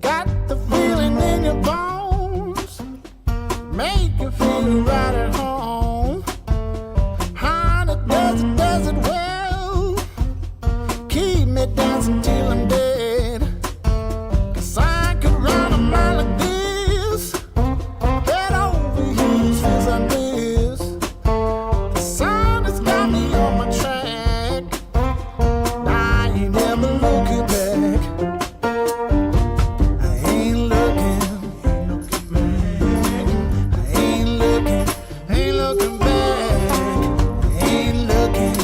Got the feeling in your bones, make you feel right at home. Honey, does it well, keep me dancing till I'm dead. 'Cause I could run a mile like this, head over heels feels like this. The sun has got me on my track, I ain't never looking back. I ain't looking back. I ain't looking back. I ain't looking back.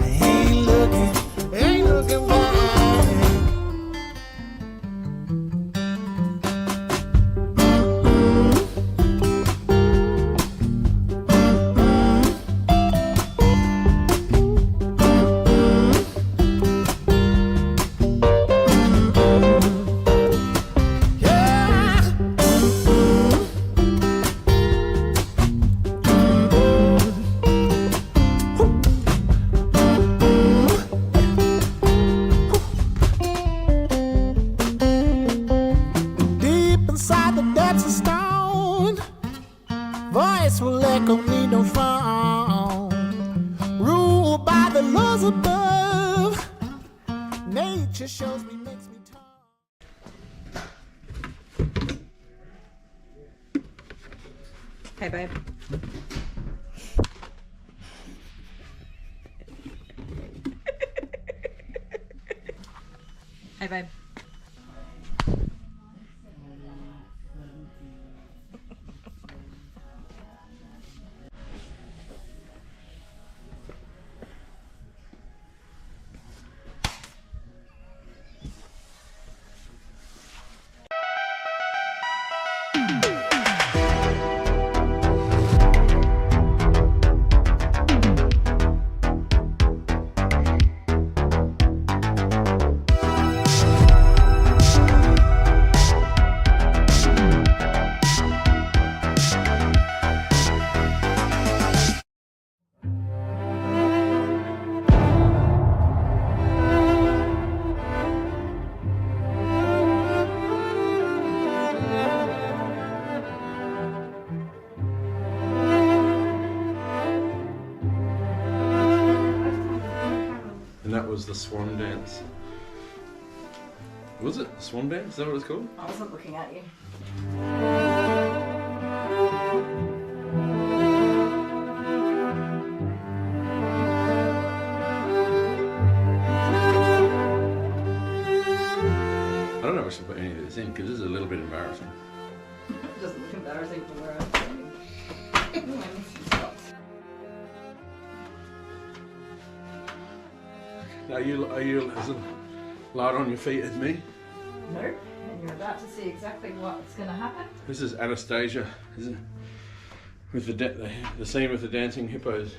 I ain't looking back. Deep inside the depths of stone, voice will echo me no phone. Ruled by the laws above, nature shows me, makes me talk. Hey, babe. Hey, babe. And that was the swan dance. Was it the swan dance? Is that what it's called? I wasn't looking at you. I don't know if I should put any of this in because this is a little bit embarrassing. It doesn't look embarrassing from where I'm standing. Ooh, I missed some spots. Are you as light on your feet as me? Nope. And you're about to see exactly what's going to happen. This is Anastasia, isn't it? With the scene with the dancing hippos.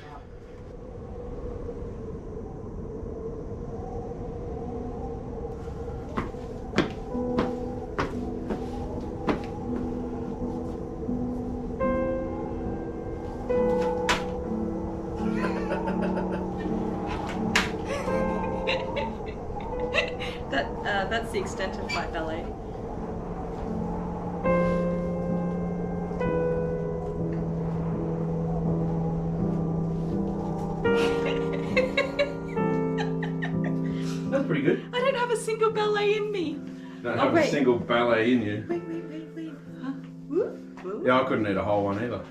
That's the extent of my ballet. That's pretty good. I don't have a single ballet in me. Don't have a single ballet in you. Wait. Huh? Woo? Woo? Yeah, I couldn't eat a whole one either.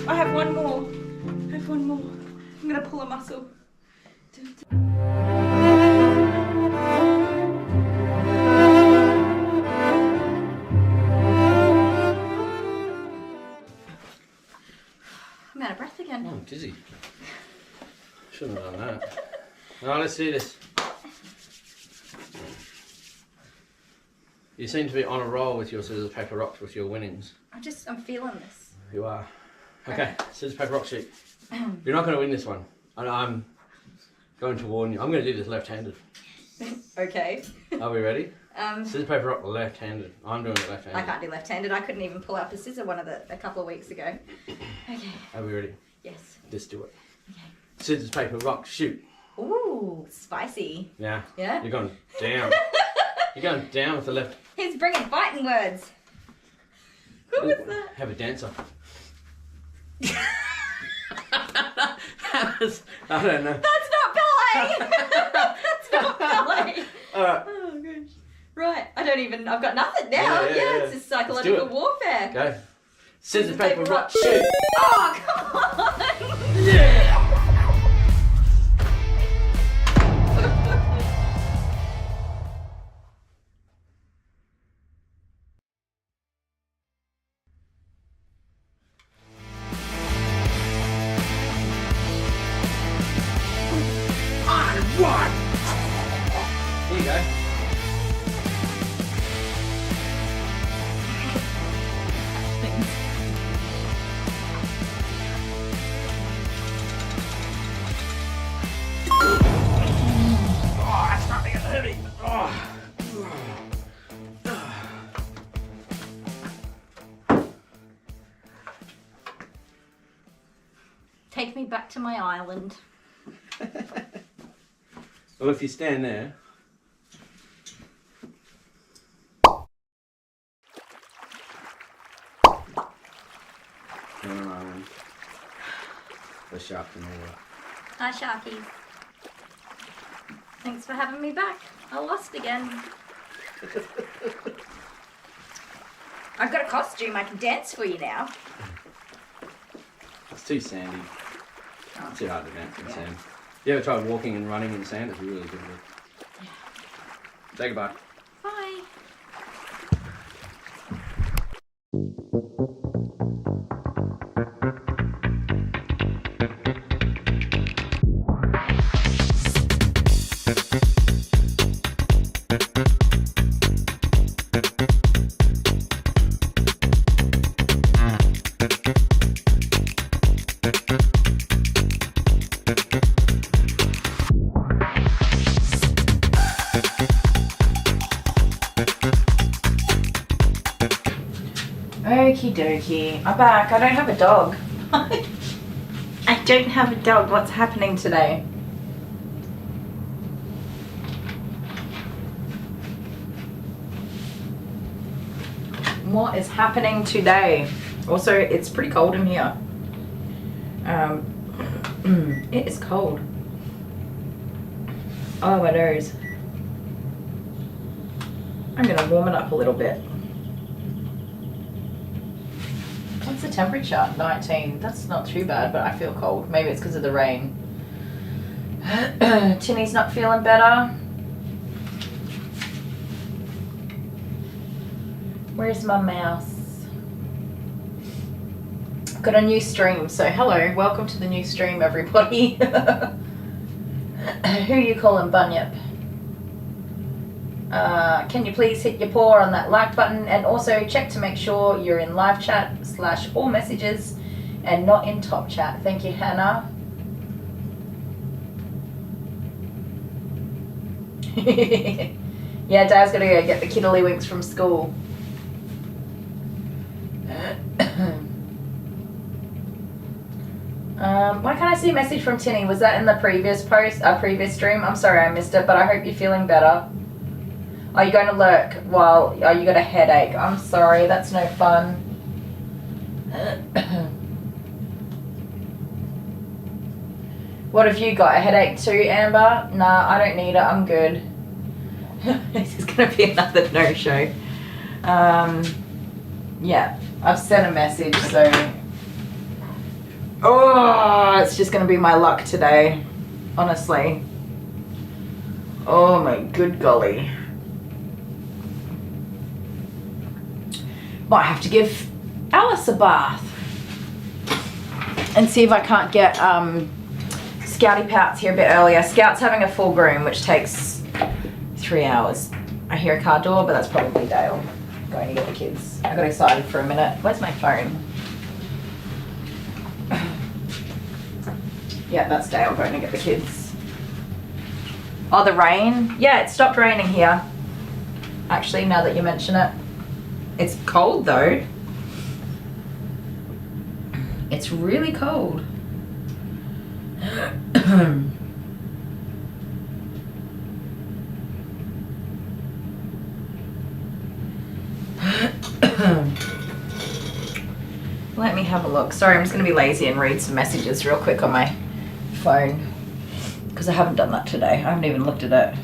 I have one more. I'm gonna pull a muscle. I'm out of breath again. Oh, I'm dizzy. Shouldn't have done that. Now let's see this. You seem to be on a roll with your scissors, paper, rocks with your winnings. I'm feeling this. You are. Okay, scissors, paper, rock, shoot. You're not going to win this one. And I'm going to warn you. I'm going to do this left-handed. Okay. Are we ready? Scissors, paper, rock, left-handed. I'm doing it left-handed. I can't do left-handed. I couldn't even pull out a scissor a couple of weeks ago. Okay. Are we ready? Yes. Just do it. Okay. Scissors, paper, rock, shoot. Ooh, spicy. Yeah. Yeah? You're going down. You're going down with the left. He's bringing fighting words. What was that? Have a dancer. I don't know. That's not ballet! That's not ballet. Alright. Oh gosh. Right, I've got nothing now. Yeah. It's just psychological warfare. Go. Scissors, paper, rock, shoot. Oh, come on! Yeah! What? Here you go. Oh, it's starting to get heavy. Oh. Take me back to my island. Well, if you stand there. You're on an island. The shark and all that. Hi, Sharkies. Thanks for having me back. I lost again. I've got a costume. I can dance for you now. It's too sandy. It's too hard to dance in sand. You ever tried walking and running in sand? It's really difficult. Yeah. Say goodbye. Bye. Okie dokie. I'm back. I don't have a dog. I don't have a dog. What's happening today? What is happening today? Also, it's pretty cold in here. It is cold. Oh, my nose. I'm gonna warm it up a little bit. What's the temperature? 19. That's not too bad, but I feel cold. Maybe it's because of the rain. Tinny's not feeling better. Where's my mouse? I've got a new stream, so hello, welcome to the new stream, everybody. Who you calling Bunyip? Can you please hit your paw on that like button, and also check to make sure you're in live chat / all messages and not in top chat. Thank you, Hannah. Yeah, Dad's gotta go get the kiddlywinks from school. Why can't I see a message from Tinny? Was that in the previous post, previous stream? I'm sorry I missed it, but I hope you're feeling better. Are you going to lurk while you got a headache? I'm sorry, that's no fun. What have you got? A headache too, Amber? Nah, I don't need it. I'm good. This is going to be another no-show. Yeah, I've sent a message, so... Oh, it's just going to be my luck today. Honestly. Oh my good golly. Might have to give Alice a bath. And see if I can't get Scouty Pouts here a bit earlier. Scout's having a full groom, which takes 3 hours. I hear a car door, but that's probably Dale going to get the kids. I got excited for a minute. Where's my phone? Yeah, that's Dale going to get the kids. Oh, the rain? Yeah, it stopped raining here. actually, now that you mention it. It's cold though. It's really cold. Let me have a look. Sorry, I'm just going to be lazy and read some messages real quick on my phone because I haven't done that today. I haven't even looked at it.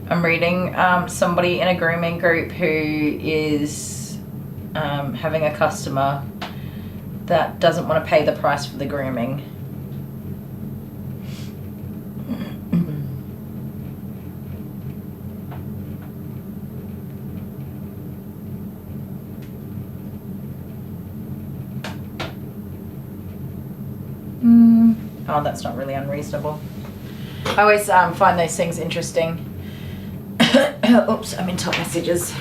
I'm reading somebody in a grooming group who is having a customer that doesn't want to pay the price for the grooming. Oh, that's not really unreasonable. I always find those things interesting. Oops, I'm in top messages.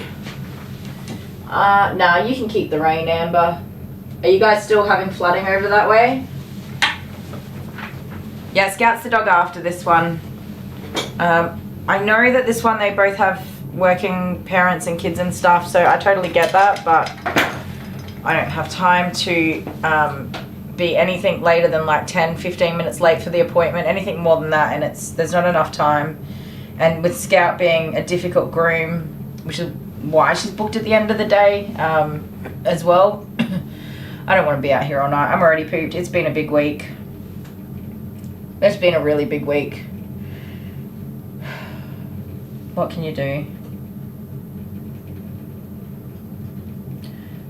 Nah, you can keep the rain, Amber. Are you guys still having flooding over that way? Yeah, Scout's the dog after this one. I know that this one, they both have working parents and kids and stuff, so I totally get that, but I don't have time to be anything later than like 10-15 minutes late for the appointment. Anything more than that, and there's not enough time. And with Scout being a difficult groom, which is why she's booked at the end of the day as well. I don't want to be out here all night. I'm already pooped. It's been a big week. It's been a really big week. What can you do?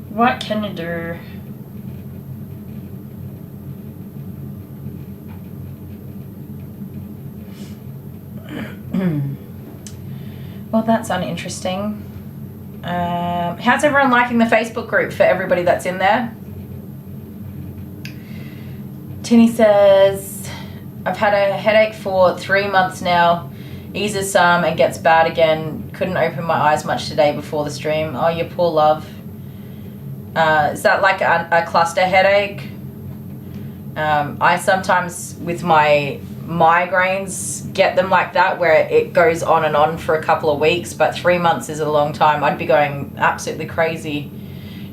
What can you do? Well, that's uninteresting. How's everyone liking the Facebook group for everybody that's in there? Tinny says, I've had a headache for 3 months now. Eases some and gets bad again. Couldn't open my eyes much today before the stream. Oh, you poor love. Is that like a cluster headache? I sometimes, with my migraines, get them like that where it goes on and on for a couple of weeks, but 3 months is a long time. I'd be going absolutely crazy.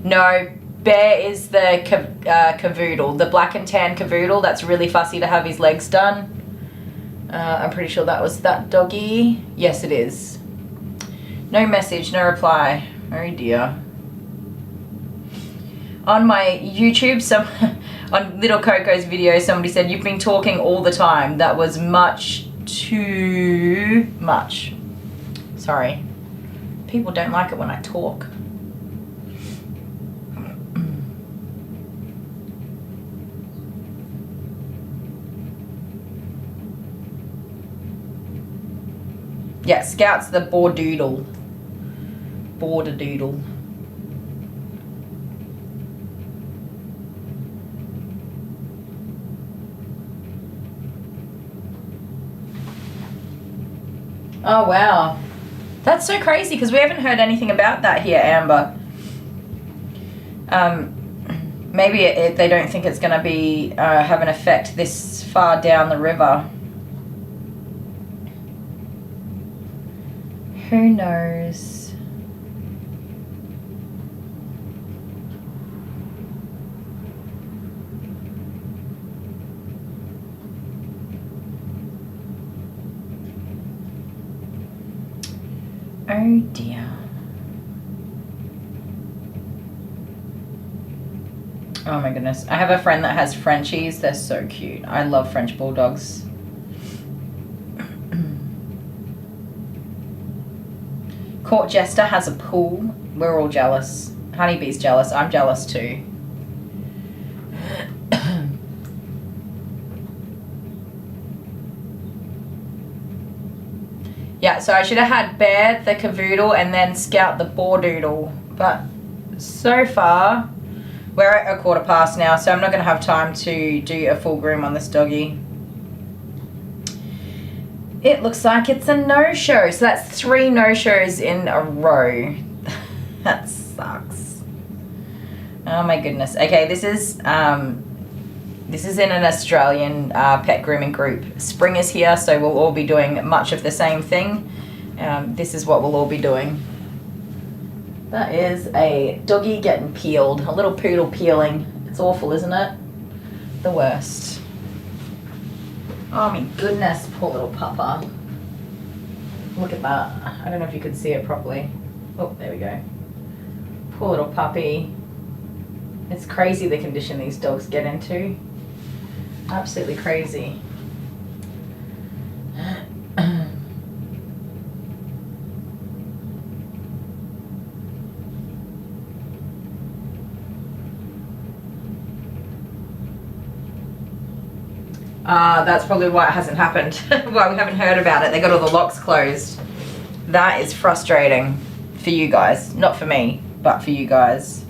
No, Bear is the cavoodle, the black and tan cavoodle that's really fussy to have his legs done. I'm pretty sure that was that doggy. Yes, it is. No message, no reply. Oh dear. On my YouTube, on Little Coco's video, somebody said, you've been talking all the time. That was much too much. Sorry. People don't like it when I talk. Yeah, Scout's the bordoodle. Border-doodle. Oh, wow. That's so crazy because we haven't heard anything about that here, Amber. Maybe they don't think it's going to be have an effect this far down the river. Who knows? Oh dear. Oh my goodness. I have a friend that has Frenchies. They're so cute. I love French bulldogs. Court Jester has a pool. We're all jealous. Honeybee's jealous. I'm jealous too. Yeah, so I should have had Bear the cavoodle and then Scout the bordoodle. But so far, We're at 1:15 now, so I'm not going to have time to do a full groom on this doggy. It looks like it's a no-show. So that's 3 no-shows in a row. That sucks. Oh my goodness. Okay, this is in an Australian pet grooming group. Spring is here, so we'll all be doing much of the same thing. This is what we'll all be doing. That is a doggy getting peeled. A little poodle peeling. It's awful, isn't it? The worst. Oh my goodness, poor little puppa. Look at that. I don't know if you could see it properly. Oh, there we go. Poor little puppy. It's crazy the condition these dogs get into. Absolutely crazy. That's probably why it hasn't happened. Why we haven't heard about it. They got all the locks closed. That is frustrating for you guys. Not for me, but for you guys.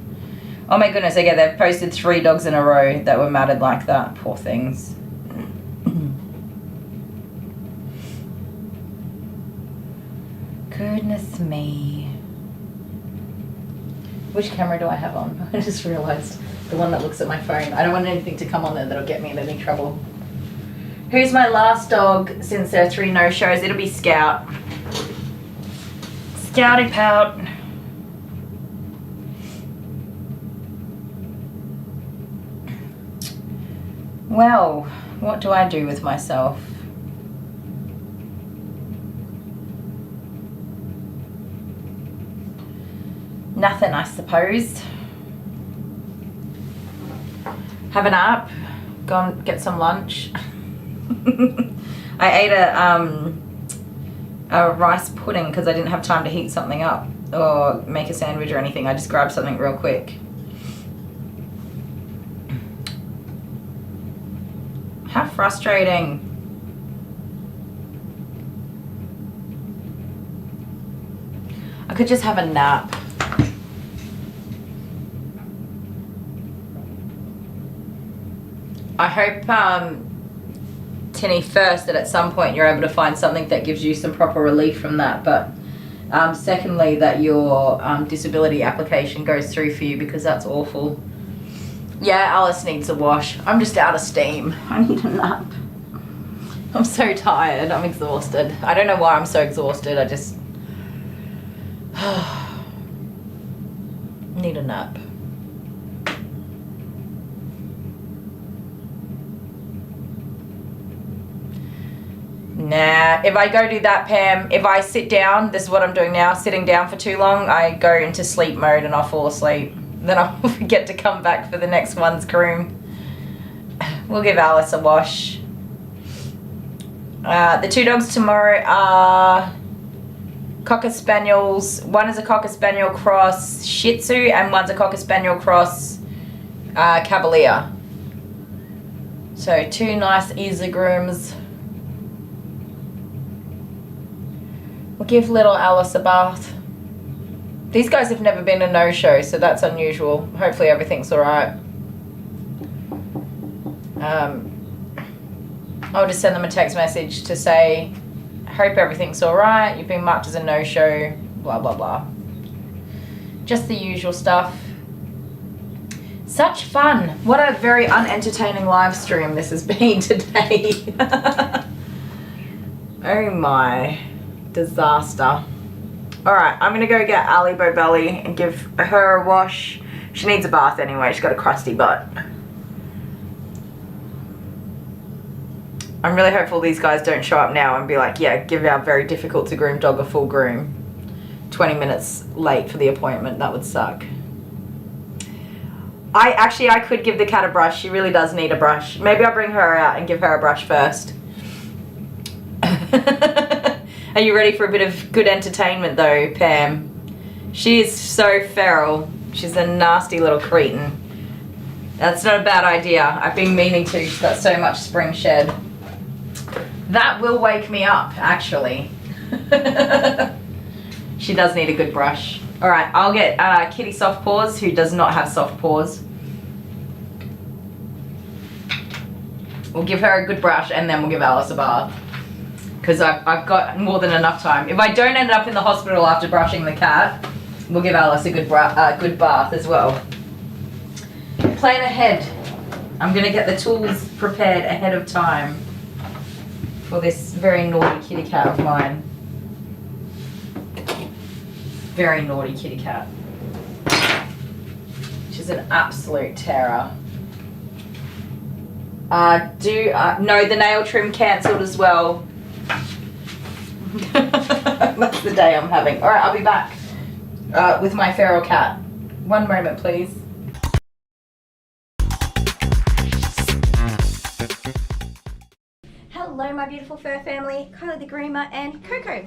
Oh my goodness, okay, they've posted 3 dogs in a row that were matted like that. Poor things. Goodness me. Which camera do I have on? I just realized. The one that looks at my phone. I don't want anything to come on there that'll get me in any trouble. Who's my last dog since there are 3 no-shows? It'll be Scout. Scouty Pout. Well, what do I do with myself? Nothing, I suppose. Have a nap. Go and get some lunch. I ate a rice pudding because I didn't have time to heat something up or make a sandwich or anything. I just grabbed something real quick. How frustrating. I could just have a nap. I hope, Tinny, first, that at some point you're able to find something that gives you some proper relief from that, but secondly, that your disability application goes through for you, because that's awful. Yeah, Alice needs a wash. I'm just out of steam. I need a nap. I'm so tired. I'm exhausted. I don't know why I'm so exhausted. I just need a nap. Nah, if I go do that, Pam, if I sit down, this is what I'm doing now, sitting down for too long, I go into sleep mode and I'll fall asleep. Then I'll forget to come back for the next one's groom. We'll give Alice a wash. The 2 dogs tomorrow are Cocker Spaniels. One is a Cocker Spaniel cross Shih Tzu and one's a Cocker Spaniel cross Cavalier. So 2 nice easy grooms. We'll give little Alice a bath. These guys have never been a no-show, so that's unusual. Hopefully everything's alright. I'll just send them a text message to say, hope everything's alright, you've been marked as a no-show, blah blah blah. Just the usual stuff. Such fun. What a very unentertaining live stream this has been today. Oh my. Disaster. Alright, I'm gonna go get Ali Bobelli and give her a wash. She needs a bath anyway, she's got a crusty butt. I'm really hopeful these guys don't show up now and be like, yeah, give our very difficult to groom dog a full groom. 20 minutes late for the appointment, that would suck. I could give the cat a brush, she really does need a brush. Maybe I'll bring her out and give her a brush first. Are you ready for a bit of good entertainment though, Pam? She is so feral. She's a nasty little cretin. That's not a bad idea. I've been meaning to. She's got so much spring shed. That will wake me up, actually. She does need a good brush. Alright, I'll get Kitty Soft Paws, who does not have soft paws. We'll give her a good brush and then we'll give Alice a bath. Because I've got more than enough time. If I don't end up in the hospital after brushing the cat, we'll give Alice a good bath as well. Plan ahead. I'm going to get the tools prepared ahead of time for this very naughty kitty cat of mine. Very naughty kitty cat. She's an absolute terror. No, the nail trim cancelled as well. That's the day I'm having. Alright, I'll be back with my feral cat. One moment, please. Hello, my beautiful fur family. Kylie the Groomer and Coco.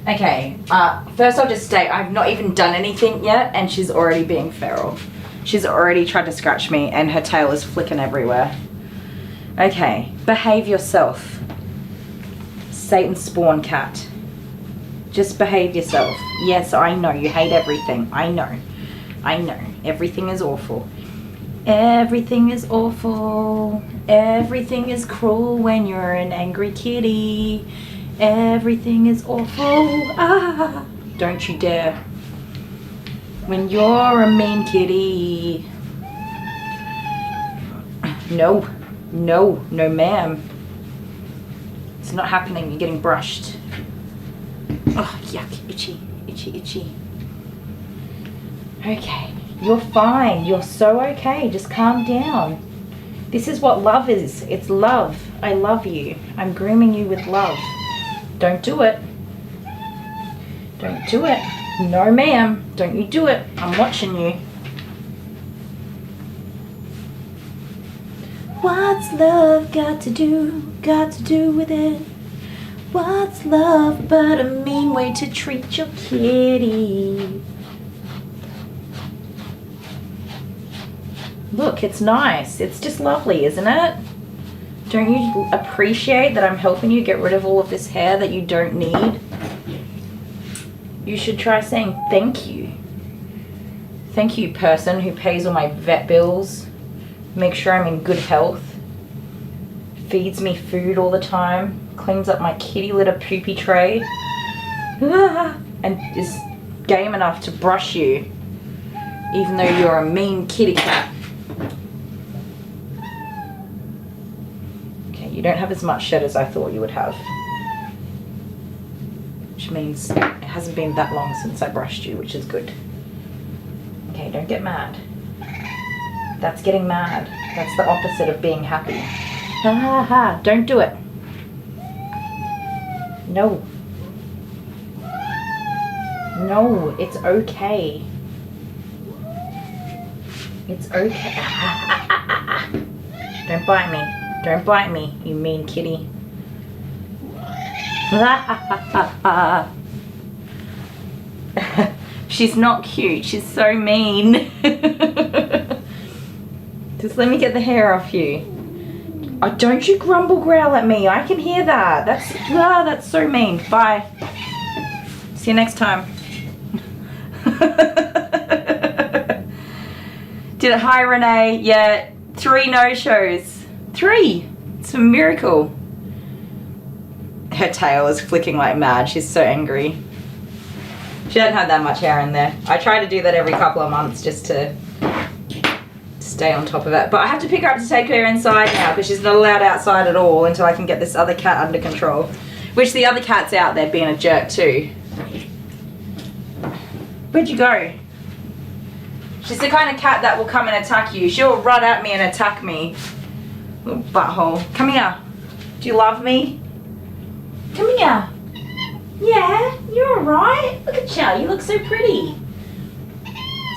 Okay, first I'll just state I've not even done anything yet and she's already being feral. She's already tried to scratch me and her tail is flicking everywhere. Okay, behave yourself. Satan's spawn cat. Just behave yourself. Yes, I know, you hate everything. I know. I know. Everything is awful. Everything is awful. Everything is cruel when you're an angry kitty. Everything is awful. Ah, don't you dare. When you're a mean kitty. No, no, no ma'am. It's not happening. You're getting brushed. Oh, yuck. Itchy, itchy, itchy. Okay, you're fine. You're so okay. Just calm down. This is what love is. It's love. I love you. I'm grooming you with love. Don't do it. Don't do it. No, ma'am. Don't you do it. I'm watching you. What's love got to do with it? What's love but a mean way to treat your kitty? Look, it's nice. It's just lovely, isn't it? Don't you appreciate that I'm helping you get rid of all of this hair that you don't need? You should try saying thank you. Thank you, person who pays all my vet bills, makes sure I'm in good health, feeds me food all the time, cleans up my kitty litter poopy tray, and is game enough to brush you, even though you're a mean kitty cat. You don't have as much shed as I thought you would have. Which means it hasn't been that long since I brushed you, which is good. Okay, don't get mad. That's getting mad. That's the opposite of being happy. Ha ha ha, don't do it. No. No, it's okay. It's okay. Don't bite me. Don't bite me, you mean kitty. She's not cute, she's so mean. Just let me get the hair off you. Oh, don't you grumble growl at me, I can hear that. That's so mean. Bye. See you next time. Hi Renee, yeah, 3 no-shows. 3, it's a miracle. Her tail is flicking like mad, she's so angry. She hadn't had that much hair in there. I try to do that every couple of months just to stay on top of it. But I have to pick her up to take her inside now because she's not allowed outside at all until I can get this other cat under control. Which the other cat's out there being a jerk too. Where'd you go? She's the kind of cat that will come and attack you. She'll run at me and attack me. Little butthole. Come here. Do you love me? Come here. Yeah, you're alright. Look at you. You look so pretty.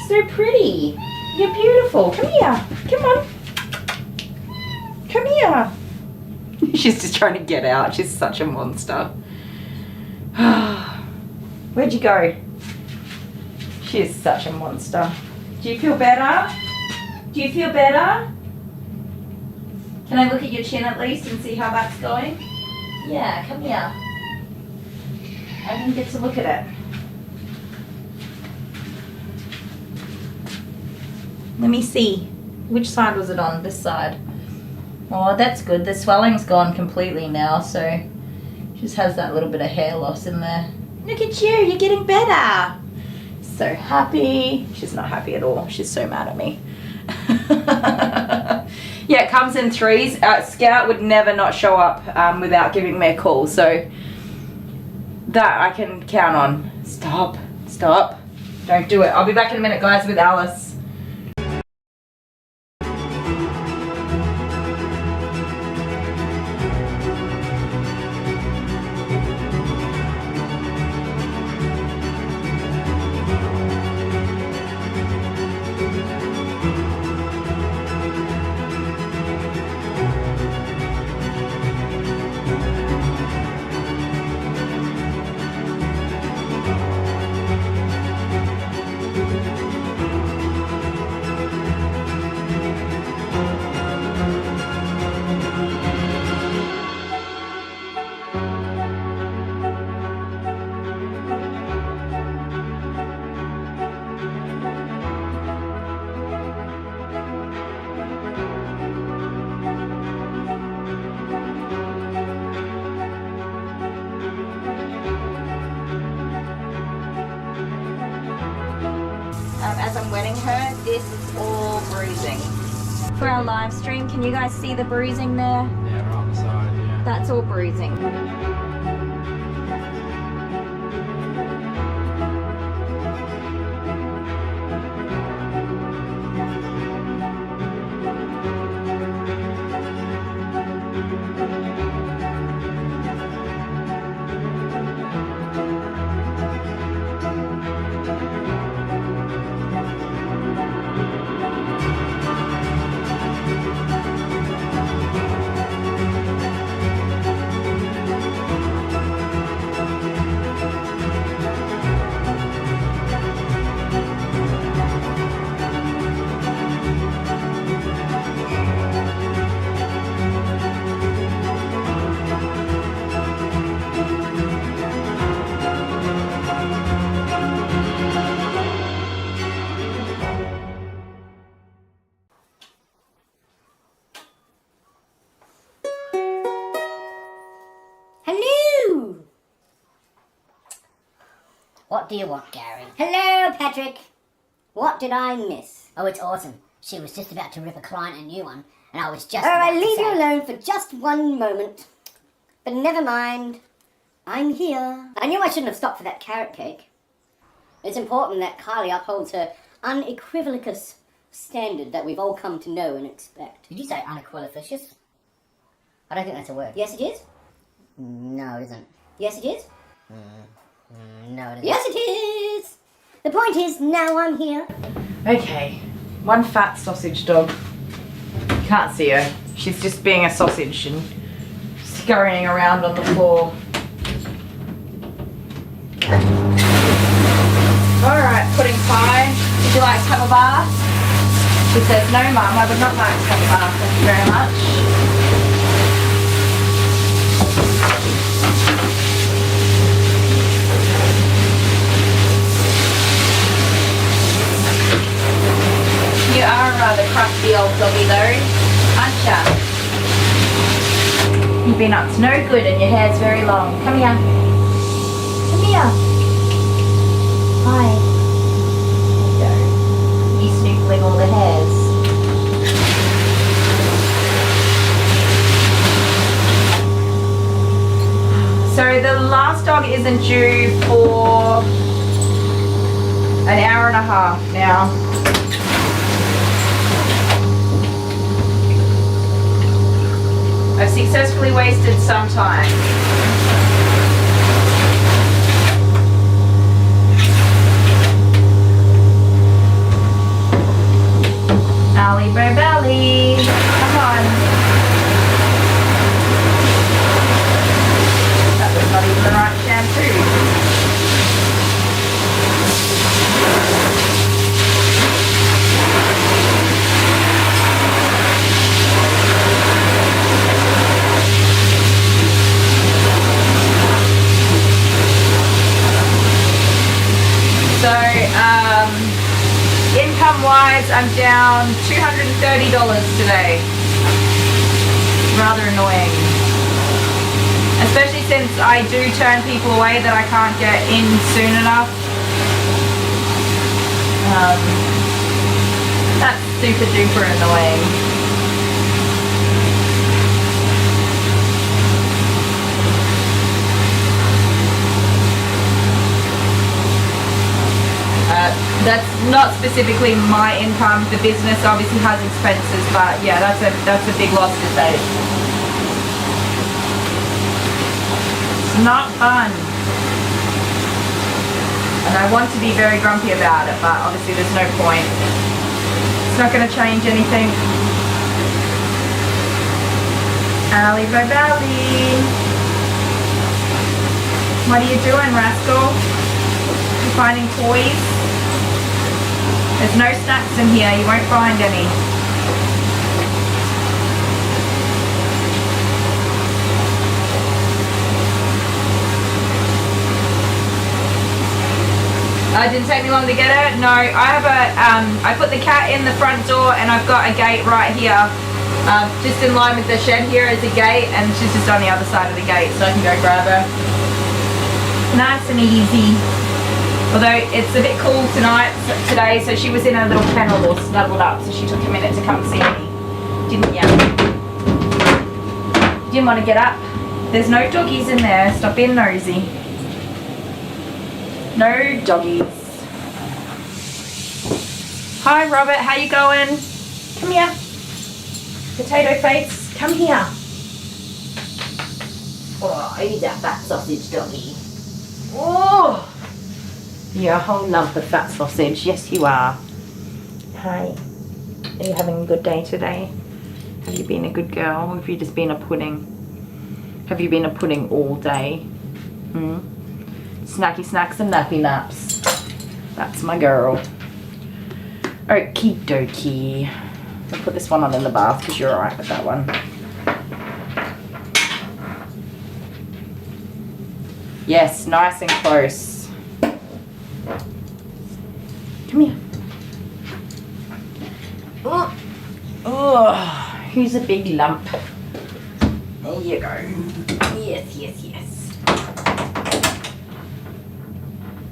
So pretty. You're beautiful. Come here. Come on. Come here. She's just trying to get out. She's such a monster. Where'd you go? She is such a monster. Do you feel better? Do you feel better? Can I look at your chin at least and see how that's going? Yeah, come here. I didn't get to look at it. Let me see. Which side was it on? This side. Oh, that's good. The swelling's gone completely now, so she just has that little bit of hair loss in there. Look at you, you're getting better. So happy. She's not happy at all. She's so mad at me. Yeah, it comes in 3s. Scout would never not show up without giving me a call, so that I can count on. Stop. Stop. Don't do it. I'll be back in a minute, guys, with Alice. As I'm wetting her, this is all bruising. For our live stream, can you guys see the bruising there? Yeah, right on the side, yeah. That's all bruising. Hello! What do you want, Gary? Hello, Patrick! What did I miss? Oh, it's awesome. She was just about to rip a client a new one, and I was just about to say... I'll leave you alone for just one moment. But never mind. I'm here. I knew I shouldn't have stopped for that carrot cake. It's important that Kylie upholds her unequivocus standard that we've all come to know and expect. Did you say unequivocus? I don't think that's a word. Yes, it is. No, it isn't. Yes, it is. No, it isn't. Yes, it is. The point is, now I'm here. Okay, one fat sausage dog. You can't see her. She's just being a sausage and scurrying around on the floor. Alright, pudding pie. Would you like to have a bath? She says, no mum, I would not like to have a bath, thank you very much. You are a rather crusty old doggy though, aren't ya? You've been up to no good and your hair's very long. Come here. Come here. Hi. There you go. You snoopling all the hairs. So the last dog isn't due for an hour and a half now. I've successfully wasted some time. Ali Belly, come on. That was not even the right shampoo. So, income-wise, I'm down $230 today. Rather annoying. Especially since I do turn people away that I can't get in soon enough. That's super duper annoying. That's not specifically my income. The business obviously has expenses, but yeah, that's a big loss to take. It's not fun. And I want to be very grumpy about it, but obviously there's no point. It's not going to change anything. Ali Bobali. What are you doing, rascal? You finding toys? There's no snacks in here, you won't find any. It didn't take me long to get it. No, I have I put the cat in the front door and I've got a gate right here. Just in line with the shed here is a gate and she's just on the other side of the gate so I can go grab her. Nice and easy. Although it's a bit cool today, so she was in her little kennel all snuggled up, so she took a minute to come see me. Didn't ya? Didn't want to get up. There's no doggies in there. Stop being nosy. No doggies. Hi Robert, how you going? Come here. Potato face, come here. Oh, he's a fat sausage doggy. Oh! You're a whole lump of fat sausage. Yes, you are. Hi. Are you having a good day today? Have you been a good girl? Or have you just been a pudding? Have you been a pudding all day? Snacky snacks and nappy naps. That's my girl. Okie dokie. I'll put this one on in the bath because you're alright with that one. Yes, nice and close. Come here. Oh, who's a big lump? There you go. Yes, yes, yes.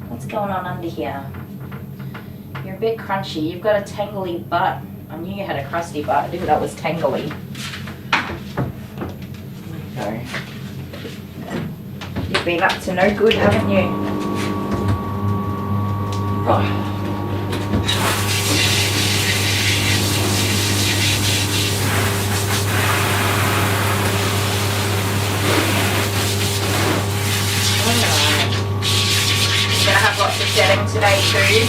What's going on under here? You're a bit crunchy. You've got a tangly butt. I knew you had a crusty butt. I knew that was tangly. There you go. You've been up to no good, haven't you? Oh. Lots of shedding today too.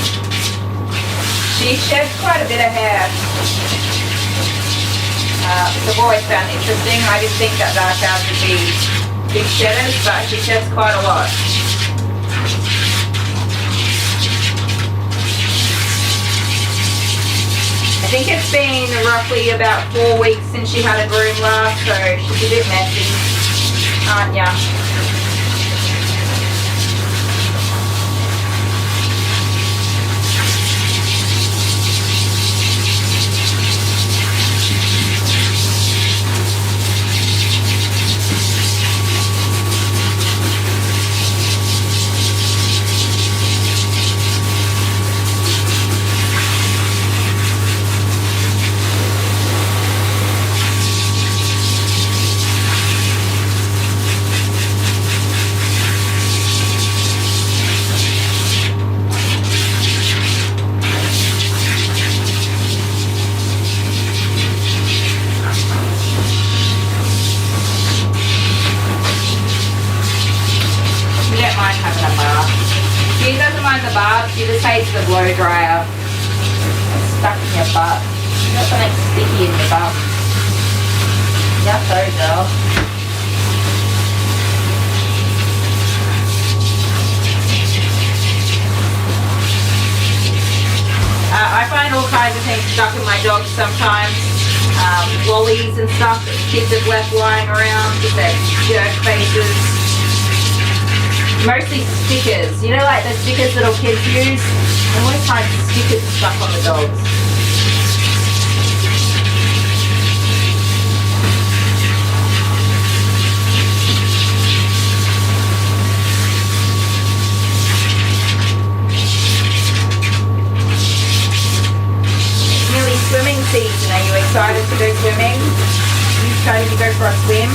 She sheds quite a bit of hair. which I've always found interesting. I didn't think that Dachshunds would be big shedders, but she sheds quite a lot. I think it's been roughly about 4 weeks since she had a groom last, so she's a bit messy, aren't ya? She just hates the blow dryer. It's stuck in your butt. You got something sticky in your butt. Yeah, sorry, girl. I find all kinds of things stuck in my dogs sometimes. Lollies and stuff that kids have left lying around with their jerk faces. Mostly stickers, you know, like the stickers little kids use. I always find stickers stuck on the dogs. It's nearly swimming season. Are you excited to go swimming? Are you excited to go for a swim?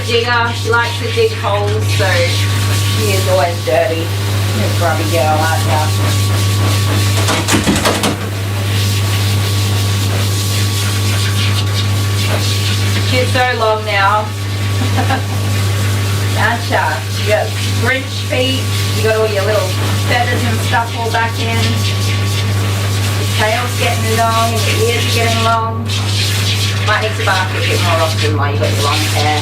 Digger. She likes to dig holes, so she is always dirty. You're a grubby girl, aren't ya? She's so long now. Aren't ya? You got French feet, you got all your little feathers and stuff all back in. Your tail's getting long and your ears are getting long. Might need to bark a bit more often while you got your long hair.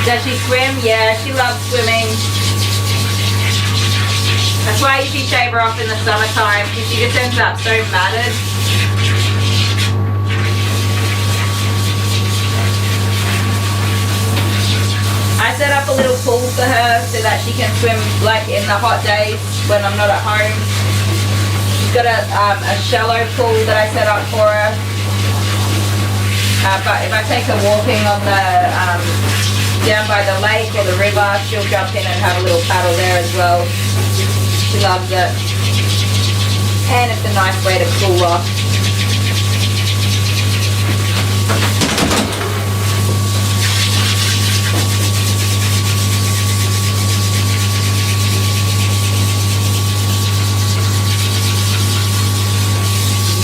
Does she swim? Yeah, she loves swimming. That's why I usually shave her off in the summertime, because she just ends up so matted. I set up a little pool for her so that she can swim like in the hot days when I'm not at home. She's got a shallow pool that I set up for her. But if I take her walking on the down by the lake or the river, she'll jump in and have a little paddle there as well. She loves it. And it's a nice way to cool off.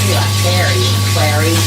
You are very Clary.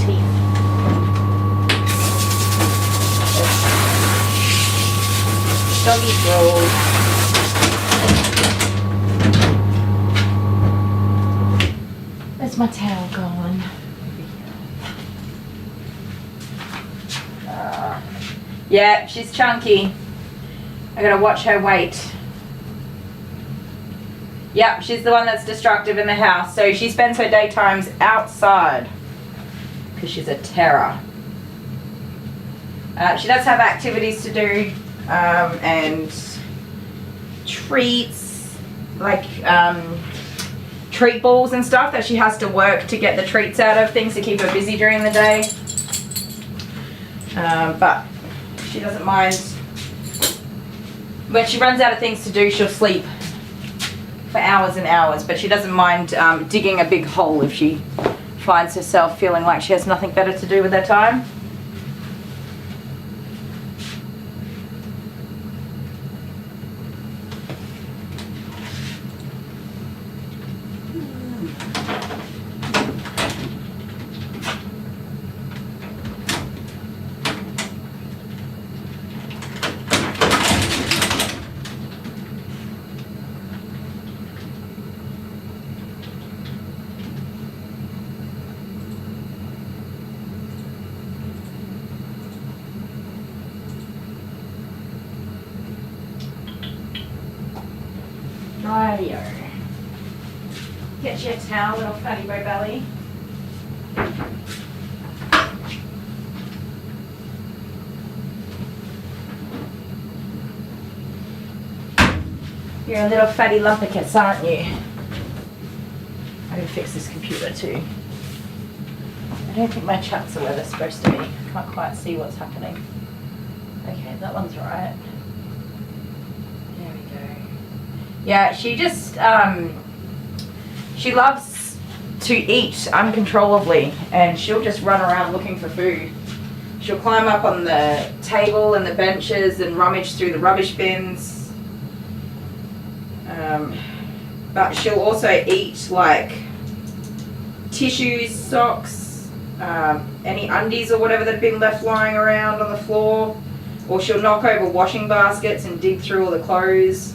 teeth. Doggy roll. Where's my towel gone? Yeah, she's chunky. I gotta watch her weight. Yep, she's the one that's destructive in the house. So she spends her daytimes outside because she's a terror. She does have activities to do and treats, like treat balls and stuff that she has to work to get the treats out of, things to keep her busy during the day. But she doesn't mind. When she runs out of things to do, she'll sleep for hours and hours, but she doesn't mind digging a big hole if she finds herself feeling like she has nothing better to do with her time. Rightio. Get your towel, little fatty bow belly. You're a little fatty lumpicus, aren't you? I gotta fix this computer too. I don't think my chats are where they're supposed to be. I can't quite see what's happening. Okay, that one's right. There we go. Yeah, she just, she loves to eat uncontrollably, and she'll just run around looking for food. She'll climb up on the table and the benches and rummage through the rubbish bins. But she'll also eat like tissues, socks, any undies or whatever that have been left lying around on the floor, or she'll knock over washing baskets and dig through all the clothes.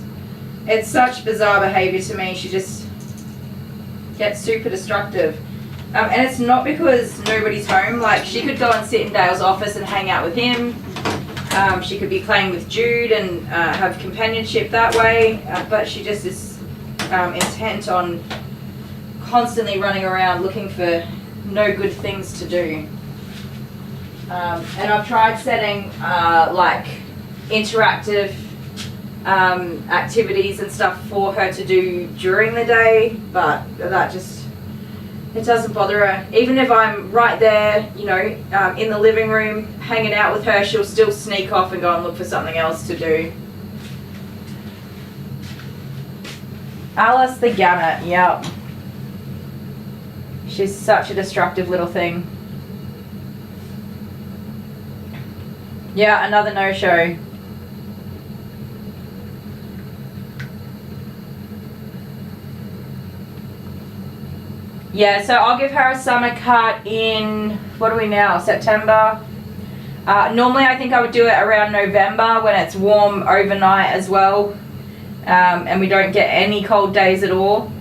It's such bizarre behavior to me. She just gets super destructive. And it's not because nobody's home. Like, she could go and sit in Dale's office and hang out with him. She could be playing with Jude and have companionship that way. But she just is intent on constantly running around looking for no good things to do. And I've tried setting like interactive activities and stuff for her to do during the day, but that just, it doesn't bother her. Even if I'm right there, you know, in the living room hanging out with her, she'll still sneak off and go and look for something else to do. Alice the Gannet, yep. She's such a destructive little thing. Yeah, another no-show. Yeah, so I'll give her a summer cut in, what are we now, September? Normally I think I would do it around November when it's warm overnight as well. And we don't get any cold days at all.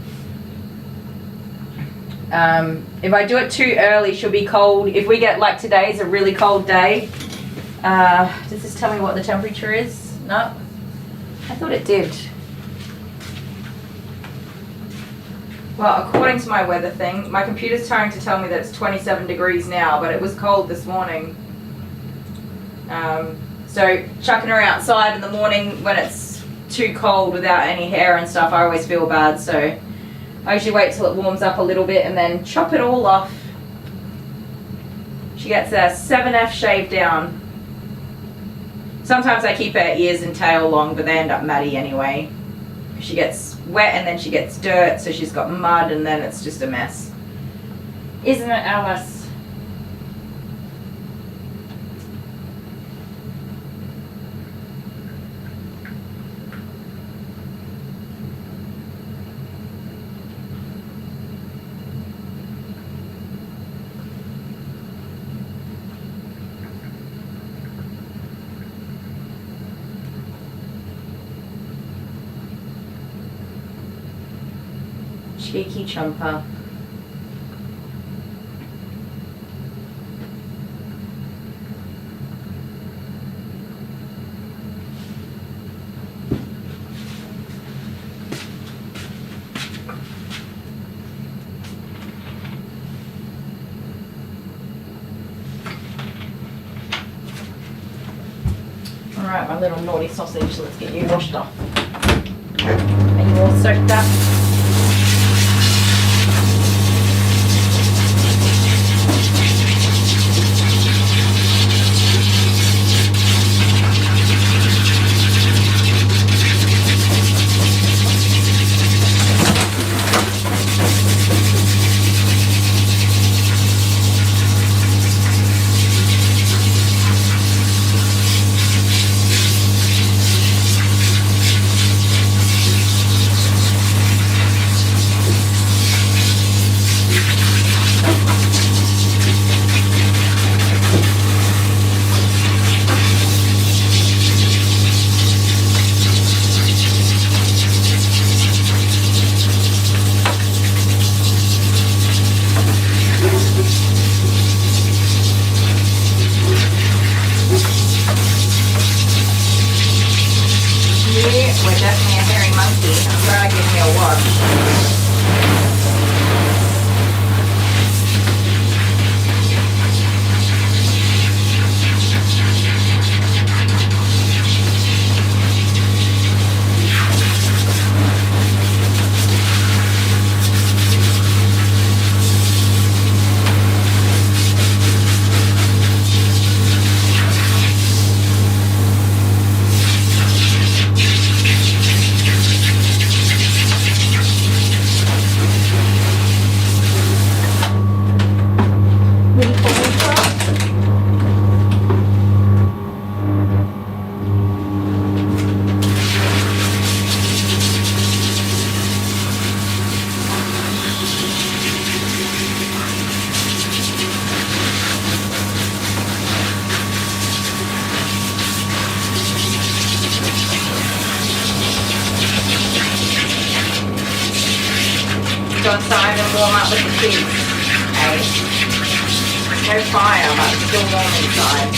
If I do it too early, she'll be cold. If we get, like today's a really cold day. Does this tell me what the temperature is? No? I thought it did. Well, according to my weather thing, my computer's trying to tell me that it's 27 degrees now, but it was cold this morning. So chucking her outside in the morning when it's too cold without any hair and stuff, I always feel bad, so I usually wait till it warms up a little bit and then chop it all off. She gets a 7F shave down. Sometimes I keep her ears and tail long, but they end up matty anyway. She gets wet and then she gets dirt, so she's got mud and then it's just a mess. Isn't it, Alice? Cheeky chomper. Alright, my little naughty sausage, let's get you washed off. Are you all soaked up? We're definitely a hairy monkey. I'm trying to give me a wash. Go inside and warm up with the kids. Hey, no fire, but it's still warm inside.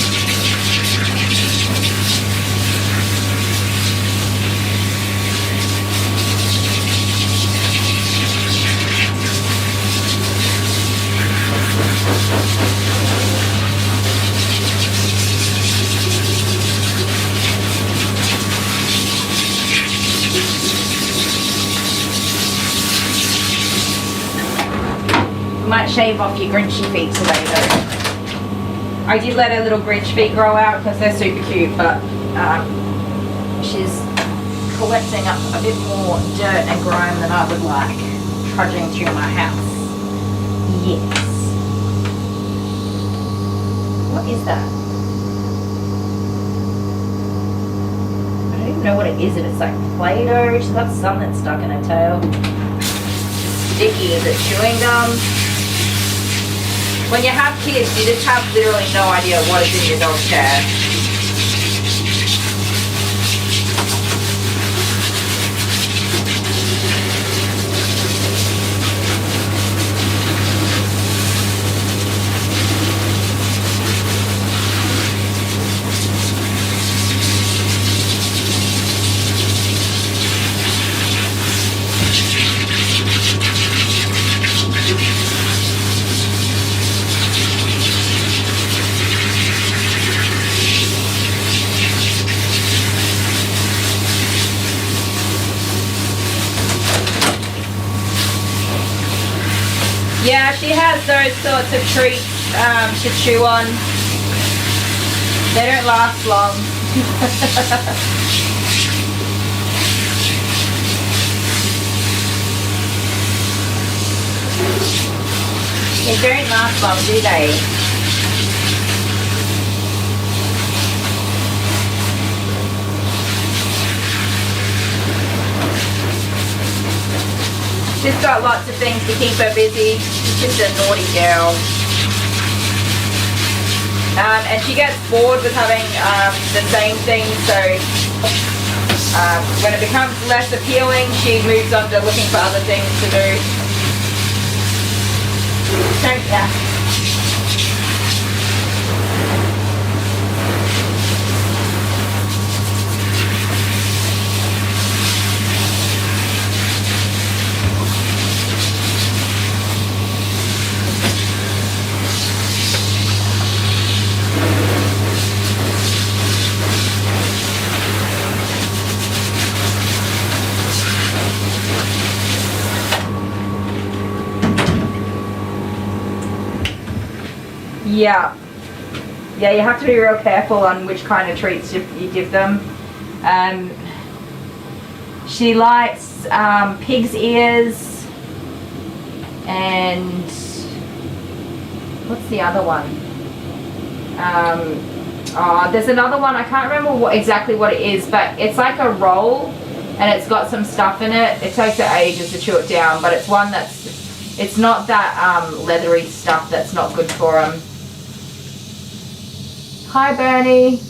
Might shave off your Grinchy feet today though. I did let her little Grinch feet grow out because they're super cute, but she's collecting up a bit more dirt and grime than I would like, trudging through my house. Yes. What is that? I don't even know what it is, if it's like Play-Doh. She's got something stuck in her tail. Sticky, is it chewing gum? When you have kids, you just have literally no idea what is in your dog's chair. Yeah, she has those sorts of treats to chew on. They don't last long. They don't last long, do they? She's got lots of things to keep her busy. She's just a naughty girl. And she gets bored with having the same thing, so when it becomes less appealing, she moves on to looking for other things to do. don't ya? Yeah. Yeah, you have to be real careful on which kind of treats you give them. She likes pig's ears and what's the other one? There's another one, I can't remember exactly what it is, but it's like a roll and it's got some stuff in it. It takes it ages to chew it down, but it's one it's not that leathery stuff that's not good for them. Hi Bernie.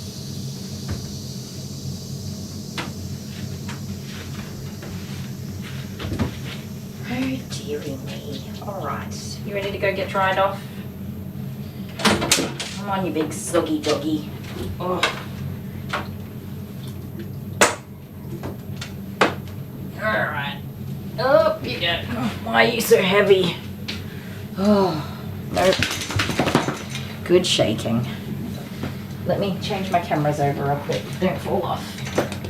Oh dearie me. Alright, you ready to go get dried off? Come on you big soggy doggy. Oh. Alright. Up you go. Why are you so heavy? Oh, nope. Good shaking. Let me change my cameras over real quick. Don't fall off.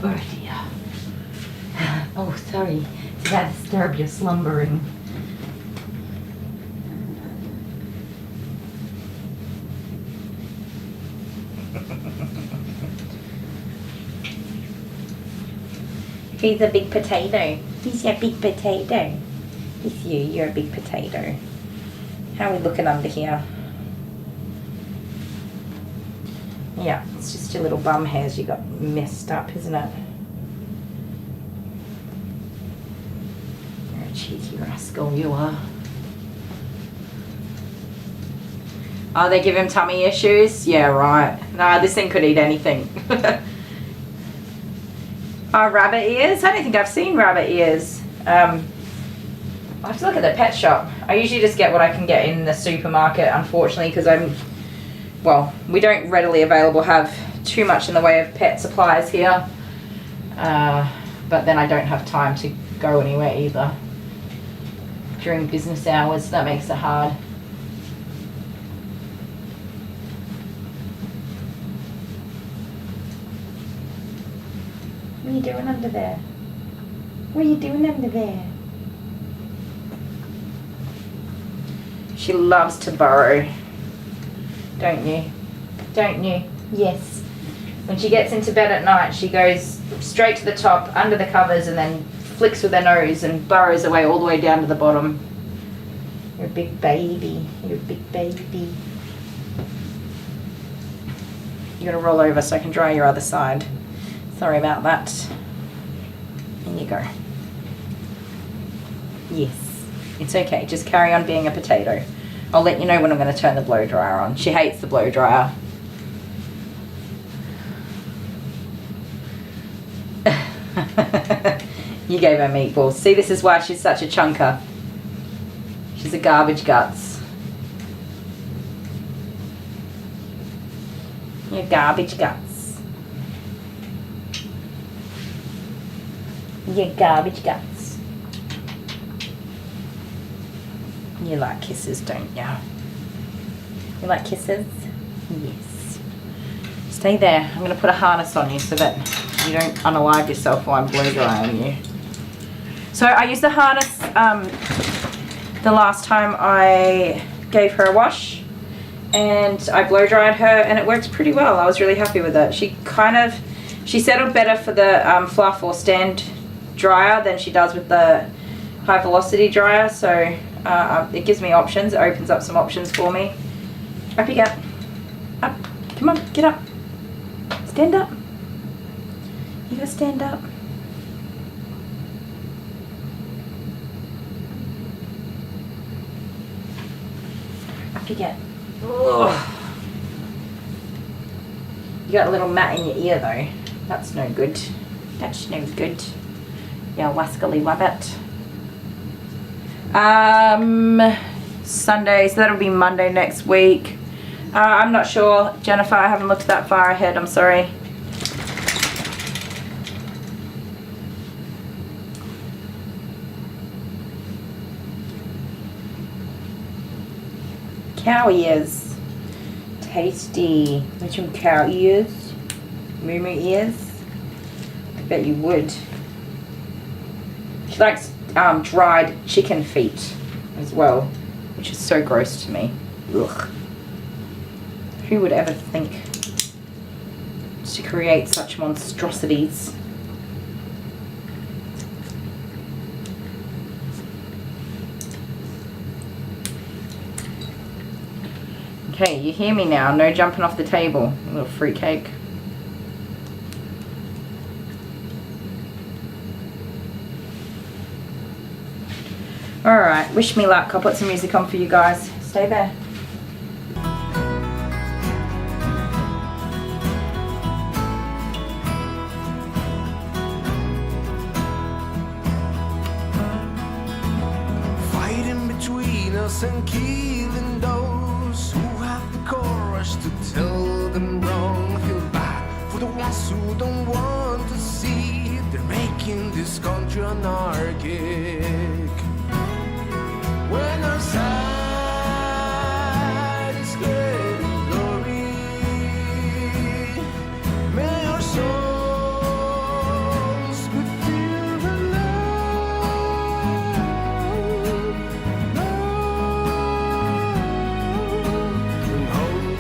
Oh dear. Oh, sorry. Did that disturb your slumbering? He's a big potato. He's a big potato. It's you. You're a big potato. How are we looking under here? Yeah, it's just your little bum hairs you got messed up, isn't it? You're a cheeky rascal, you are. Oh, they give him tummy issues? Yeah, right. Nah, this thing could eat anything. Oh, rabbit ears? I don't think I've seen rabbit ears. I'll have to look at the pet shop. I usually just get what I can get in the supermarket, unfortunately, because we don't readily have too much in the way of pet supplies here. But then I don't have time to go anywhere either. During business hours, that makes it hard. What are you doing under there? What are you doing under there? She loves to burrow. Don't you? Don't you? Yes. When she gets into bed at night, she goes straight to the top, under the covers, and then flicks with her nose and burrows away all the way down to the bottom. You're a big baby. You're a big baby. You're gonna roll over so I can dry your other side. Sorry about that. In you go. Yes. It's okay. Just carry on being a potato. I'll let you know when I'm going to turn the blow dryer on. She hates the blow dryer. You gave her meatballs. See, this is why she's such a chunker. She's a garbage guts. You're garbage guts. You're garbage guts. You like kisses, don't you? You like kisses? Yes. Stay there. I'm going to put a harness on you so that you don't unalive yourself while I'm blow drying you. So I used the harness the last time I gave her a wash, and I blow dried her, and it worked pretty well. I was really happy with it. She settled better for the fluff or stand dryer than she does with the high velocity dryer, so it gives me options. It opens up some options for me. Up you get. Up. Come on, get up. Stand up. You gotta stand up. Up you get. Ugh. You got a little mat in your ear though. That's no good. That's no good. Yeah, wascally wabbit. Sunday, so that'll be Monday next week. I'm not sure, Jennifer, I haven't looked that far ahead, I'm sorry. Cow ears. Tasty. Want some cow ears? Moo ears? I bet you would. She likes dried chicken feet as well, which is so gross to me. Ugh. Who would ever think to create such monstrosities? Okay, you hear me now. No jumping off the table, you little fruitcake. Alright, wish me luck. I'll put some music on for you guys. Stay there. Fighting between us and killing those who have the courage to tell them wrong. I feel bad for the ones who don't want to see they're making this country anarchic. When our side is getting glory, may our souls be filled with love and hope.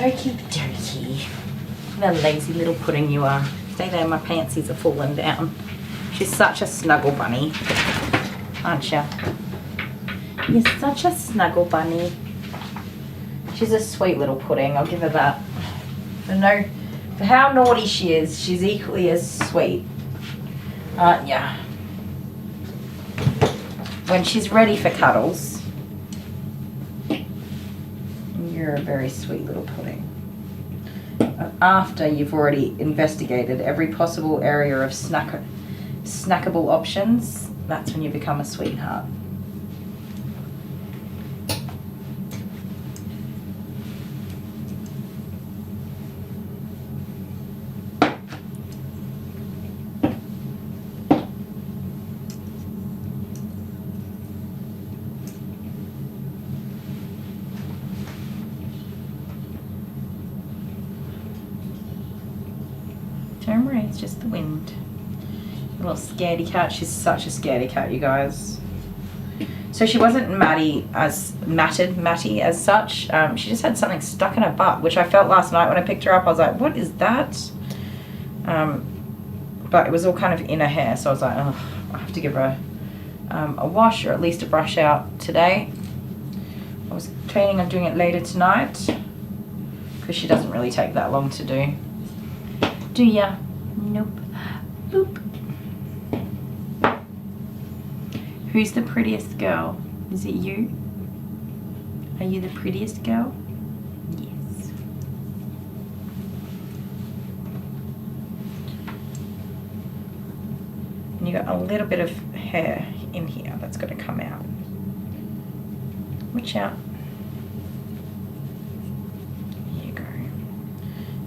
Okie dokie. What a lazy little pudding you are. Stay there, my pantsies are falling down. She's such a snuggle bunny, aren't you? You're such a snuggle bunny. She's a sweet little pudding, I'll give her that. For how naughty she is, she's equally as sweet, aren't ya? When she's ready for cuddles, you're a very sweet little pudding. After you've already investigated every possible area of snackable options, that's when you become a sweetheart. Don't worry, it's just the wind. A little scaredy cat. She's such a scaredy cat, you guys. So she wasn't matty as such. She just had something stuck in her butt, which I felt last night when I picked her up. I was like, what is that? But it was all kind of in her hair, so I was like, oh, I have to give her a wash or at least a brush out today. I was planning on doing it later tonight because she doesn't really take that long to do. Do ya? Nope. Boop. Who's the prettiest girl? Is it you? Are you the prettiest girl? Yes. And you got a little bit of hair in here that's got to come out. Watch out.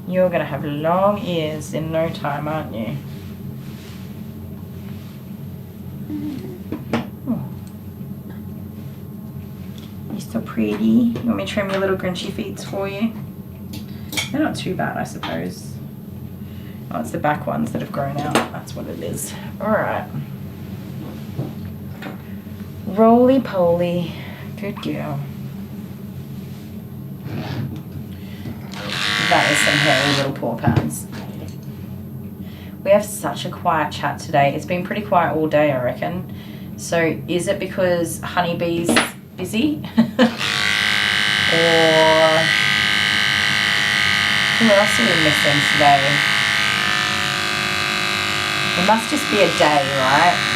You're going to have long ears in no time, aren't you? Oh. You're so pretty. You want me to trim your little grinchy feet for you? They're not too bad, I suppose. Oh, it's the back ones that have grown out. That's what it is. Alright. Roly-poly. Good girl. That is some hairy little paw pads. We have such a quiet chat today. It's been pretty quiet all day, I reckon. So is it because Honeybee's busy? Or who else are we missing today? It must just be a day, right?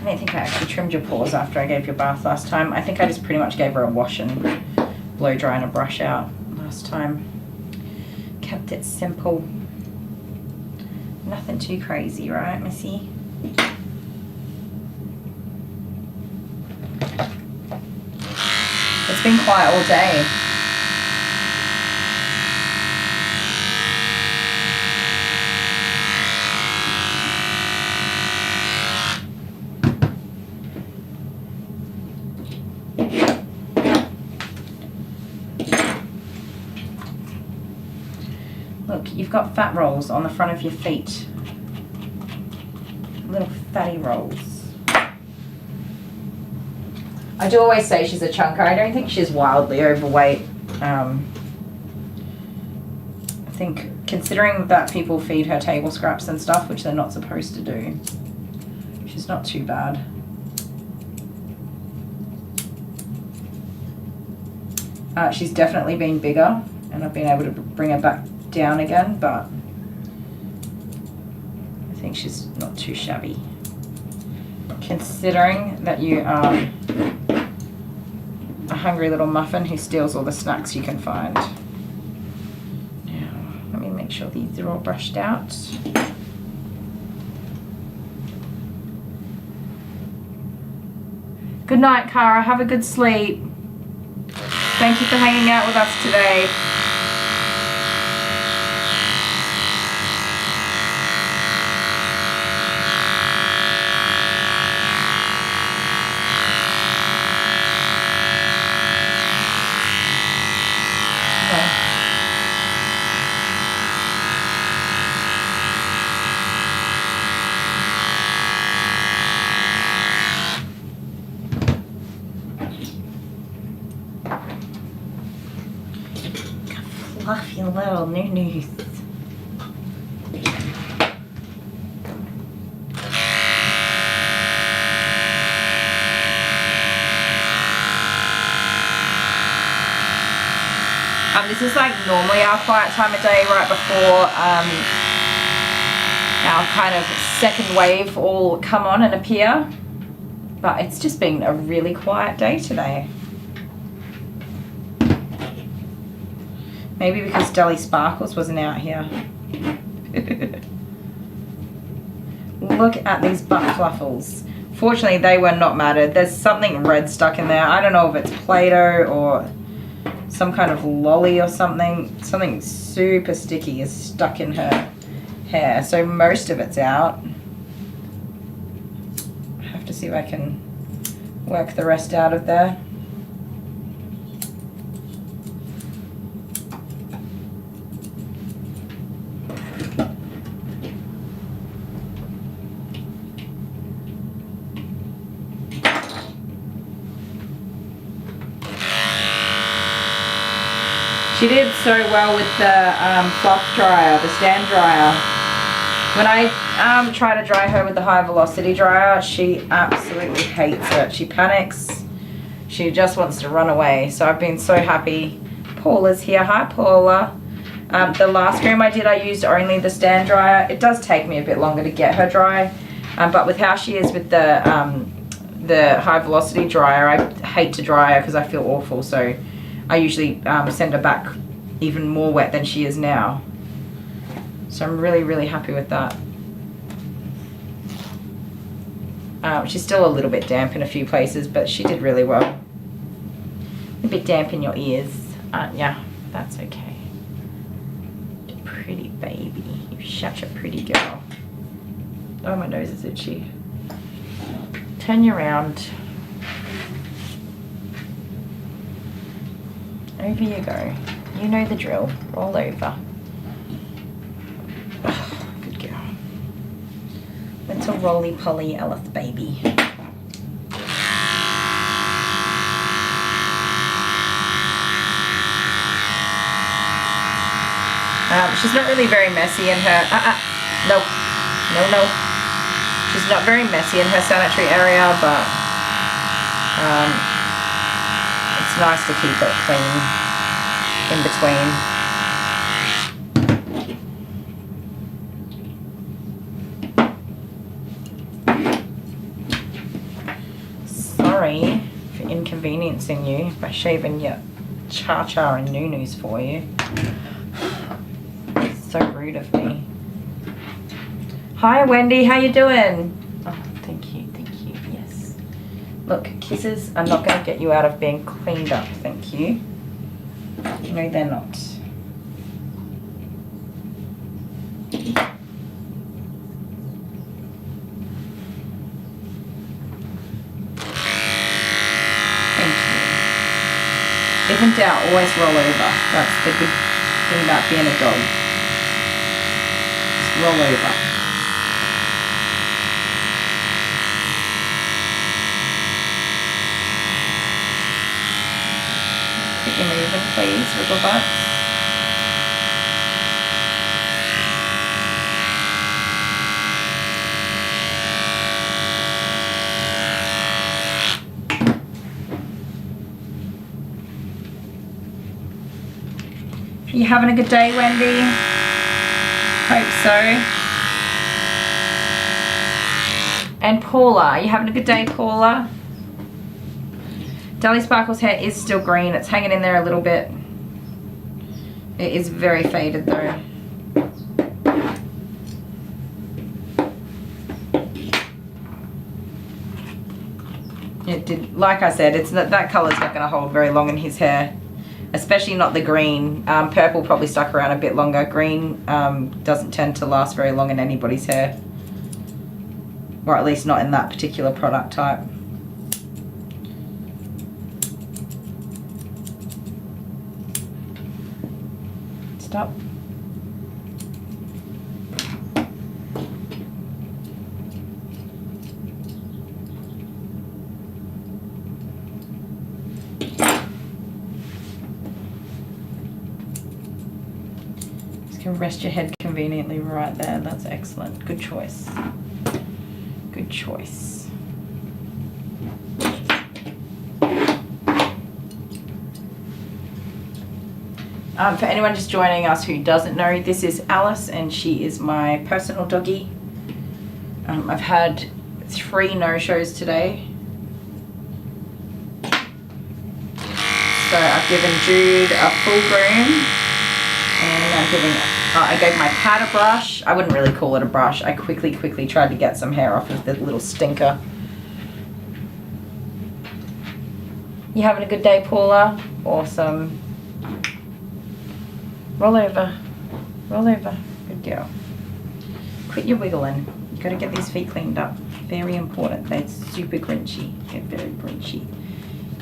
I think I actually trimmed your paws after I gave you a bath last time. I think I just pretty much gave her a wash and blow dry and a brush out last time. Kept it simple. Nothing too crazy, right, Missy? It's been quiet all day. Look, you've got fat rolls on the front of your feet. Little fatty rolls. I do always say she's a chunker. I don't think she's wildly overweight. I think considering that people feed her table scraps and stuff, which they're not supposed to do, she's not too bad. She's definitely been bigger, and I've been able to bring her back down again, but I think she's not too shabby. Considering that you are a hungry little muffin who steals all the snacks you can find. Now, let me make sure these are all brushed out. Good night, Cara. Have a good sleep. Thank you for hanging out with us today. little new-noos. This is like normally our quiet time of day right before our kind of second wave all come on and appear. But it's just been a really quiet day today. Maybe because Dolly Sparkles wasn't out here. Look at these butt fluffles. Fortunately, they were not matted. There's something red stuck in there. I don't know if it's Play-Doh or some kind of lolly or something. Something super sticky is stuck in her hair. So most of it's out. I have to see if I can work the rest out of there. She did so well with the fluff dryer, the stand dryer. When I try to dry her with the high velocity dryer, she absolutely hates it. She panics. She just wants to run away. So I've been so happy. Paula's here. Hi, Paula. The last groom I did, I used only the stand dryer. It does take me a bit longer to get her dry. But with how she is with the high velocity dryer, I hate to dry her because I feel awful. So I usually send her back even more wet than she is now. So I'm really, really happy with that. She's still a little bit damp in a few places, but she did really well. A bit damp in your ears, aren't ya? That's okay. Pretty baby. You're such a pretty girl. Oh, my nose is itchy. Turn you around. Over you go. You know the drill. Roll over. Oh, good girl. Little roly-poly Elith baby. She's not really very messy in her... No. No. She's not very messy in her sanitary area, but... it's nice to keep it clean in between. Sorry for inconveniencing you by shaving your cha-cha and noo-noos for you. So rude of me. Hi Wendy, how you doing? Oh, thank you, yes. Look, kisses are not going to get you out of being cleaned up, thank you. No, they're not. Thank you. If in doubt, always roll over. That's the good thing about being a dog. Just roll over. Keep you moving, please, wiggle butts. Are you having a good day, Wendy? Hope so. And Paula, are you having a good day, Paula? Dolly Sparkle's hair is still green. It's hanging in there a little bit. It is very faded though. It did, like I said, it's not, that colour's not going to hold very long in his hair. Especially not the green. Purple probably stuck around a bit longer. Green doesn't tend to last very long in anybody's hair. Or at least not in that particular product type. Stop. can rest your head conveniently right there. That's excellent. Good choice. Good choice. For anyone just joining us who doesn't know, this is Alice and she is my personal doggy. I've had 3 no-shows today. So I've given Jude a full groom and I gave my cat a brush. I wouldn't really call it a brush. I quickly tried to get some hair off of the little stinker. You having a good day, Paula? Awesome. Roll over. Roll over. Good girl. Quit your wiggling. You gotta get these feet cleaned up. Very important. They're super grinchy. They're very grinchy.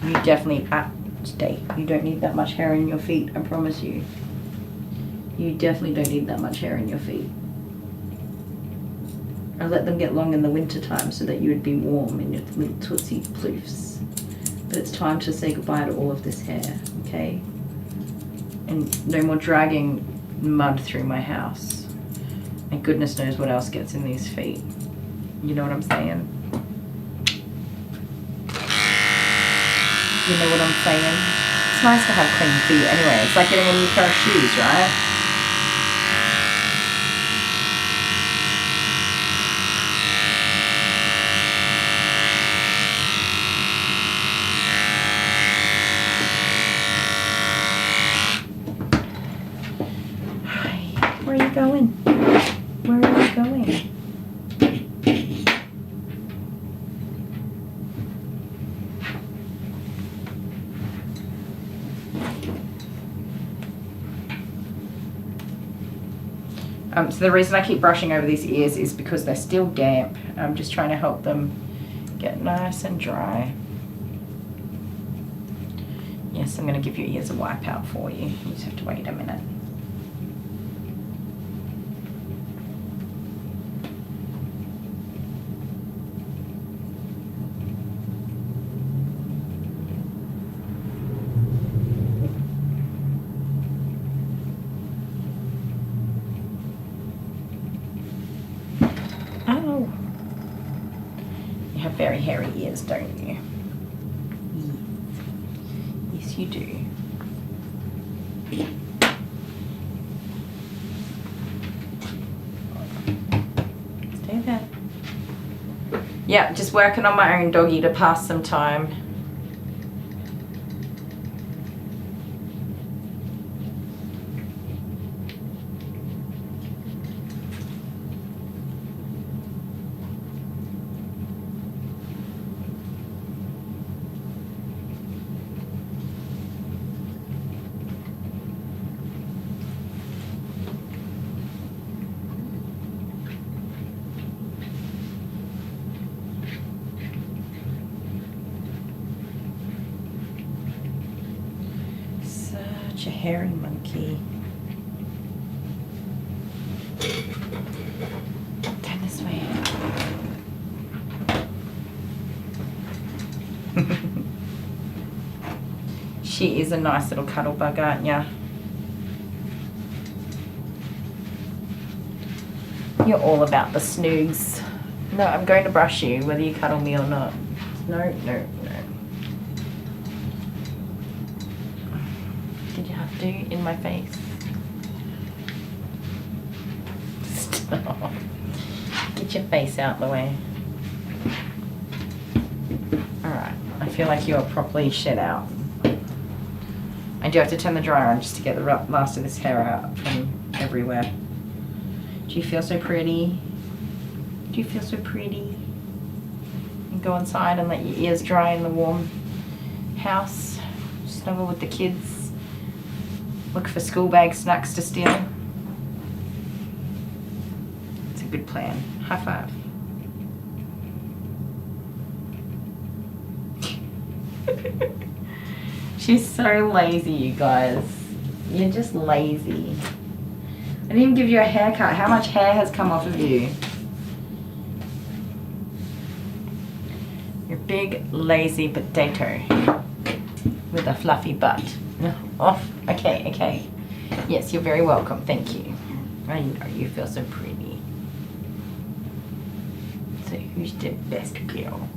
You definitely stay. You don't need that much hair in your feet, I promise you. You definitely don't need that much hair in your feet. I let them get long in the winter time so that you would be warm in your little tootsie ploofs. But it's time to say goodbye to all of this hair, okay? And no more dragging mud through my house. And goodness knows what else gets in these feet. You know what I'm saying? You know what I'm saying? It's nice to have clean feet anyway. It's like getting a new pair of shoes, right? Where are you going? Where are you going? So the reason I keep brushing over these ears is because they're still damp. I'm just trying to help them get nice and dry. Yes, I'm going to give your ears a wipe out for you. You just have to wait a minute. Oh, you have very hairy ears, don't you? Yes, you do. Stay there. Yeah, just working on my own doggy to pass some time. Such a hairy monkey. Turn this way. She is a nice little cuddle bug, aren't ya? You're all about the snoogs. No, I'm going to brush you, whether you cuddle me or not. No, no, no. Did you have to in my face? Stop. Get your face out the way. Alright, I feel like you are properly shed out. I do have to turn the dryer on just to get the last of this hair out from everywhere. Do you feel so pretty? Do you feel so pretty? And go inside and let your ears dry in the warm house. Snuggle with the kids. Look for school bag snacks to steal. It's a good plan. High five. She's so lazy, you guys. You're just lazy. I didn't even give you a haircut. How much hair has come off of you? You're big, lazy potato with a fluffy butt. Oh, okay, okay. Yes, you're very welcome. Thank you. I know you feel so pretty. So who's the best girl?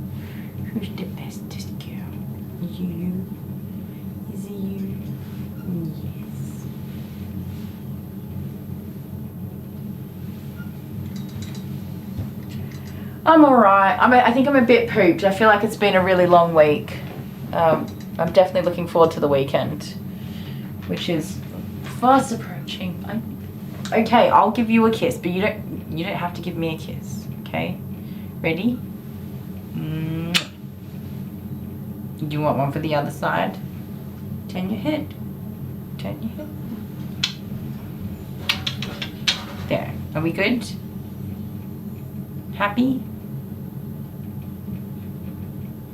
Who's the bestest girl? You? Is it you? Yes. I'm alright. I think I'm a bit pooped. I feel like it's been a really long week. I'm definitely looking forward to the weekend, which is fast approaching. Okay, I'll give you a kiss, but you don't have to give me a kiss. Okay, ready? Do you want one for the other side? Turn your head. Turn your head. There. Are we good? Happy?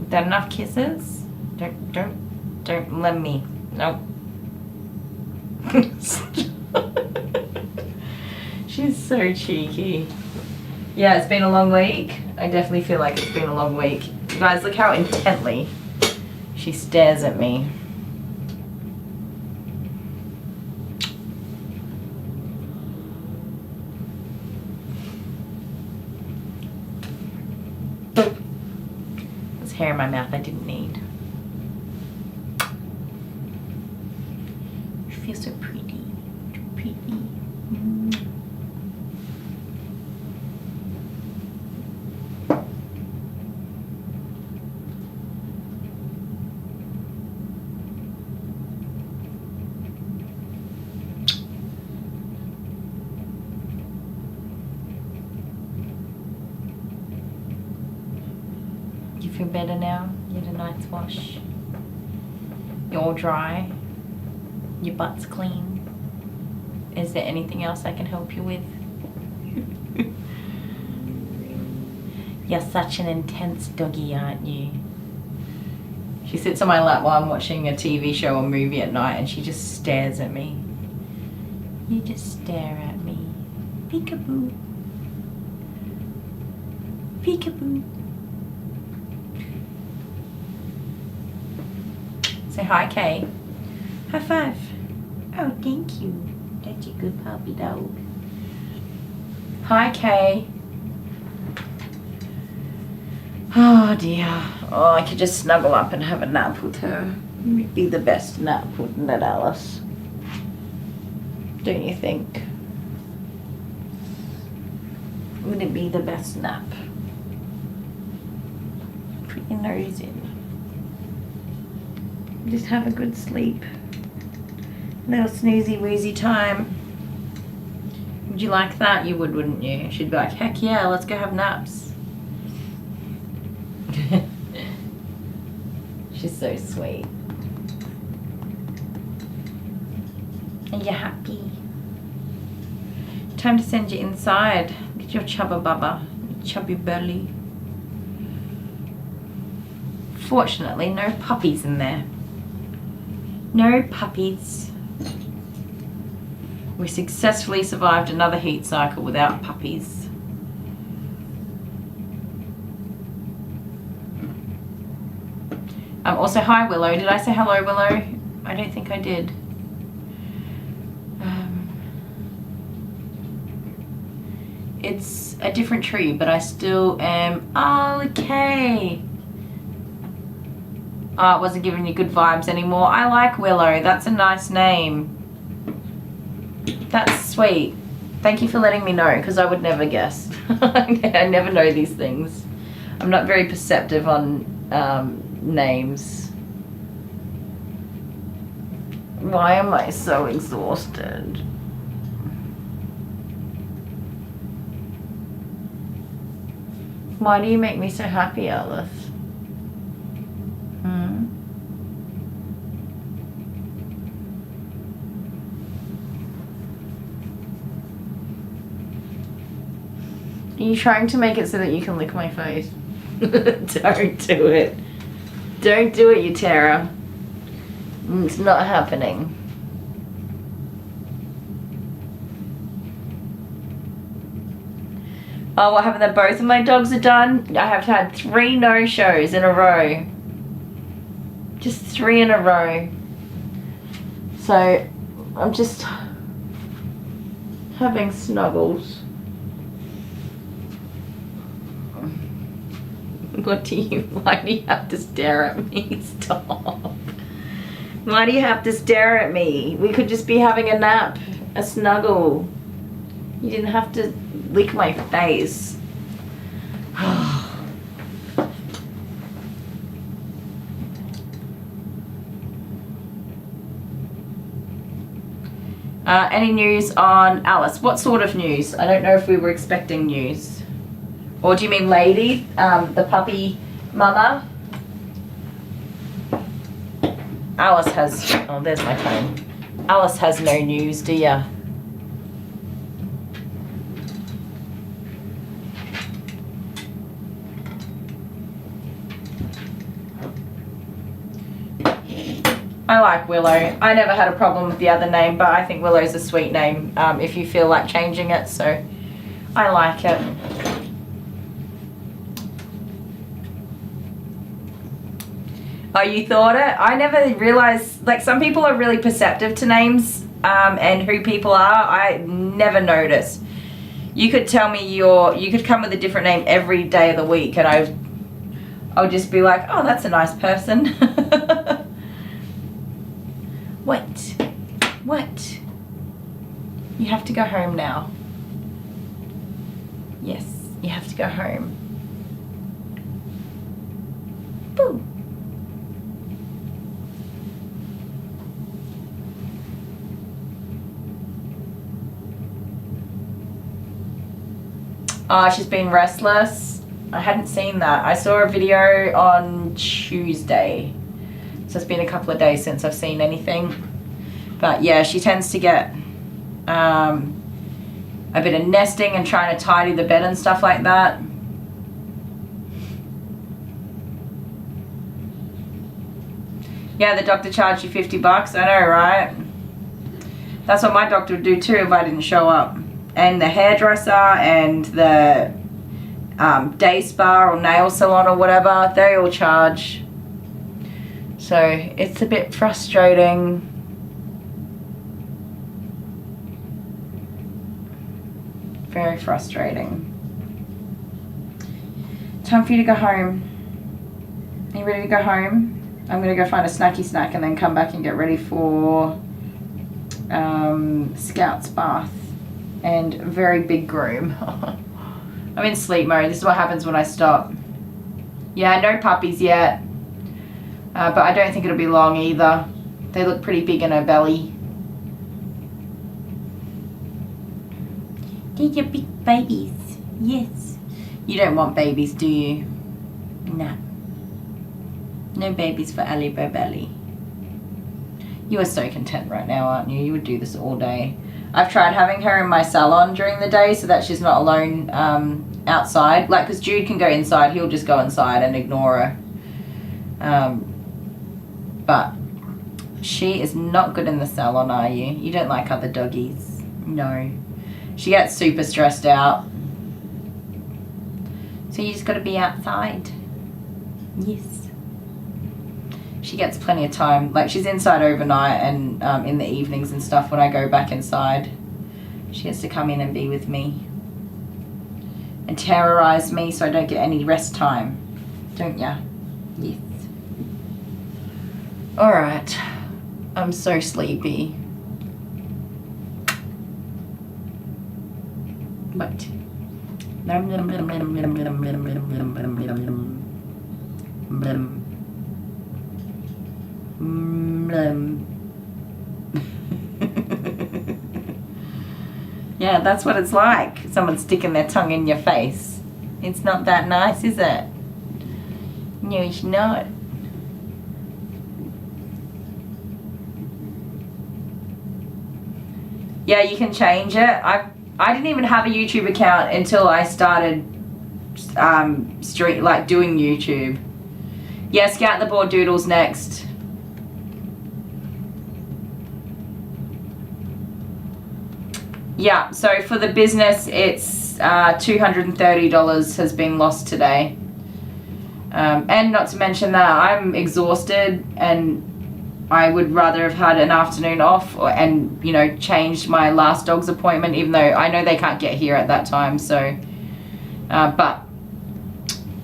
Is that enough kisses? Don't let me. No. She's so cheeky. Yeah, it's been a long week. I definitely feel like it's been a long week. You guys, look how intently she stares at me. There's hair in my mouth I didn't need. You feel so pretty. Pretty. You feel better now? You had a night's wash. You're all dry. Your butt's clean. Is there anything else I can help you with? You're such an intense doggy, aren't you? She sits on my lap while I'm watching a TV show or movie at night and she just stares at me. You just stare at me. Peekaboo. Peekaboo. Say hi, Kay. High five. Oh, thank you. That's a good puppy dog. Hi, Kay. Oh, dear. Oh, I could just snuggle up and have a nap with her. It would be the best nap, wouldn't it, Alice? Don't you think? Wouldn't it be the best nap? Put your nose in. Just have a good sleep. Little snoozy woozy time. Would you like that? You would, wouldn't you? She'd be like, heck yeah, let's go have naps. She's so sweet. Are you happy? Time to send you inside. Get your chubba bubba, your chubby belly. Fortunately, no puppies in there. No puppies. We successfully survived another heat cycle without puppies. Also, hi Willow. Did I say hello, Willow? I don't think I did. It's a different tree, but I still am. Oh, okay. Oh, it wasn't giving you good vibes anymore. I like Willow. That's a nice name. That's sweet. Thank you for letting me know, because I would never guess. I never know these things. I'm not very perceptive on names. Why am I so exhausted? Why do you make me so happy, Alice? Are you trying to make it so that you can lick my face? Don't do it. Don't do it, you terror. It's not happening. Oh, what happened that both of my dogs are done? I have had 3 no-shows in a row. Just 3 in a row. So, I'm just having snuggles. Why do you have to stare at me? Stop. Why do you have to stare at me? We could just be having a nap, a snuggle. You didn't have to lick my face. Any news on Alice? What sort of news? I don't know if we were expecting news. Or do you mean Lady, the puppy mama? Alice has, oh, there's my phone. Alice has no news, do ya? I like Willow. I never had a problem with the other name, but I think Willow's a sweet name if you feel like changing it, so I like it. Oh, you thought it? I never realized, like, some people are really perceptive to names and who people are. I never noticed. You could tell me you could come with a different name every day of the week and I would just be like, oh, that's a nice person. What? You have to go home now. Yes, you have to go home. Boo. She's been restless. I hadn't seen that. I saw a video on Tuesday. So it's been a couple of days since I've seen anything. But yeah, she tends to get a bit of nesting and trying to tidy the bed and stuff like that. Yeah, the doctor charged you $50. I know, right? That's what my doctor would do too if I didn't show up. And the hairdresser and the day spa or nail salon or whatever, they all charge. So it's a bit frustrating. Very frustrating. Time for you to go home. Are you ready to go home? I'm going to go find a snacky snack and then come back and get ready for Scout's bath and very big groom. I'm in sleep mode. This is what happens when I stop. Yeah, no puppies yet. But I don't think it'll be long either. They look pretty big in her belly. These are big babies. Yes. You don't want babies, do you? No. No babies for Ali Belly. You are so content right now, aren't you? You would do this all day. I've tried having her in my salon during the day so that she's not alone outside. Like, because Jude can go inside. He'll just go inside and ignore her. But she is not good in the salon, are you? You don't like other doggies? No. She gets super stressed out. So you just got to be outside. Yes. She gets plenty of time. Like, she's inside overnight and in the evenings and stuff when I go back inside. She has to come in and be with me. And terrorize me so I don't get any rest time. Don't ya? Yes. Alright. I'm so sleepy. What? Yeah, that's what it's like. Someone sticking their tongue in your face. It's not that nice, is it? No, it's not. Yeah, you can change it. I didn't even have a YouTube account until I started doing YouTube. Yeah, Scout the Board Doodles next. Yeah, so for the business, it's $230 has been lost today. And not to mention that I'm exhausted and I would rather have had an afternoon off and, you know, changed my last dog's appointment, even though I know they can't get here at that time. So, but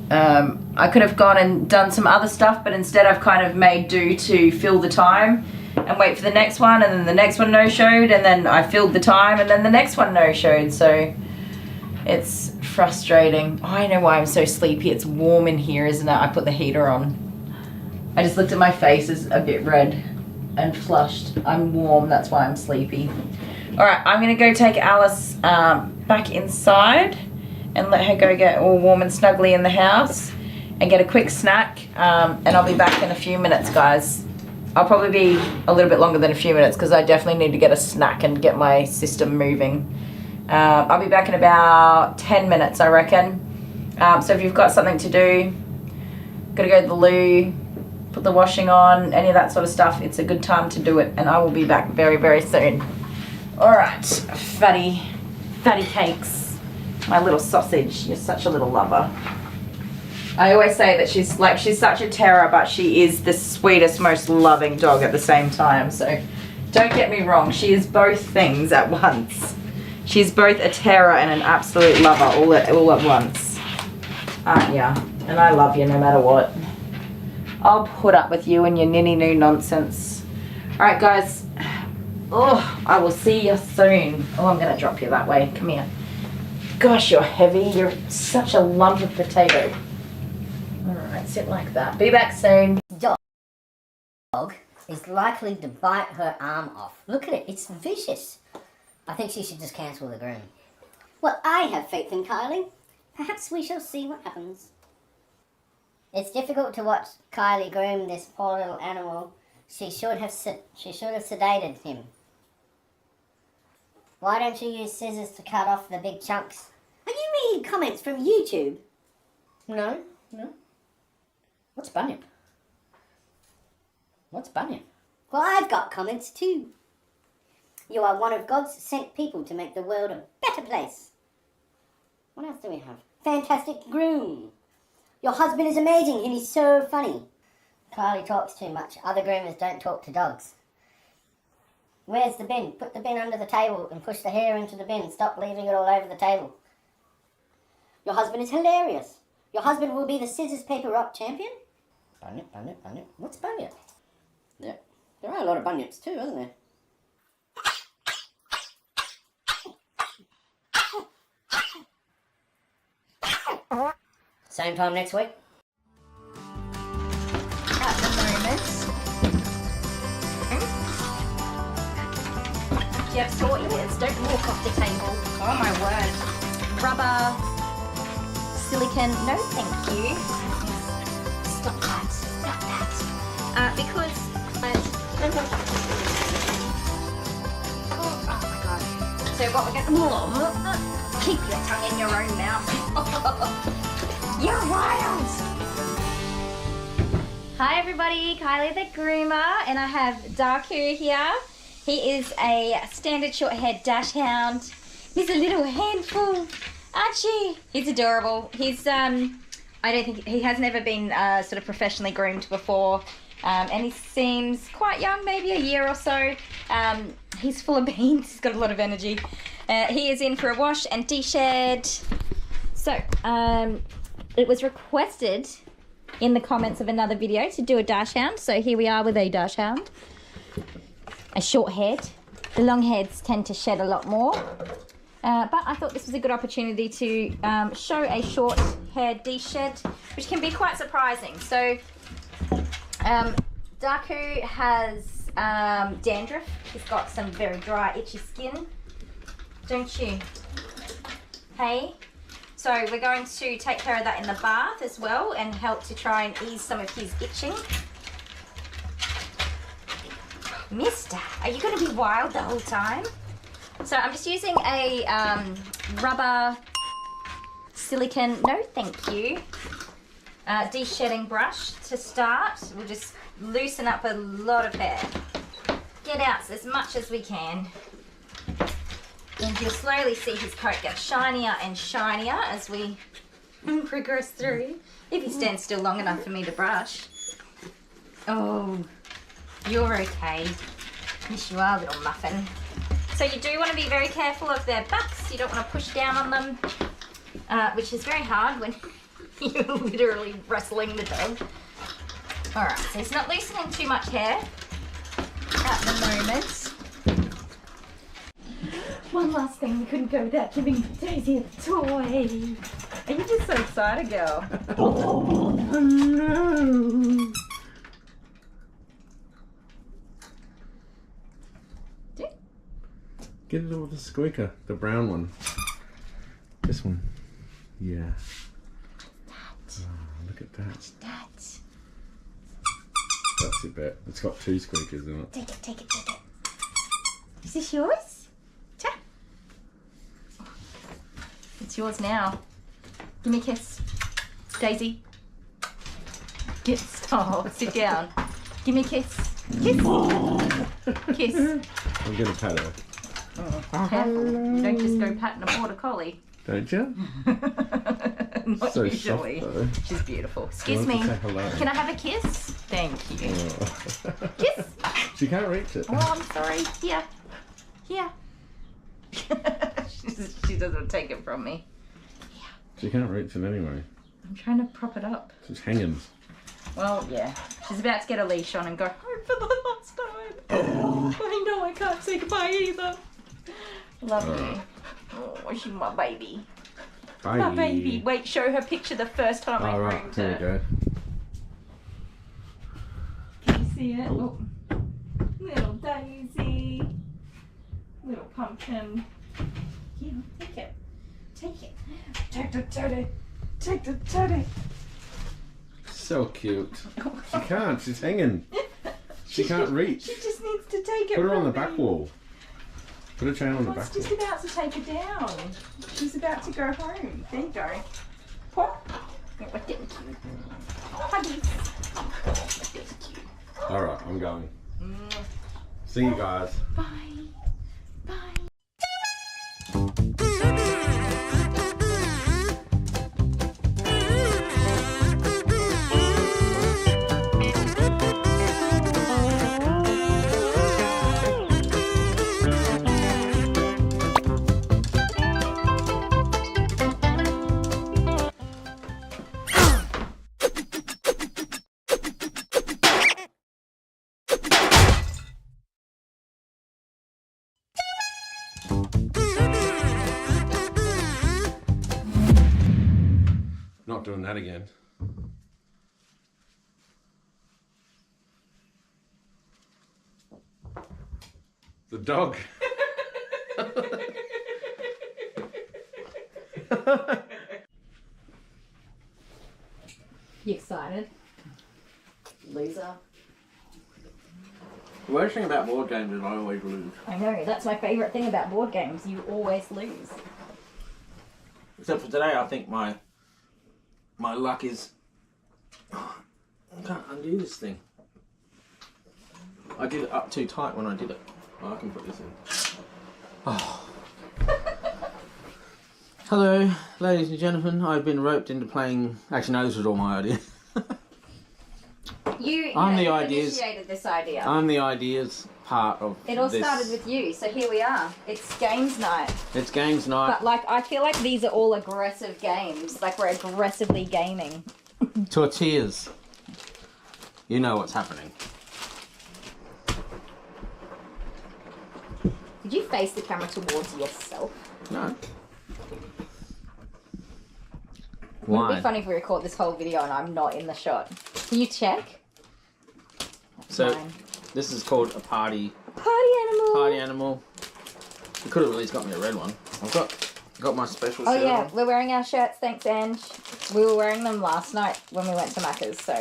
I could have gone and done some other stuff, but instead I've kind of made do to fill the time and wait for the next one, and then the next one no-showed, and then I filled the time, and then the next one no-showed. So it's frustrating. Oh, I know why I'm so sleepy. It's warm in here, isn't it? I put the heater on. I just looked at my face, it's a bit red and flushed. I'm warm, that's why I'm sleepy. All right, I'm gonna go take Alice back inside and let her go get all warm and snuggly in the house and get a quick snack, and I'll be back in a few minutes, guys. I'll probably be a little bit longer than a few minutes because I definitely need to get a snack and get my system moving. I'll be back in about 10 minutes, I reckon. So if you've got something to do, gotta go to the loo, put the washing on, any of that sort of stuff, it's a good time to do it, and I will be back very, very soon. All right, fatty cakes, my little sausage, you're such a little lover. I always say that she's such a terror, but she is the sweetest, most loving dog at the same time. So don't get me wrong, she is both things at once. She's both a terror and an absolute lover all at once. Yeah, and I love you no matter what. I'll put up with you and your ninny-noo nonsense. All right, guys. Oh, I will see you soon. Oh, I'm gonna drop you that way. Come here. Gosh, you're heavy. You're such a lump of potato. All right, sit like that. Be back soon. Dog is likely to bite her arm off. Look at it, it's vicious. I think she should just cancel the groom. Well, I have faith in Kylie. Perhaps we shall see what happens. It's difficult to watch Kylie groom this poor little animal. She should have sedated him. Why don't you use scissors to cut off the big chunks? Are you reading comments from YouTube? No. What's Bunyip? Well, I've got comments too. You are one of God's sent people to make the world a better place. What else do we have? Fantastic groom. Your husband is amazing and he's so funny. Kylie talks too much. Other groomers don't talk to dogs. Where's the bin? Put the bin under the table and push the hair into the bin. Stop leaving it all over the table. Your husband is hilarious. Your husband will be the scissors, paper, rock champion? Bunyip. What's Bunyip? Yeah. There are a lot of Bunyips too, isn't there? Same time next week. At the moment. Do you have sore ears? Don't walk off the table. Oh my word. Rubber, silicone, no thank you. Stop that. Because oh my god. So what we're gonna keep your tongue in your own mouth. You're wild! Hi everybody, Kylie the Groomer, and I have Daku here. He is a standard short-haired dachshund. He's a little handful, Archie. He's adorable. He's I don't think he has never been sort of professionally groomed before, and he seems quite young, maybe a year or so. He's full of beans. He's got a lot of energy. He is in for a wash and de-shed. So it was requested in the comments of another video to do a dachshund, so here we are with a dachshund. A short head. The long heads tend to shed a lot more, but I thought this was a good opportunity to show a short haired de-shed, which can be quite surprising. So Daku has dandruff. He's got some very dry, itchy skin, don't you? Hey? So we're going to take care of that in the bath as well and help to try and ease some of his itching. Mister, are you going to be wild the whole time? So I'm just using a rubber silicone, no thank you, de-shedding brush to start. We'll just loosen up a lot of hair. Get out as much as we can. And you'll slowly see his coat get shinier and shinier as we progress through. If he stands still long enough for me to brush. Oh, You're okay. Yes, you are, little muffin. So you do want to be very careful of their butts. You don't want to push down on them, which is very hard when you're literally wrestling the dog. Alright, so he's not loosening too much hair at the moment. One last thing, we couldn't go without giving Daisy a toy. Are you just so excited, girl? Oh no! Get it with the squeaker, the brown one. This one. Yeah. Oh, look at that. That's it, bet. It's got 2 squeakers in it. Take it, take it, take it. Is this yours? Ta. It's yours now. Give me a kiss. Daisy. Yes. Oh, sit down. Give me a kiss. Kiss. Kiss. I'm gonna pat her. Careful. You don't just go patting a border collie. Don't you? Not So usually. soft, though. She's beautiful. Excuse want me. to say hello. Can I have a kiss? Thank you. Oh. Kiss. She can't reach it. Oh, I'm sorry. Here. Here. She doesn't take it from me. She can't reach it anyway. I'm trying to prop it up. She's hanging. Well, yeah. She's about to get a leash on and go home for the last time. I know I can't say goodbye either. Love you. Oh, she's my baby. Bye. My baby. Wait, show her picture the first time I Alright, groomed here we her. go. Can you see it? Oh. Little Daisy. Little pumpkin. Here, take it. Take it. Take the teddy. Take the teddy. So cute. She can't, she's hanging. She can't reach. She just needs to take it. Put her on the from back me. wall. Put a chain on the I back was just wall. about to take her down. She's about to go home. There you go. Pop. Oh, thank you. Huggies. Thank you. Alright, I'm going. See you guys. Bye. Bye. Not doing that again. The dog. You excited? Loser. The worst thing about board games is I always lose. I know, that's my favourite thing about board games. You always lose. Except for today, I think my luck is... I can't undo this thing. I did it up too tight when I did it. Oh, I can put this in. Oh. Hello, ladies and gentlemen. I've been roped into playing... Actually, no, this was all my idea. I'm the ideas. Initiated this idea. I'm the ideas part of It all this. started with you, so here we are. It's games night. It's games night. But like, I feel like these are all aggressive games. Like we're aggressively gaming. Tortillas. You know what's happening. Did you face the camera towards yourself? No. It would Why? be funny if we record this whole video and I'm not in the shot. Can you check? So, Fine. this is called a party Party animal. You could have at least got me a red one. I've got my special Oh shirt yeah, on. we're wearing our shirts, thanks Ange. We were wearing them last night when we went to Macca's, so.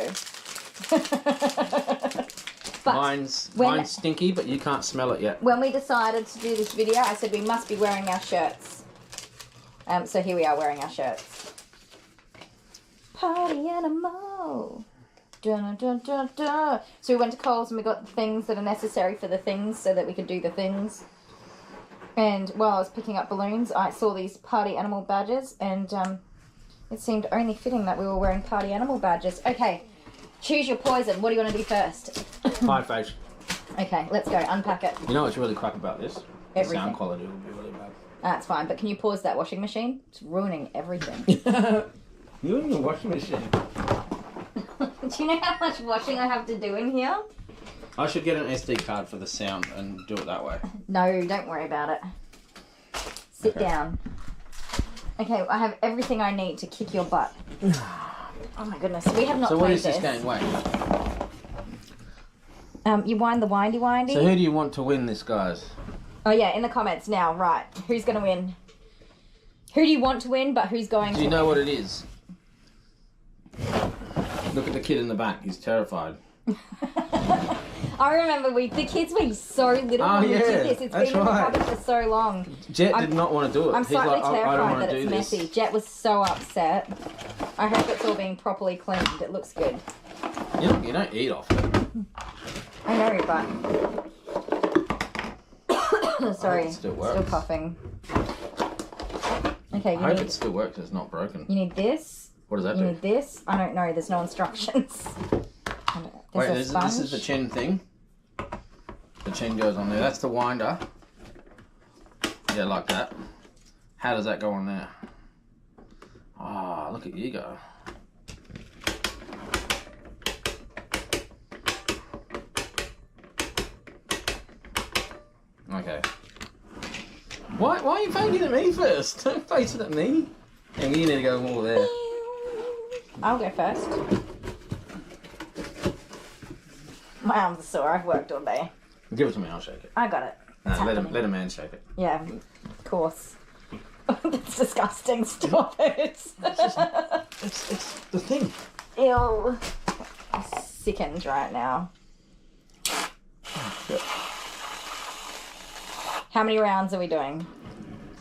But Mine's when- stinky, but you can't smell it yet. when we decided to do this video, I said we must be wearing our shirts. So here we are wearing our shirts. Party animal. Dun, dun, dun, dun. So we went to Coles and we got the things that are necessary for the things so that we could do the things. And while I was picking up balloons, I saw these party animal badges and it seemed only fitting that we were wearing party animal badges. Okay, choose your poison. What do you want to do first? Pie face. Okay, let's go. Unpack it. You know what's really crap about this? The Everything. sound quality will be really bad. That's fine, but can you pause that washing machine? It's ruining everything. You're in the washing machine. Do you know how much washing I have to do in here? I should get an SD card for the sound and do it that way. No, don't worry about it. Sit Okay. down. Okay, I have everything I need to kick your butt. Oh my goodness, we have not So what played is this this. game? Wait. You wind the windy. So who do you want to win this, guys? Oh yeah, in the comments now, right. Who's going to win? Who do you want to win, but who's going Do to you know win? what it is? Look at the kid in the back. He's terrified. I remember the kids were so little Oh, when we yeah, did this. It's that's been in the right. cupboard for so long. Jet I'm- did not want to do it. I'm He's slightly like, I don't terrified want that to it's do messy. this. Jet was so upset. I hope it's all being properly cleaned. It looks good. You don't eat off it. I know, but... Sorry, it still works. still coughing. Okay, I hope you it still works. It's not broken. need this. What does that You do? need this. I don't know. There's no instructions. Wait, There's a sponge. this is the chin thing. The chin goes on there. That's the winder. Yeah, like that. How does that go on there? Ah, look at you go. Okay. Why are you poking at me first? Don't face it at me. And you need to go more there. I'll go first. My arms are sore. I've worked all day. Give it to me, I'll shake it. I got it. No, It's let happening. a man shake it. Yeah, of course. That's disgusting. Stop it. It's the thing. Ew. I'm sickened right now. How many rounds are we doing?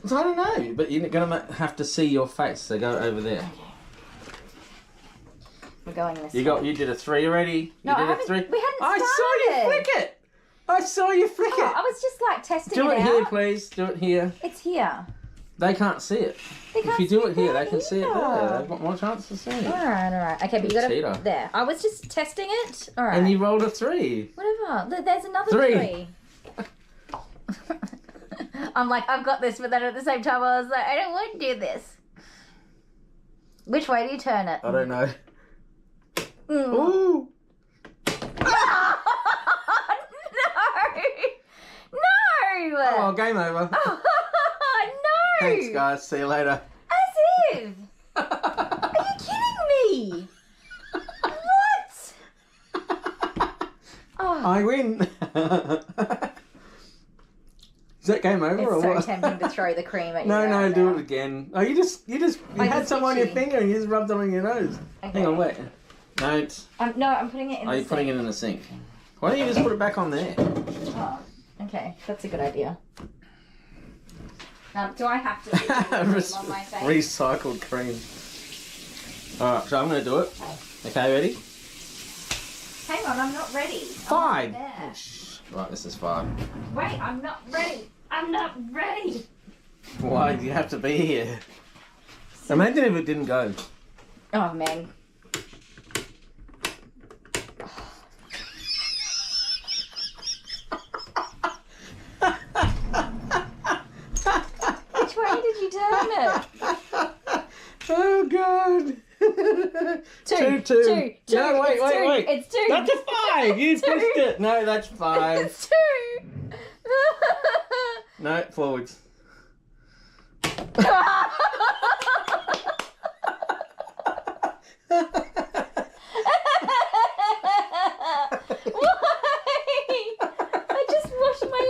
I don't know, but you're gonna have to see your face, so go over there. We're going this way. You did a 3 already? No, you I did a haven't- 3? we hadn't I saw you started. flick it! I saw you flick Oh, it! I was just like testing Do it it out. here, please. Do it here. It's here. They can't see it. They If can't you do see it here, that they can see it either. there. They've got more chance to see it. Alright. Okay, but you gotta... Cheater. There. I was just testing it. Alright. And you rolled a 3. Whatever. There's another 3. 3. I'm like, I've got this, but then at the same time I was like, I don't want to do this. Which way do you turn it? I don't know. Mm. Ooh! No! Oh, game over. No! Thanks, guys. See you later. As if! Are you kidding me? What? Oh, I win. Is that game over or it's so what? tempting to throw the cream at you. No, right do now. it again. Oh, you I had just some on your itchy. finger and you just rubbed it on your nose. Okay. Hang on, wait. No, it's. No, I'm putting it in Are the you putting it sink. in the sink? Why don't you just put it back on there? Oh, okay, that's a good idea. Do I have to put the cream on my face? Recycled cream. Alright, so I'm going to do it. Okay, ready? Hang on, I'm not ready. 5. There. Oh, shh. Right, this is 5. Wait, I'm not ready. I'm not ready. Why do you have to be here? Imagine if it didn't go. Oh, man. Which way did you turn it? Oh, God. Two. No, wait. It's 2. That's a 5. You Two. pushed it. No, that's 5. It's 2. No, forwards. Why? I just washed my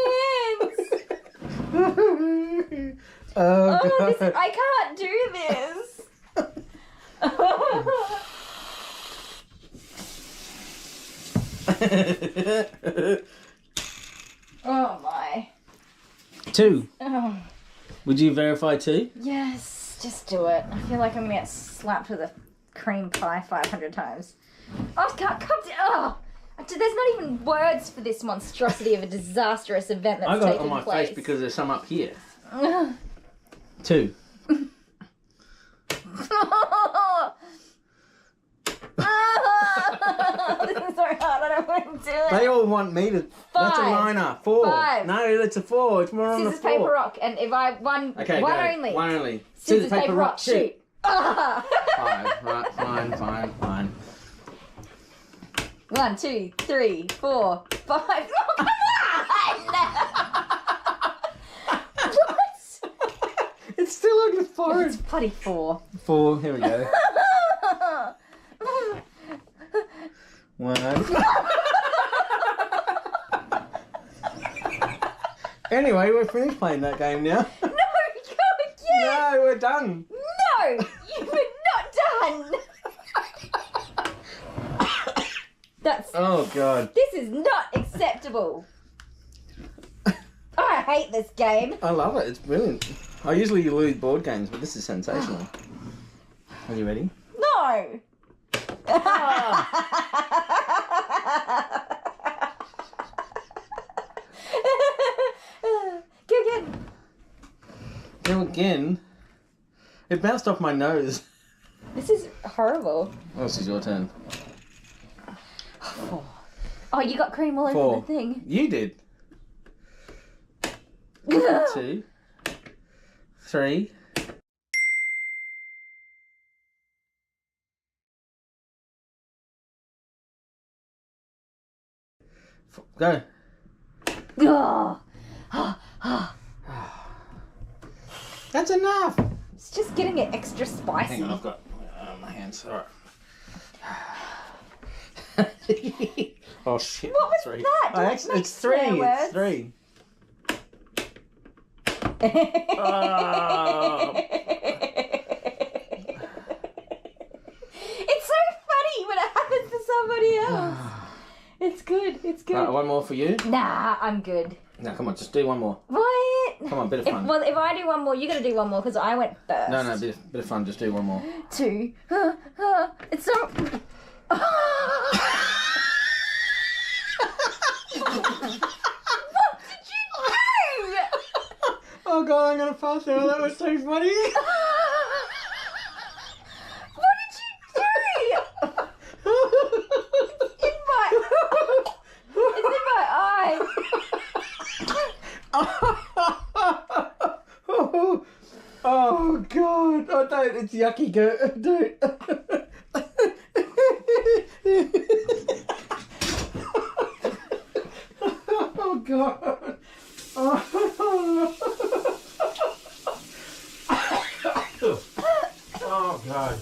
hands. Oh, Oh, God. I can't do this. Oh my. 2. Oh, Would you verify 2? yes, just do it. I feel like I'm gonna get slapped with a cream pie 500 times. Oh, I can't come to. Oh, there's not even words for this monstrosity of a disastrous event that's I got it taken on my place. face because there's some up here. Ugh. 2. This is so hard. I don't want do it. They all want me to. That's a liner. 4. 5. No, that's a 4. It's more on the Scissors, 4. paper, rock. And if I one, Okay, one go. only. One only. Scissors, paper, rock, shoot. 5. Right, fine. 1, 2, 3, 4, 5. Oh, come on! What? It's still on your forehead. It's bloody 4. 4. Here we go. 1. Anyway, we're finished playing that game now. No, go again! No, we're done. No, you were not done. That's. Oh god. This is not acceptable. I hate this game. I love it. It's brilliant. I usually lose board games, but this is sensational. Are you ready? No. Go again. Go again. It bounced off my nose. This is horrible. Oh, this is your turn. Oh, you got cream all over 4. the thing. You did. 2. 3. 4. Go. Oh, That's enough. it's just getting it extra spicy. Hang on, I've got my hands. Alright. Oh shit. What was 3. that? Do I It's make 3. swear words? It's 3. It's so funny when it happens to somebody else. It's good. It's good. Right, one more for you. Nah, I'm good. Now, come on, just do one more. What? Come on, bit of fun. If I do one more, you got to do one more because I went first. No, bit of fun. Just do one more. 2. It's so. What did you do? Oh god, I'm gonna pass out. That was so funny. What did you do? It's in my eye. Oh god. Oh don't, it's yucky, go. Don't. Oh god. Oh god.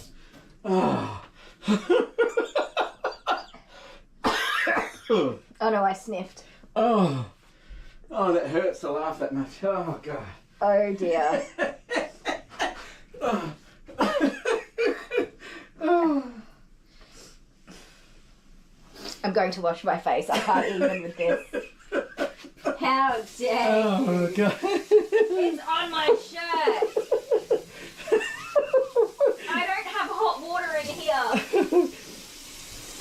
Oh no, I sniffed. Oh, that hurts to laugh that much. Oh god. Oh dear. I'm going to wash my face. I can't even with this. How dare you? Oh god. It's on my shirt. I don't have hot water in here.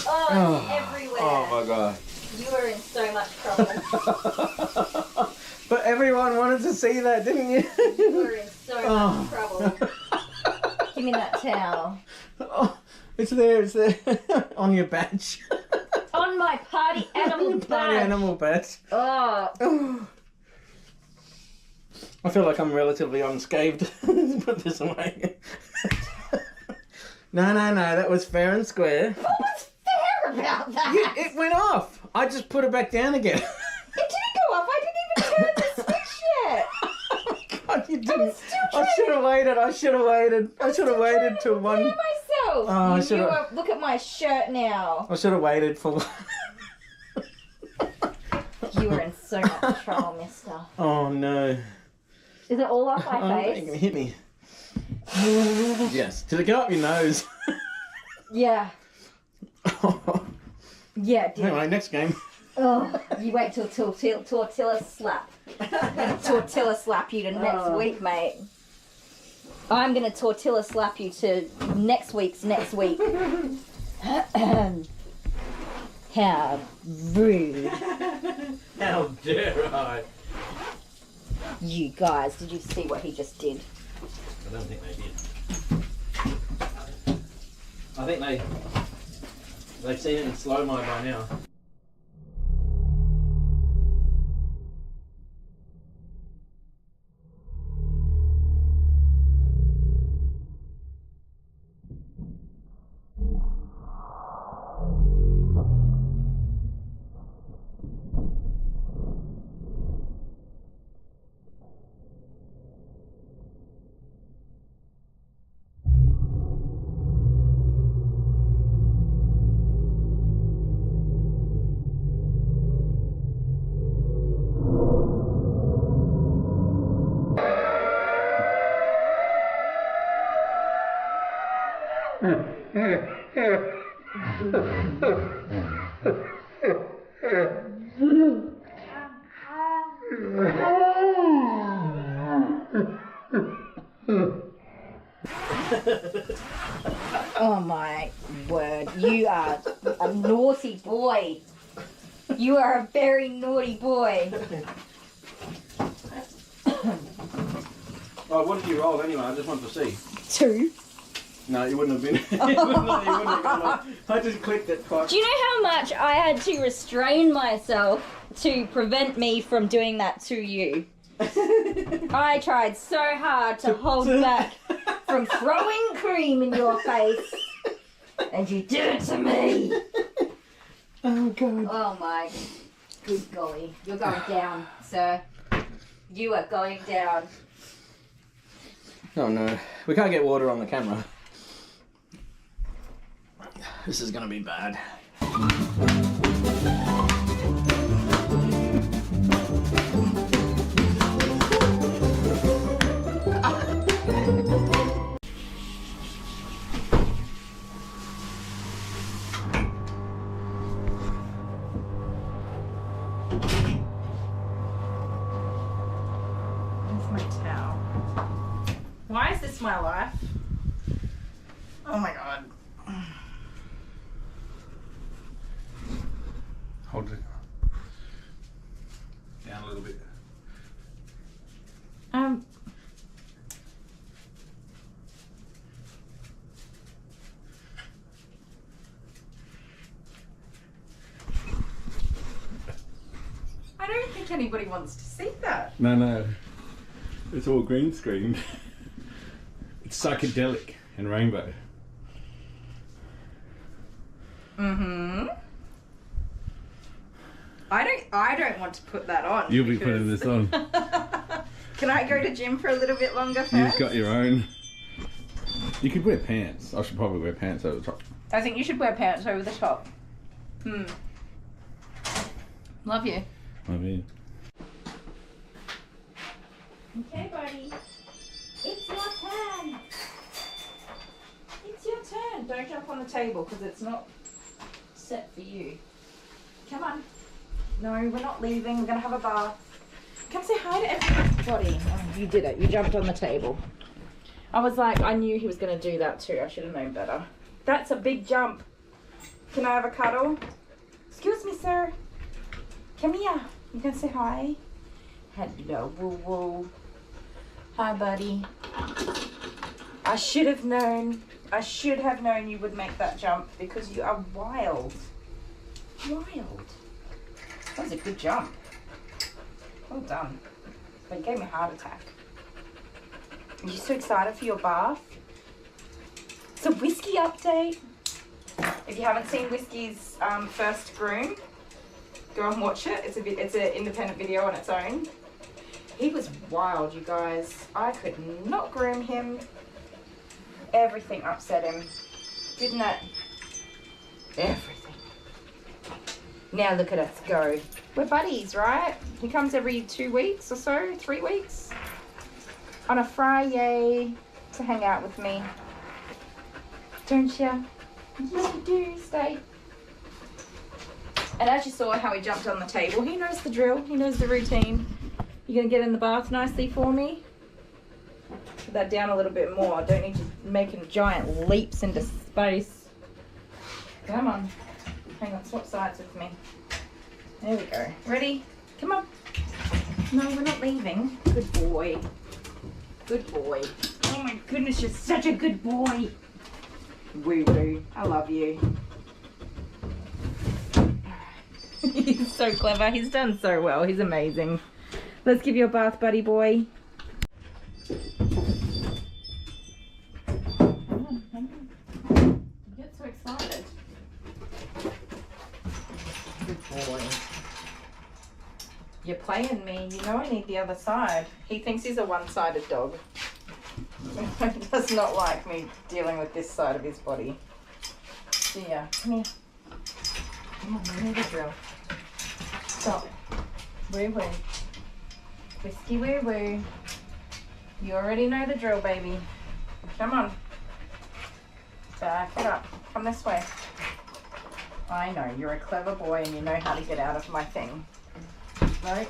Oh, it's everywhere. Oh my god. You are in so much trouble. But everyone wanted to see that, didn't you? You are in so much trouble. Give me that towel. Oh, it's there, on your badge. On my party animal badge. Party animal badge. Oh. I feel like I'm relatively unscathed. Put this away. No, that was fair and square. What was fair about that? It went off. I just put it back down again. It didn't go off. I didn't even turn the switch yet. God, you didn't. still I should have waited. I should have waited till one. Prepare myself. Oh, I you should've- knew look at my shirt now. I should have waited for. You were in so much trouble, mister. Oh no. Is it all off my Oh, you're face? gonna hit me. Yes. Did it go up your nose? Yeah. Yeah, it did. Anyway, next game. Oh, you wait till tortilla slap. Tortilla slap you to next week, mate. I'm gonna tortilla slap you to next week's next week. How rude. How dare I? You guys, did you see what he just did? I don't think they did. I think they've seen it in slow-mo by now. Oh my word, you are a naughty boy. You are a very naughty boy. Oh, what did you roll anyway? I just wanted to see. 2. No, you wouldn't have been. you wouldn't have gone on. I just clicked it twice. Do you know how much I had to restrain myself to prevent me from doing that to you? I tried so hard to hold back from throwing cream in your face, and you did it to me. Oh god. Oh my good golly. You're going down, sir. You are going down. Oh no, we can't get water on the camera. This is gonna be bad. Why is this my life? Oh my god. Hold it down a little bit. I don't think anybody wants to see that. No. It's all green screened. It's psychedelic and rainbow. Mm-hmm. I don't want to put that on. You'll be putting this on. Can I go to gym for a little bit longer first? You've got your own. You could wear pants. I should probably wear pants over the top. I think you should wear pants over the top. Love you. I mean, Okay, buddy. It's your turn. It's your turn. Don't jump on the table because it's not set for you. Come on. No, we're not leaving. We're going to have a bath. Come say hi to everybody. Oh, you did it. You jumped on the table. I was like, I knew he was going to do that too. I should have known better. That's a big jump. Can I have a cuddle? Excuse me, sir. Come here. You can say hi. Hello, woo woo. Hi, buddy. I should have known. I should have known you would make that jump because you are wild. Wild. That was a good jump. Well done. But you gave me a heart attack. Are you so excited for your bath? It's a Whiskey update. If you haven't seen Whiskey's first groom, go and watch it. It's an independent video on its own. He was wild, you guys. I could not groom him. Everything upset him. Didn't it? Everything. Now look at us go. We're buddies, right? He comes every 2 weeks or so, 3 weeks. On a Friday to hang out with me. Don't you? Yes, you do. Stay. And as you saw how he jumped on the table, he knows the drill. He knows the routine. You gonna get in the bath nicely for me? Put that down a little bit more. I don't need you making giant leaps into space. Come on. Hang on, swap sides with me. There we go. Ready? Come on. No, we're not leaving. Good boy. Good boy. Oh my goodness, you're such a good boy. Woo woo. I love you. He's so clever. He's done so well. He's amazing. Let's give you a bath, buddy boy. Hang on. You get so excited. Good boy. You're playing me. You know I need the other side. He thinks he's a one-sided dog. He does not like me dealing with this side of his body. See ya. Come here. Come on, we need a drill. Stop. Woo woo. Whiskey woo woo. You already know the drill, baby. Come on. Back it up. Come this way. I know, you're a clever boy and you know how to get out of my thing. Right?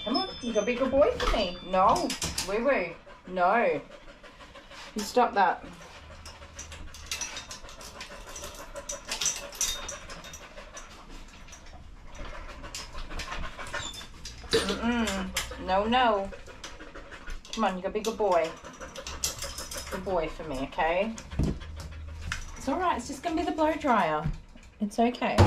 Come on, you gotta be a good boy for me. No, woo-woo. No. You stop that. No, no. Come on, you gotta be a good boy. Good boy for me, okay? It's alright, it's just gonna be the blow dryer. It's okay.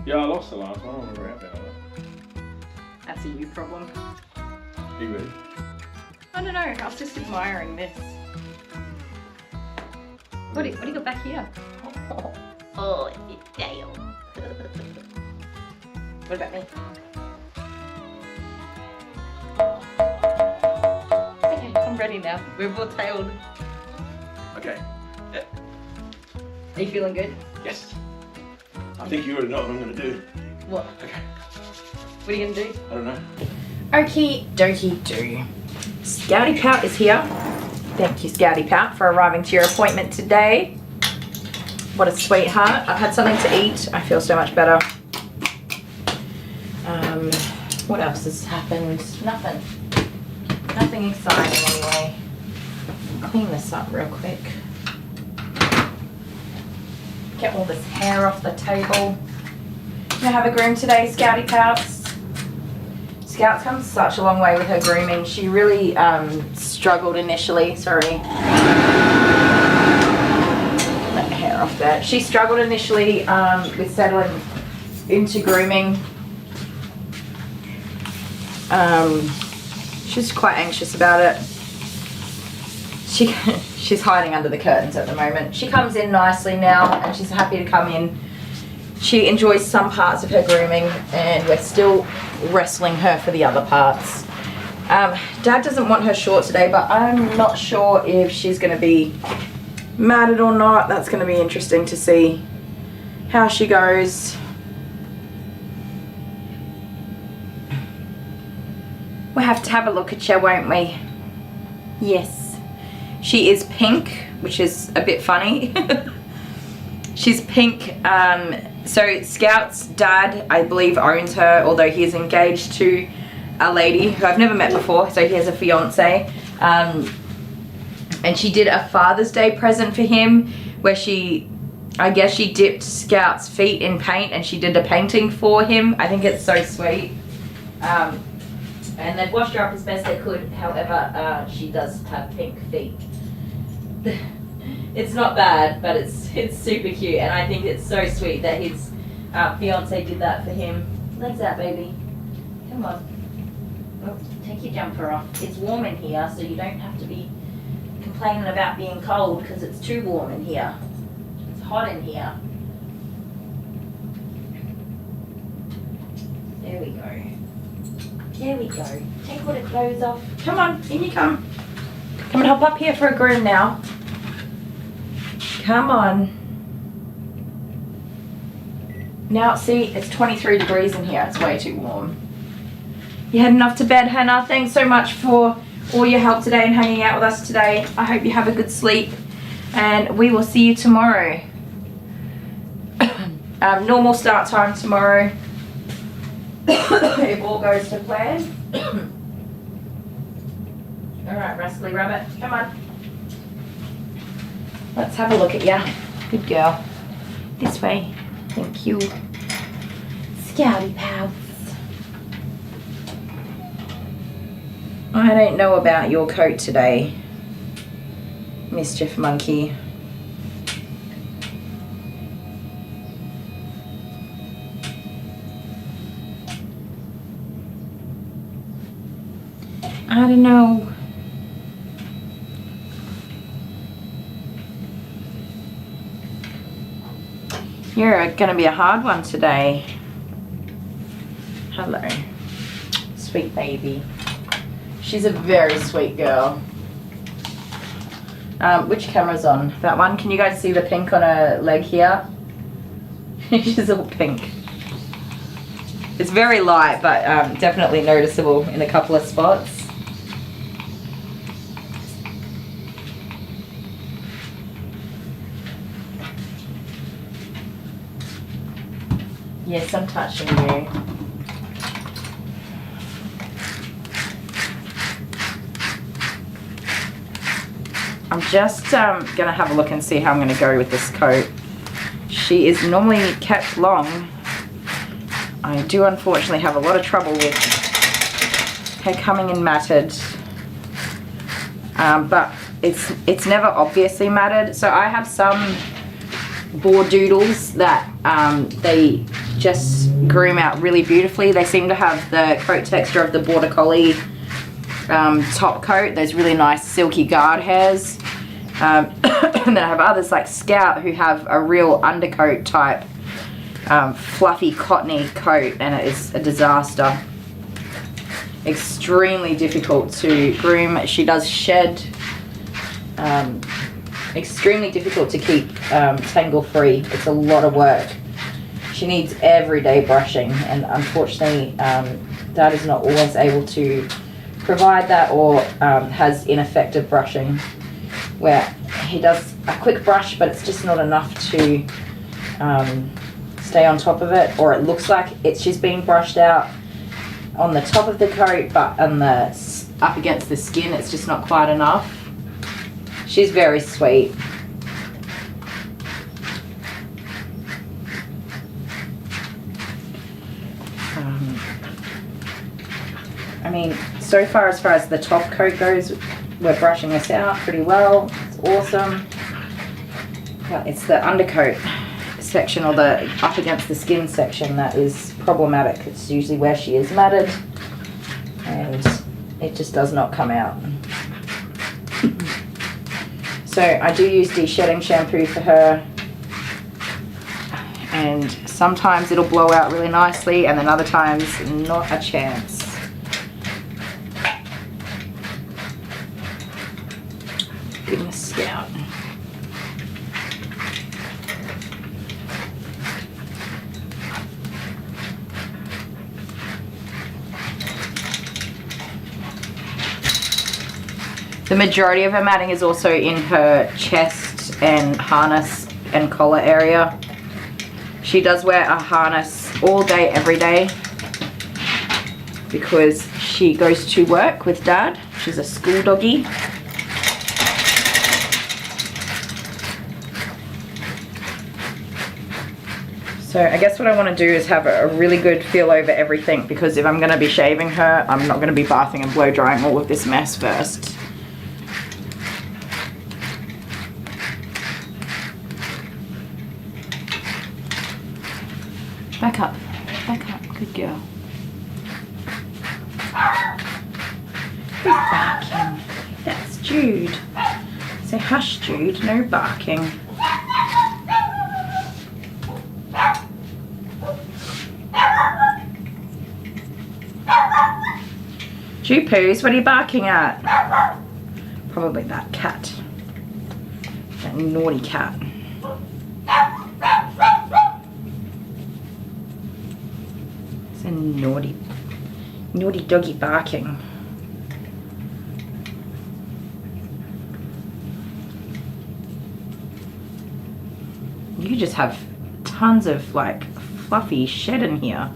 Yeah, I lost the last one. I remember about that. That's a you problem. You ready? I don't know, I was just admiring this. What do you got back here? Oh, it's tail. What about me? Okay, I'm ready now. We're both tailed. Okay. Yeah. Are you feeling good? Yes. I think you already know what I'm going to do. What? Okay. What are you going to do? I don't know. Okie dokie do. Scouty Pout is here. Thank you, Scouty Pout, for arriving to your appointment today. What a sweetheart. I've had something to eat. I feel so much better. What else has happened? Nothing. Nothing exciting anyway. Clean this up real quick. Get all this hair off the table. Gonna have a groom today, Scouty Pouts. Scout's come such a long way with her grooming. She really struggled initially. Sorry. That hair off there. She struggled initially with settling into grooming. She's quite anxious about it. She's hiding under the curtains at the moment. She comes in nicely now and she's happy to come in. She enjoys some parts of her grooming and we're still wrestling her for the other parts. Dad doesn't want her short today, but I'm not sure if she's going to be matted or not. That's going to be interesting to see how she goes. We'll have to have a look at her, won't we? Yes. She is pink, which is a bit funny. She's pink. So Scout's dad, I believe, owns her, although he is engaged to a lady who I've never met before, so he has a fiance. And she did a Father's Day present for him where I guess she dipped Scout's feet in paint and she did a painting for him. I think it's so sweet. And they've washed her up as best they could. However, she does have pink feet. It's not bad, but it's super cute, and I think it's so sweet that his fiance did that for him. Legs out, baby. Come on. Oh, take your jumper off. It's warm in here, so you don't have to be complaining about being cold because it's too warm in here. It's hot in here. There we go. There we go. Take all the clothes off. Come on, in you come. Come and hop up here for a groom now. Come on. Now, see, it's 23 degrees in here. It's way too warm. You heading off to bed, Hannah? Thanks so much for all your help today and hanging out with us today. I hope you have a good sleep, and we will see you tomorrow. Normal start time tomorrow. If all goes to plan. Alright, Rascally Rabbit, come on. Let's have a look at ya. Good girl. This way. Thank you. Scouty pals. I don't know about your coat today, Mischief Monkey. I don't know. You're gonna be a hard one today. Hello, sweet baby. She's a very sweet girl. Which camera's on? That one? Can you guys see the pink on her leg here? She's all pink. It's very light, but definitely noticeable in a couple of spots. Yes, I'm touching you. I'm just gonna have a look and see how I'm gonna go with this coat. She is normally kept long. I do unfortunately have a lot of trouble with her coming in matted, but it's never obviously matted. So I have some Bordoodles that they just groom out really beautifully. They seem to have the coat texture of the Border Collie top coat, those really nice silky guard hairs. And then I have others like Scout who have a real undercoat type fluffy cottony coat, and it is a disaster. Extremely difficult to groom. She does shed. Extremely difficult to keep tangle free. It's a lot of work. She needs everyday brushing, and unfortunately Dad is not always able to provide that, or has ineffective brushing where he does a quick brush but it's just not enough to stay on top of it, or it looks like she's being brushed out on the top of the coat, but on the up against the skin it's just not quite enough. She's very sweet. I mean, so far as the top coat goes, we're brushing this out pretty well. It's awesome. But it's the undercoat section, or the up against the skin section, that is problematic. It's usually where she is matted, and it just does not come out. So I do use de-shedding shampoo for her, and sometimes it'll blow out really nicely, and then other times not a chance. Goodness, Scout. The majority of her matting is also in her chest and harness and collar area. She does wear a harness all day, every day, because she goes to work with Dad. She's a school doggy. So I guess what I want to do is have a really good feel over everything, because if I'm going to be shaving her, I'm not going to be bathing and blow drying all of this mess first. Back up, good girl. Who's barking? That's Jude. Say hush, Jude, no barking. Jude poos, what are you barking at? Probably that cat. That naughty cat. a naughty doggy barking. You just have tons of like fluffy shed in here.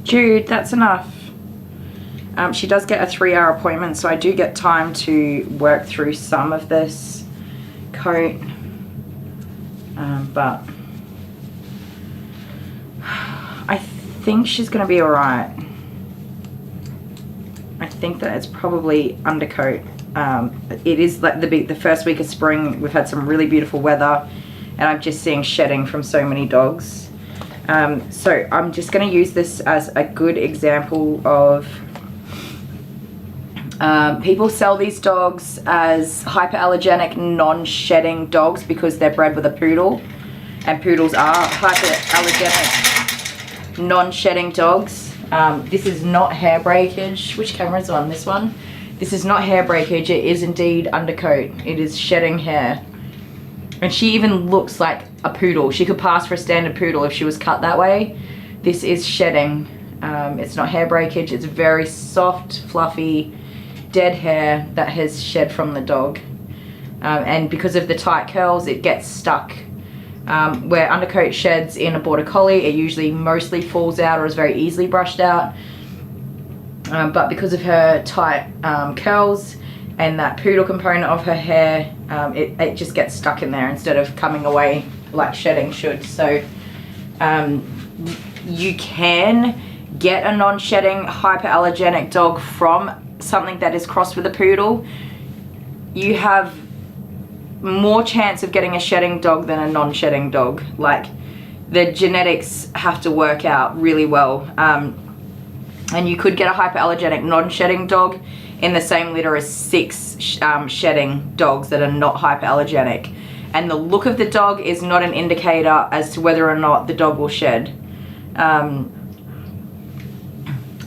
Jude, that's enough. She does get a 3-hour appointment, so I do get time to work through some of this coat. But I think she's gonna be all right. I think that it's probably undercoat. It is like the first week of spring. We've had some really beautiful weather, and I'm just seeing shedding from so many dogs. So I'm just going to use this as a good example of people sell these dogs as hyperallergenic non-shedding dogs because they're bred with a poodle, and poodles are hyperallergenic non-shedding dogs. This is not hair breakage. Which camera is on? This one? This is not hair breakage. It is indeed undercoat. It is shedding hair. And she even looks like a poodle. She could pass for a standard poodle if she was cut that way. This is shedding. It's not hair breakage. It's very soft, fluffy, dead hair that has shed from the dog. And because of the tight curls, it gets stuck. Where undercoat sheds in a border collie, it usually mostly falls out or is very easily brushed out. But because of her tight curls and that poodle component of her hair, it just gets stuck in there instead of coming away like shedding should. So you can get a non-shedding hyperallergenic dog from something that is crossed with a poodle. You have more chance of getting a shedding dog than a non-shedding dog. Like, the genetics have to work out really well. And you could get a hyperallergenic non-shedding dog in the same litter as 6 shedding dogs that are not hyperallergenic. And the look of the dog is not an indicator as to whether or not the dog will shed.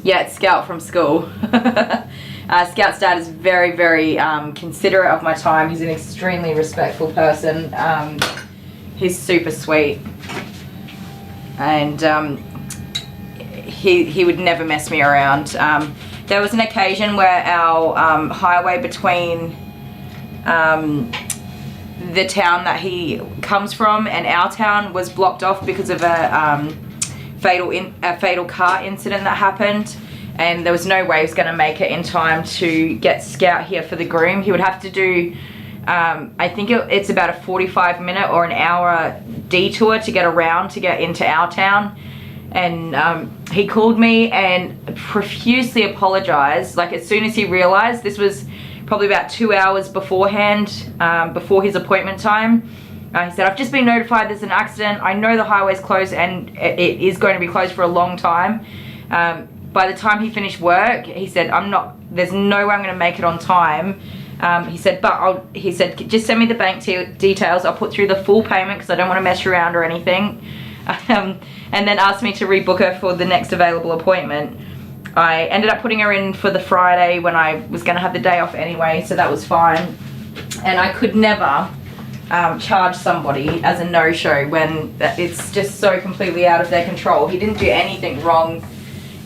Yeah, it's Scout from school. Scout's dad is very, very considerate of my time. He's an extremely respectful person. He's super sweet. And he would never mess me around. There was an occasion where our highway between the town that he comes from and our town was blocked off because of a fatal car incident that happened, and there was no way he was going to make it in time to get Scout here for the groom. He would have to do I think it's about a 45-minute or an hour detour to get around to get into our town. And he called me and profusely apologized. Like, as soon as he realized, this was probably about 2 hours beforehand, before his appointment time. He said, I've just been notified there's an accident. I know the highway's closed and it is going to be closed for a long time. By the time he finished work, he said, there's no way I'm going to make it on time. He said, just send me the bank details. I'll put through the full payment because I don't want to mess around or anything. And then asked me to rebook her for the next available appointment. I ended up putting her in for the Friday when I was going to have the day off anyway, so that was fine. And I could never charge somebody as a no-show when it's just so completely out of their control. He didn't do anything wrong.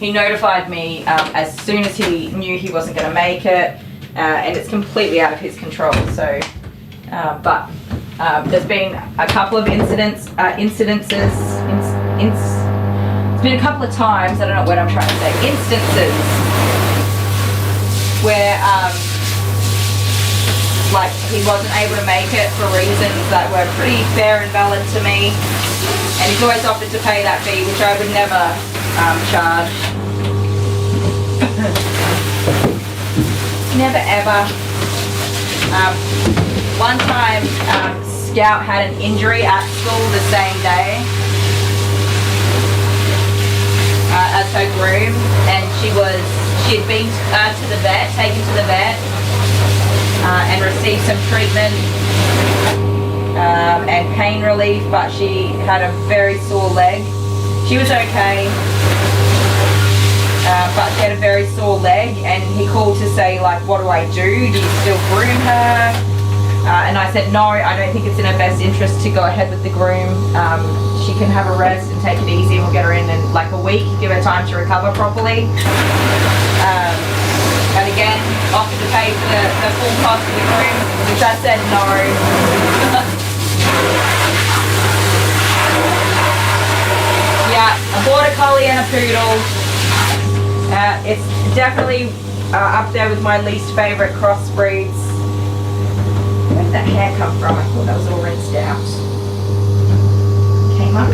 He notified me as soon as he knew he wasn't going to make it, and it's completely out of his control. So, but there's been a couple of it's been a couple of times, I don't know what I'm trying to say, instances where like he wasn't able to make it for reasons that were pretty fair and valid to me, and he's always offered to pay that fee, which I would never charge. Never ever. One time Scout had an injury at school the same day as her groom, and she had been to the vet, taken to the vet, and received some treatment and pain relief, but she had a very sore leg. She was okay. but she had a very sore leg, and he called to say, like, what do I do? Do you still groom her? And I said, no, I don't think it's in her best interest to go ahead with the groom. She can have a rest and take it easy, and we'll get her in like a week, give her time to recover properly. And again, offered to pay for the full cost of the groom, which I said no. Yeah, a border collie and a poodle. It's definitely up there with my least favourite crossbreeds. Where did that hair come from? I thought that was all rinsed out. Came up.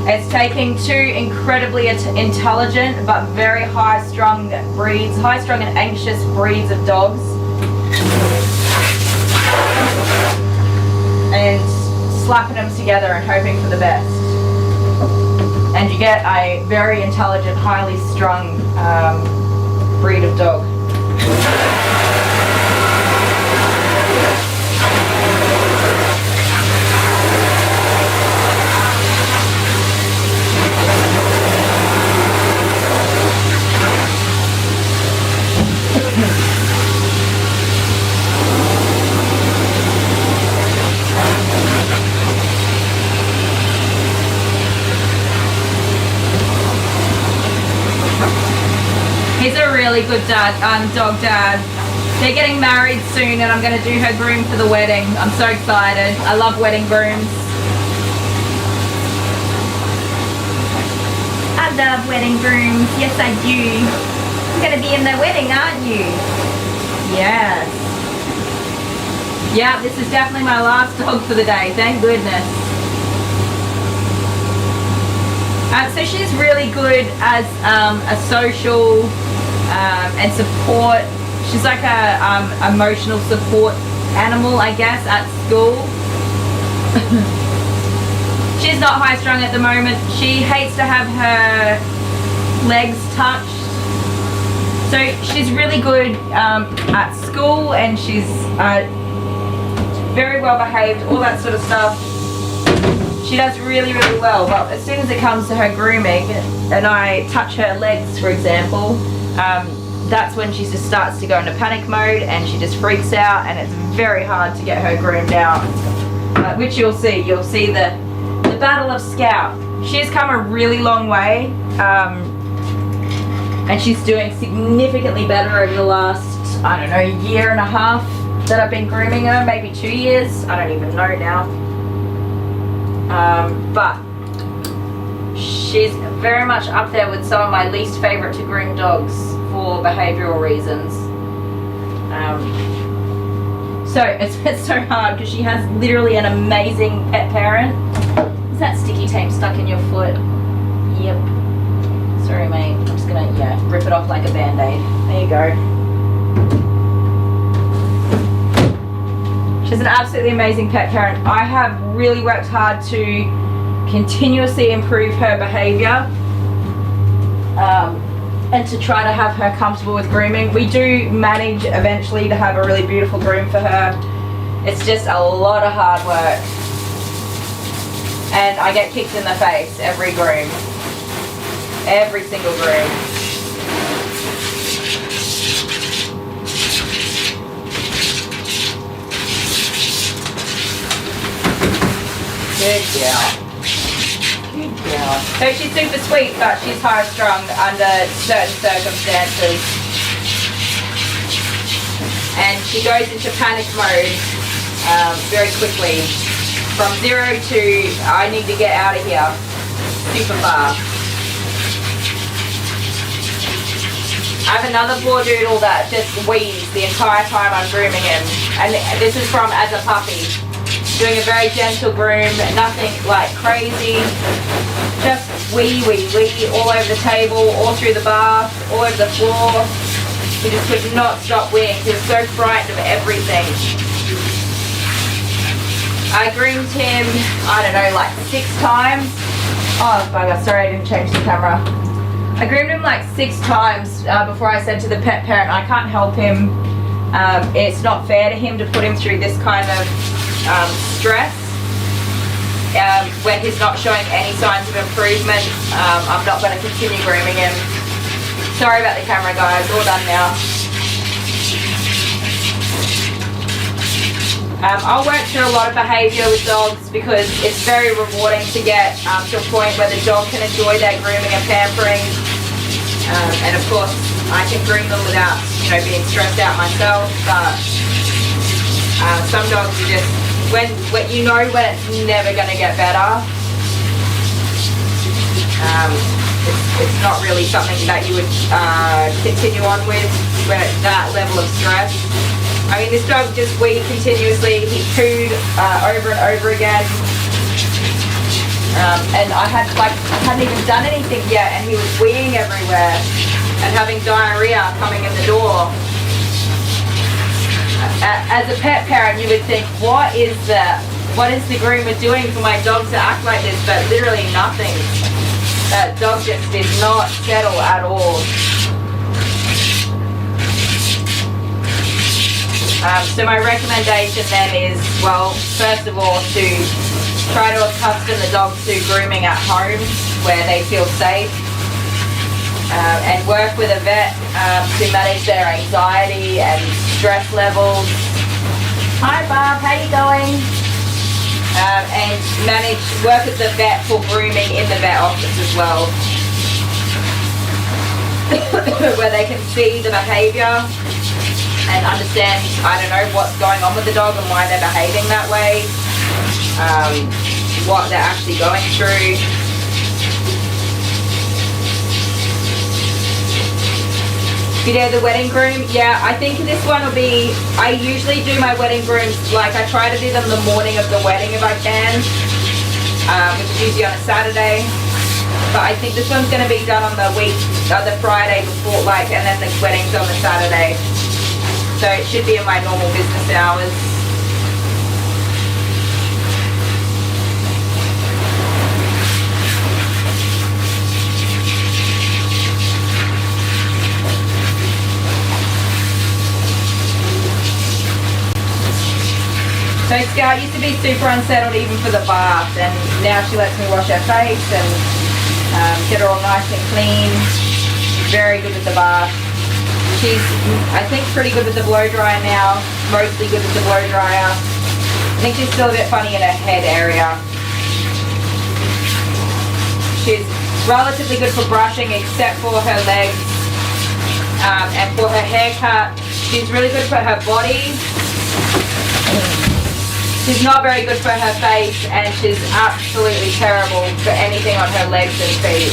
It's taking two incredibly intelligent but very high-strung breeds, high-strung and anxious breeds of dogs, and slapping them together and hoping for the best. And you get a very intelligent, highly strung breed of dog. He's a really good dad, dog dad. They're getting married soon, and I'm going to do her groom for the wedding. I'm so excited. I love wedding grooms. I love wedding grooms. Yes, I do. You're going to be in the wedding, aren't you? Yes. Yeah, this is definitely my last dog for the day. Thank goodness. So she's really good as a social and support. She's like a emotional support animal, I guess, at school. She's not high strung at the moment. She hates to have her legs touched. So she's really good at school, and she's very well behaved, all that sort of stuff. She does really, really well, but as soon as it comes to her grooming and I touch her legs, for example, that's when she just starts to go into panic mode and she just freaks out, and it's very hard to get her groomed out, which you'll see. You'll see the battle of Scout. She's come a really long way, and she's doing significantly better over the last, I don't know, year and a half that I've been grooming her, maybe 2 years. I don't even know now. But she's very much up there with some of my least favorite to groom dogs for behavioral reasons. So it's so hard because she has literally an amazing pet parent. Is that sticky tape stuck in your foot? Yep. Sorry, mate. I'm just gonna, rip it off like a band-aid. There you go. She's an absolutely amazing pet parent. I have really worked hard to continuously improve her behaviour and to try to have her comfortable with grooming. We do manage eventually to have a really beautiful groom for her. It's just a lot of hard work. And I get kicked in the face every groom. Every single groom. Good girl. Good girl. So she's super sweet, but she's high strung under certain circumstances. And she goes into panic mode very quickly. From 0 to I need to get out of here super fast. I have another Bordoodle that just wheezes the entire time I'm grooming him. And this is from as a puppy. Doing a very gentle groom, nothing like crazy. Just wee, wee, wee all over the table, all through the bath, all over the floor. He just could not stop weeing. He was so frightened of everything. I groomed him, I don't know, like 6 times. Oh bugger, sorry I didn't change the camera. I groomed him like 6 times before I said to the pet parent, I can't help him. It's not fair to him to put him through this kind of stress. when he's not showing any signs of improvement, I'm not going to continue grooming him. Sorry about the camera, guys. All done now. I'll work through a lot of behaviour with dogs because it's very rewarding to get to a point where the dog can enjoy their grooming and pampering. And of course, I can groom them without, being stressed out myself. But some dogs are just, when it's never going to get better. It's not really something that you would continue on with when it's that level of stress. I mean, this dog just weed continuously. He pooed over and over again. And I hadn't even done anything yet, and he was weeing everywhere and having diarrhea coming in the door. As a pet parent, you would think, what is the groomer doing for my dog to act like this? But literally nothing. That dog just did not settle at all. So my recommendation then is, well, first of all, to try to accustom the dog to grooming at home where they feel safe, and work with a vet to manage their anxiety and stress levels. Hi Bob, how you going? And work with the vet for grooming in the vet office as well, where they can see the behaviour and understand, what's going on with the dog and why they're behaving that way, what they're actually going through. Video the wedding groom. Yeah, I think this one will be, I usually do my wedding grooms, I try to do them the morning of the wedding if I can, which is usually on a Saturday. But I think this one's going to be done on the Friday before, and then the wedding's on the Saturday. So it should be in my normal business hours. So Scout used to be super unsettled even for the bath, and now she lets me wash her face and get her all nice and clean. Very good with the bath. She's, I think, pretty good with the blow dryer now. Mostly good with the blow dryer. I think she's still a bit funny in her head area. She's relatively good for brushing except for her legs. And for her haircut, she's really good for her body. She's not very good for her face, and she's absolutely terrible for anything on her legs and feet.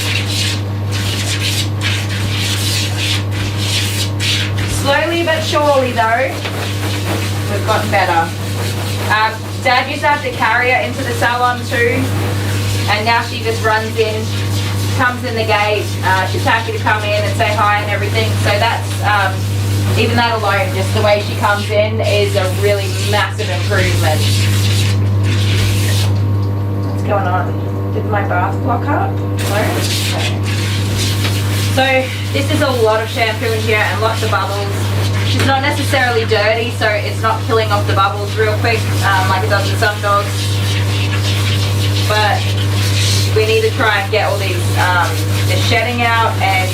Slowly but surely though, we've gotten better. Dad used to have to carry her into the salon too, and now she just runs in, comes in the gate, she's happy to come in and say hi and everything. So that's, even that alone, just the way she comes in is a really massive improvement. What's going on? Did my bath block up? No? Okay. So this is a lot of shampoo in here and lots of bubbles. She's not necessarily dirty, so it's not killing off the bubbles real quick like it does with some dogs. But we need to try and get all these the shedding out and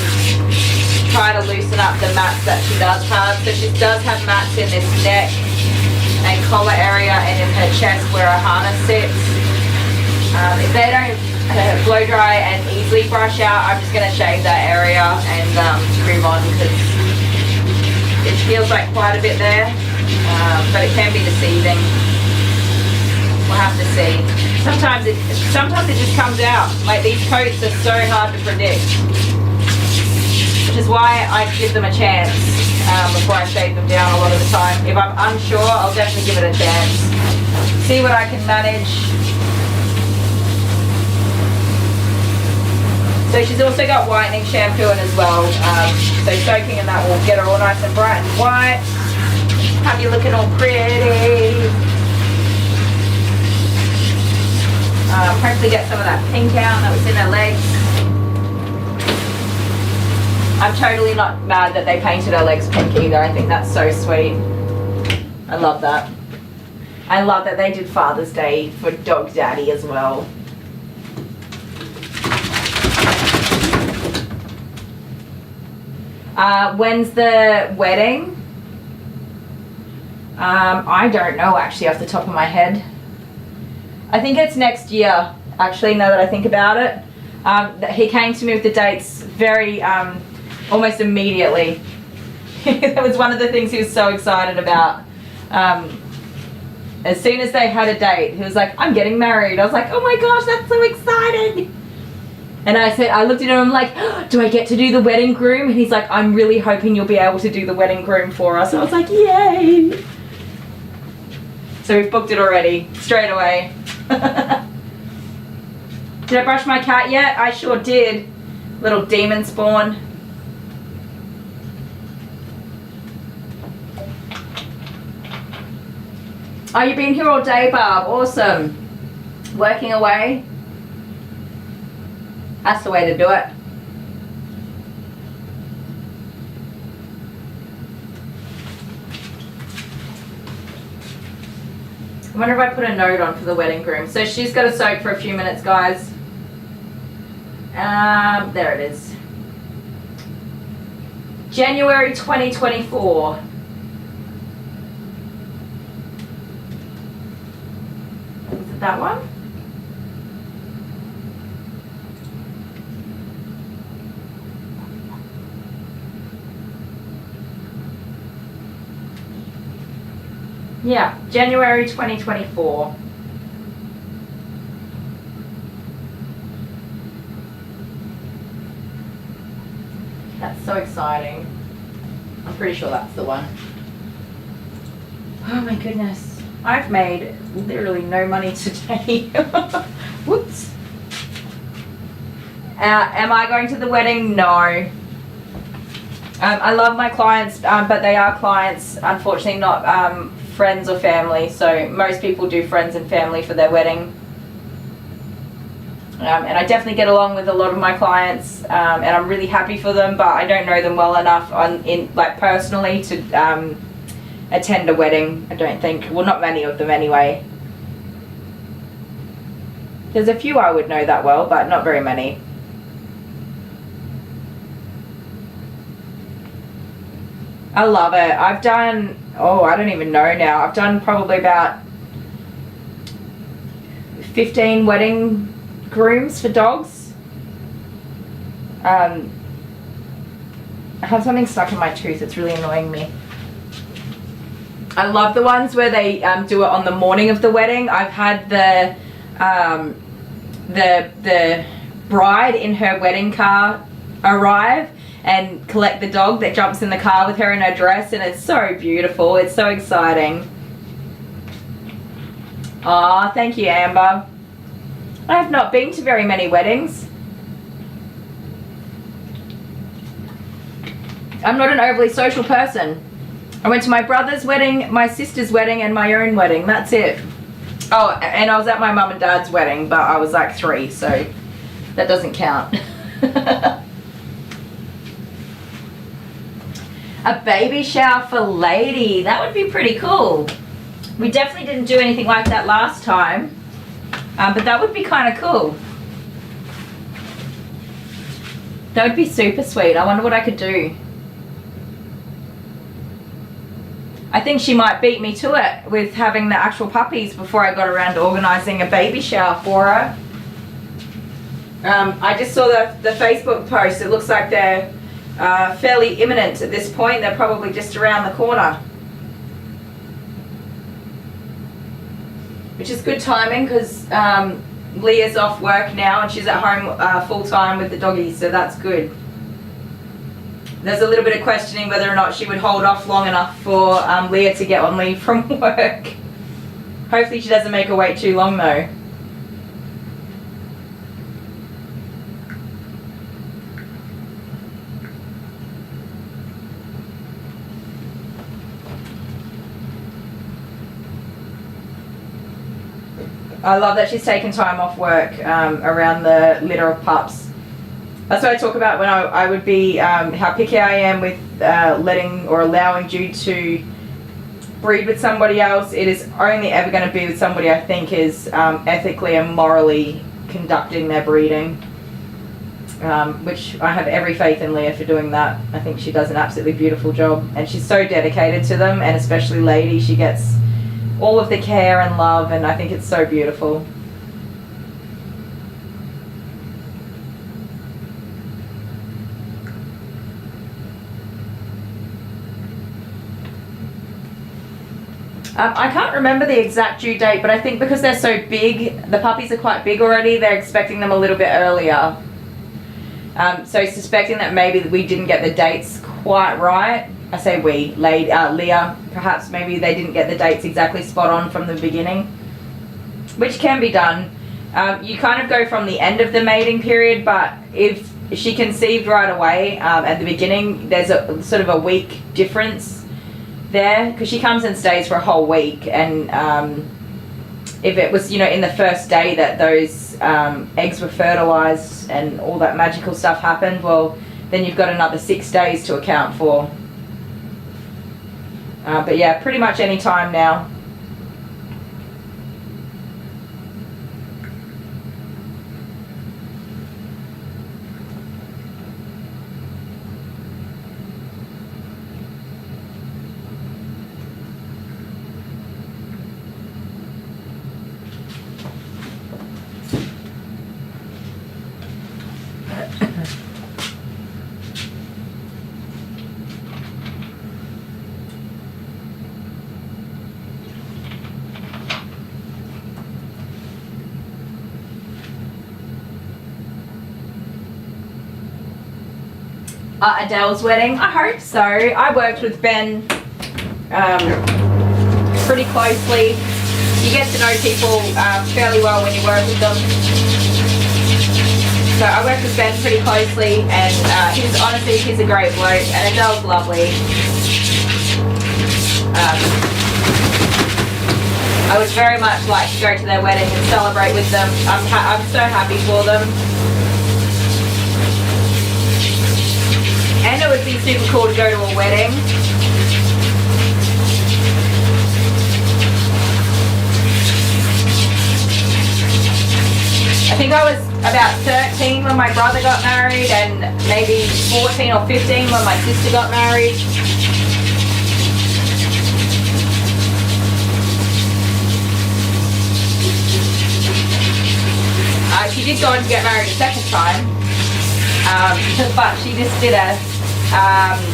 try to loosen up the mats that she does have. So she does have mats in this neck and collar area and in her chest where her harness sits. If they don't blow dry and easily brush out, I'm just going to shave that area and move on because it feels like quite a bit there, but it can be deceiving. We'll have to see. Sometimes it just comes out. Like, these coats are so hard to predict, which is why I give them a chance before I shave them down a lot of the time. If I'm unsure, I'll definitely give it a chance. See what I can manage. So she's also got whitening shampoo in as well. So soaking in that will get her all nice and bright and white. Have you looking all pretty. Hopefully get some of that pink out that was in her legs. I'm totally not mad that they painted her legs pink either. I think that's so sweet. I love that. I love that they did Father's Day for Dog Daddy as well. When's the wedding? I don't know actually off the top of my head. I think it's next year, actually, now that I think about it. He came to me with the dates very, almost immediately. That was one of the things he was so excited about. As soon as they had a date, he was like, I'm getting married. I was like, oh my gosh, that's so exciting. And I looked at him, I'm like, oh, do I get to do the wedding groom? And he's like, I'm really hoping you'll be able to do the wedding groom for us. And I was like, yay. So we've booked it already, straight away. Did I brush my cat yet? I sure did. Little demon spawn. Oh, you've been here all day, Barb. Awesome. Working away. That's the way to do it. I wonder if I put a note on for the wedding groom. So she's got to soak for a few minutes, guys. There it is. January 2024. Is it that one? Yeah, January 2024. That's so exciting. I'm pretty sure that's the one. Oh my goodness. I've made literally no money today. Whoops. Am I going to the wedding? No. I love my clients, but they are clients, unfortunately not friends or family. So most people do friends and family for their wedding. And I definitely get along with a lot of my clients, and I'm really happy for them, but I don't know them well enough personally to attend a wedding, I don't think. Well, not many of them anyway. There's a few I would know that well, but not very many. I love it. I've done, I don't even know now. I've done probably about 15 wedding grooms for dogs. I have something stuck in my tooth. It's really annoying me. I love the ones where they do it on the morning of the wedding. I've had the bride in her wedding car arrive and collect the dog that jumps in the car with her in her dress, and it's so beautiful. It's so exciting. Aw, thank you, Amber. I have not been to very many weddings. I'm not an overly social person. I went to my brother's wedding, my sister's wedding, and my own wedding. That's it. Oh, and I was at my mum and dad's wedding, but I was like 3, so that doesn't count. A baby shower for Lady. That would be pretty cool. We definitely didn't do anything like that last time. But that would be kind of cool. That would be super sweet. I wonder what I could do. I think she might beat me to it with having the actual puppies before I got around to organising a baby shower for her. I just saw the Facebook post. It looks like they're fairly imminent at this point. They're probably just around the corner. Which is good timing because Leah's off work now and she's at home full time with the doggies, so that's good. There's a little bit of questioning whether or not she would hold off long enough for Leah to get on leave from work. Hopefully she doesn't make her wait too long though. I love that she's taken time off work around the litter of pups. That's what I talk about when I would be, how picky I am with letting or allowing Jude to breed with somebody else, it is only ever going to be with somebody I think is ethically and morally conducting their breeding, which I have every faith in Leah for doing that. I think she does an absolutely beautiful job, and she's so dedicated to them, and especially Lady, she gets all of the care and love, and I think it's so beautiful. I can't remember the exact due date, but I think because they're so big, the puppies are quite big already, they're expecting them a little bit earlier. So suspecting that maybe we didn't get the dates quite right. I say we, Leah, perhaps maybe they didn't get the dates exactly spot on from the beginning, which can be done. You kind of go from the end of the mating period, but if she conceived right away at the beginning, there's a sort of a week difference there, because she comes and stays for a whole week, and if it was, you know, in the first day that those eggs were fertilized and all that magical stuff happened, well, then you've got another 6 days to account for. But yeah, pretty much any time now. Adele's wedding, I hope so. I worked with Ben pretty closely. You get to know people fairly well when you work with them. So I worked with Ben pretty closely, and he's a great bloke, and Adele's lovely. I would very much like to go to their wedding and celebrate with them. I'm so happy for them. And it would be super cool to go to a wedding. I think I was about 13 when my brother got married, and maybe 14 or 15 when my sister got married. She did go on to get married a second time, but she just did a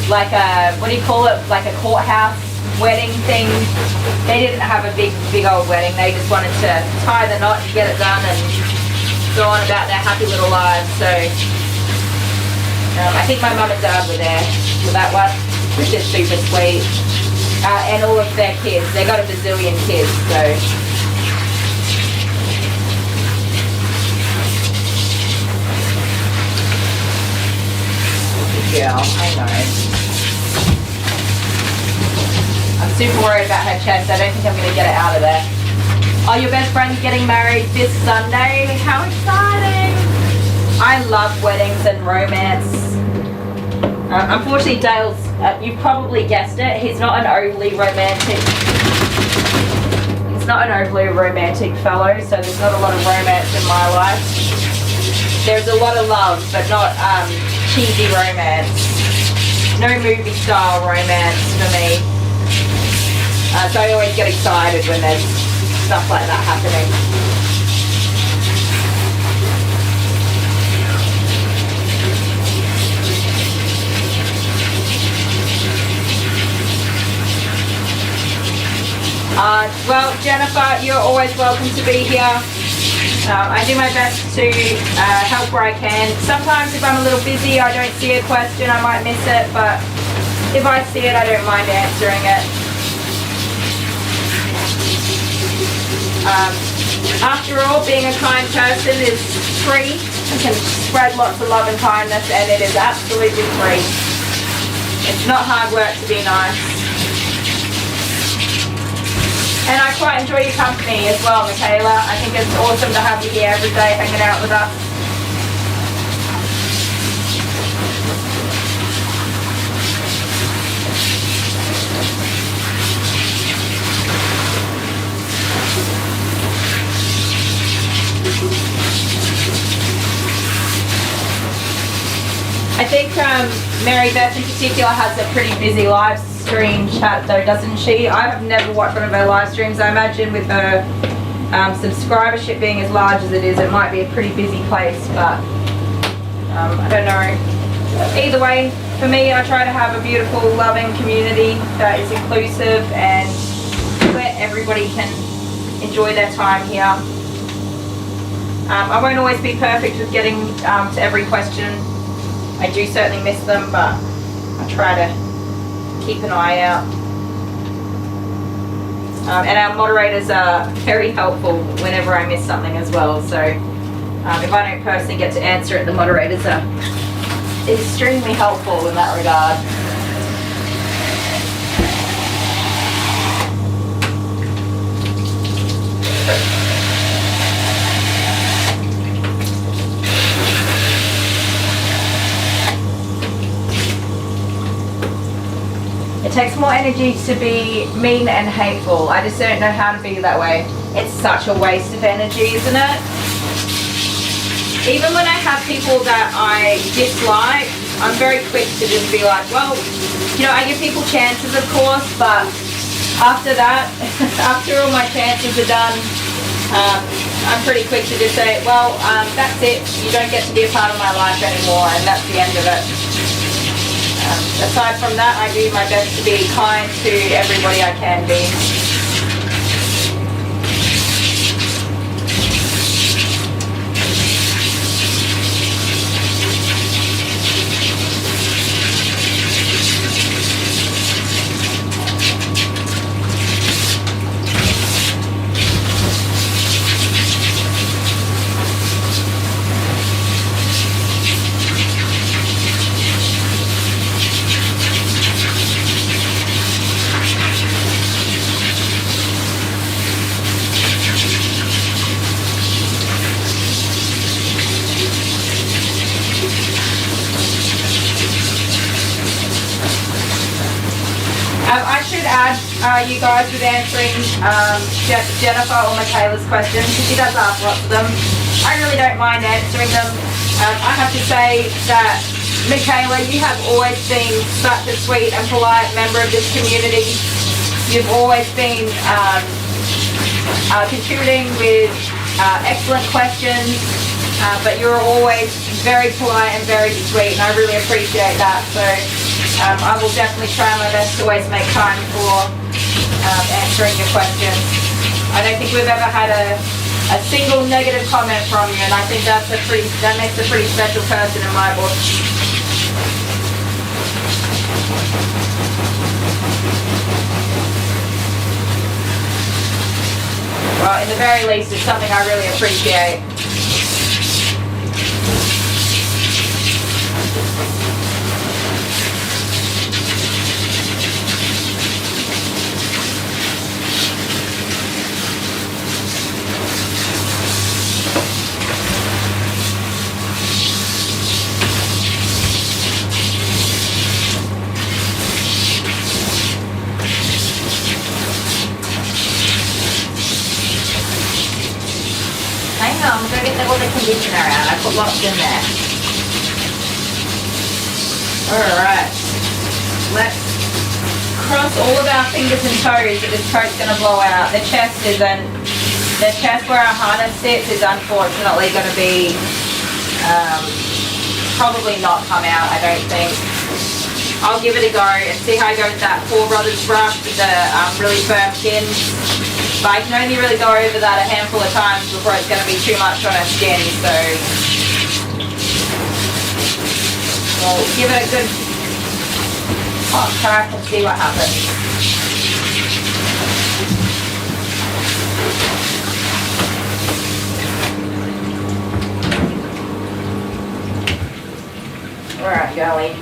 like a, what do you call it, like a courthouse wedding thing. They didn't have a big old wedding. They just wanted to tie the knot and get it done and go on about their happy little lives. So I think my mum and dad were there for that one, which is super sweet. And all of their kids. They got a bazillion kids, so. Girl, I know. I'm super worried about her chest. I don't think I'm going to get it out of there. Oh, your best friend's getting married this Sunday. How exciting! I love weddings and romance. Unfortunately, Dale's, you've probably guessed it, he's not an overly romantic. He's not an overly romantic fellow, so there's not a lot of romance in my life. There's a lot of love, but not cheesy romance. No movie style romance for me. So I always get excited when there's stuff like that happening. Well, Jennifer, you're always welcome to be here. I do my best to help where I can. Sometimes if I'm a little busy, I don't see a question, I might miss it, but if I see it, I don't mind answering it. After all, being a kind person is free. You can spread lots of love and kindness, and it is absolutely free. It's not hard work to be nice. And I quite enjoy your company as well, Michaela. I think it's awesome to have you here every day hanging out with us. Mary Beth in particular has a pretty busy live stream chat though, doesn't she? I have never watched one of her live streams. I imagine with her subscribership being as large as it is, it might be a pretty busy place, but I don't know. Either way, for me, I try to have a beautiful, loving community that is inclusive and where everybody can enjoy their time here. I won't always be perfect with getting to every question. I do certainly miss them, but I try to keep an eye out. And our moderators are very helpful whenever I miss something as well. So if I don't personally get to answer it, the moderators are extremely helpful in that regard. It takes more energy to be mean and hateful. I just don't know how to be that way. It's such a waste of energy, isn't it? Even when I have people that I dislike, I'm very quick to just be like, well, you know, I give people chances, of course, but after that, after all my chances are done, I'm pretty quick to just say, well, that's it. You don't get to be a part of my life anymore, and that's the end of it. Aside from that, I do my best to be kind to everybody I can be. I should add you guys with answering Jennifer or Michaela's questions, because she does ask lots of them. I really don't mind answering them. I have to say that, Michaela, you have always been such a sweet and polite member of this community. You've always been contributing with excellent questions, but you're always very polite and very sweet, and I really appreciate that. So I will definitely try my best to always make time for answering your questions. I don't think we've ever had a single negative comment from you, and I think that makes a pretty special person in my book. Well, in the very least, it's something I really appreciate. I'm going to get all the conditioner out. I put lots in there. Alright. Let's cross all of our fingers and toes that this coat's going to blow out. The chest where our harness sits is unfortunately going to be probably not come out, I don't think. I'll give it a go and see how I go with that Four Brothers brush with the really firm pins. But I can only really go over that a handful of times before it's going to be too much on her skin, so we'll give it a good hot crack and see what happens. Alright, girlie.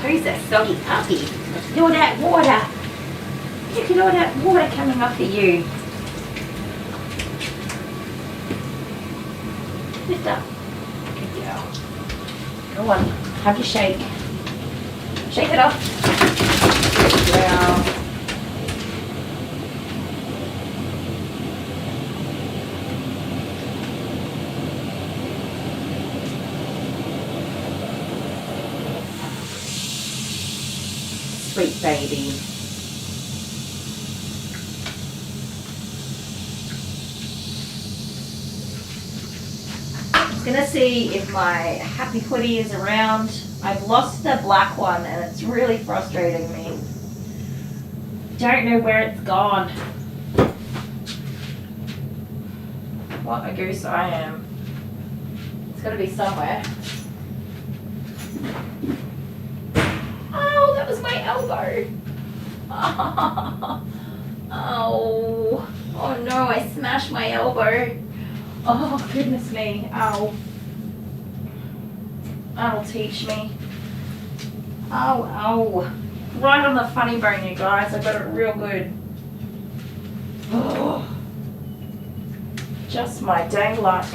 Who's that soggy puppy? Look at all that water. Look at all that water coming off of you. Lift up. Good girl. Go on, have your shake. Shake it off. Good girl. sweet baby. I'm gonna see if my happy hoodie is around. I've lost the black one and it's really frustrating me. Don't know where it's gone. What a goose I am. It's gotta be somewhere. Oh, that was my elbow. Oh, oh no, I smashed my elbow. Oh, goodness me. Ow. That'll teach me. Ow, ow. Right on the funny bone, you guys. I got it real good. Oh. Just my dang luck.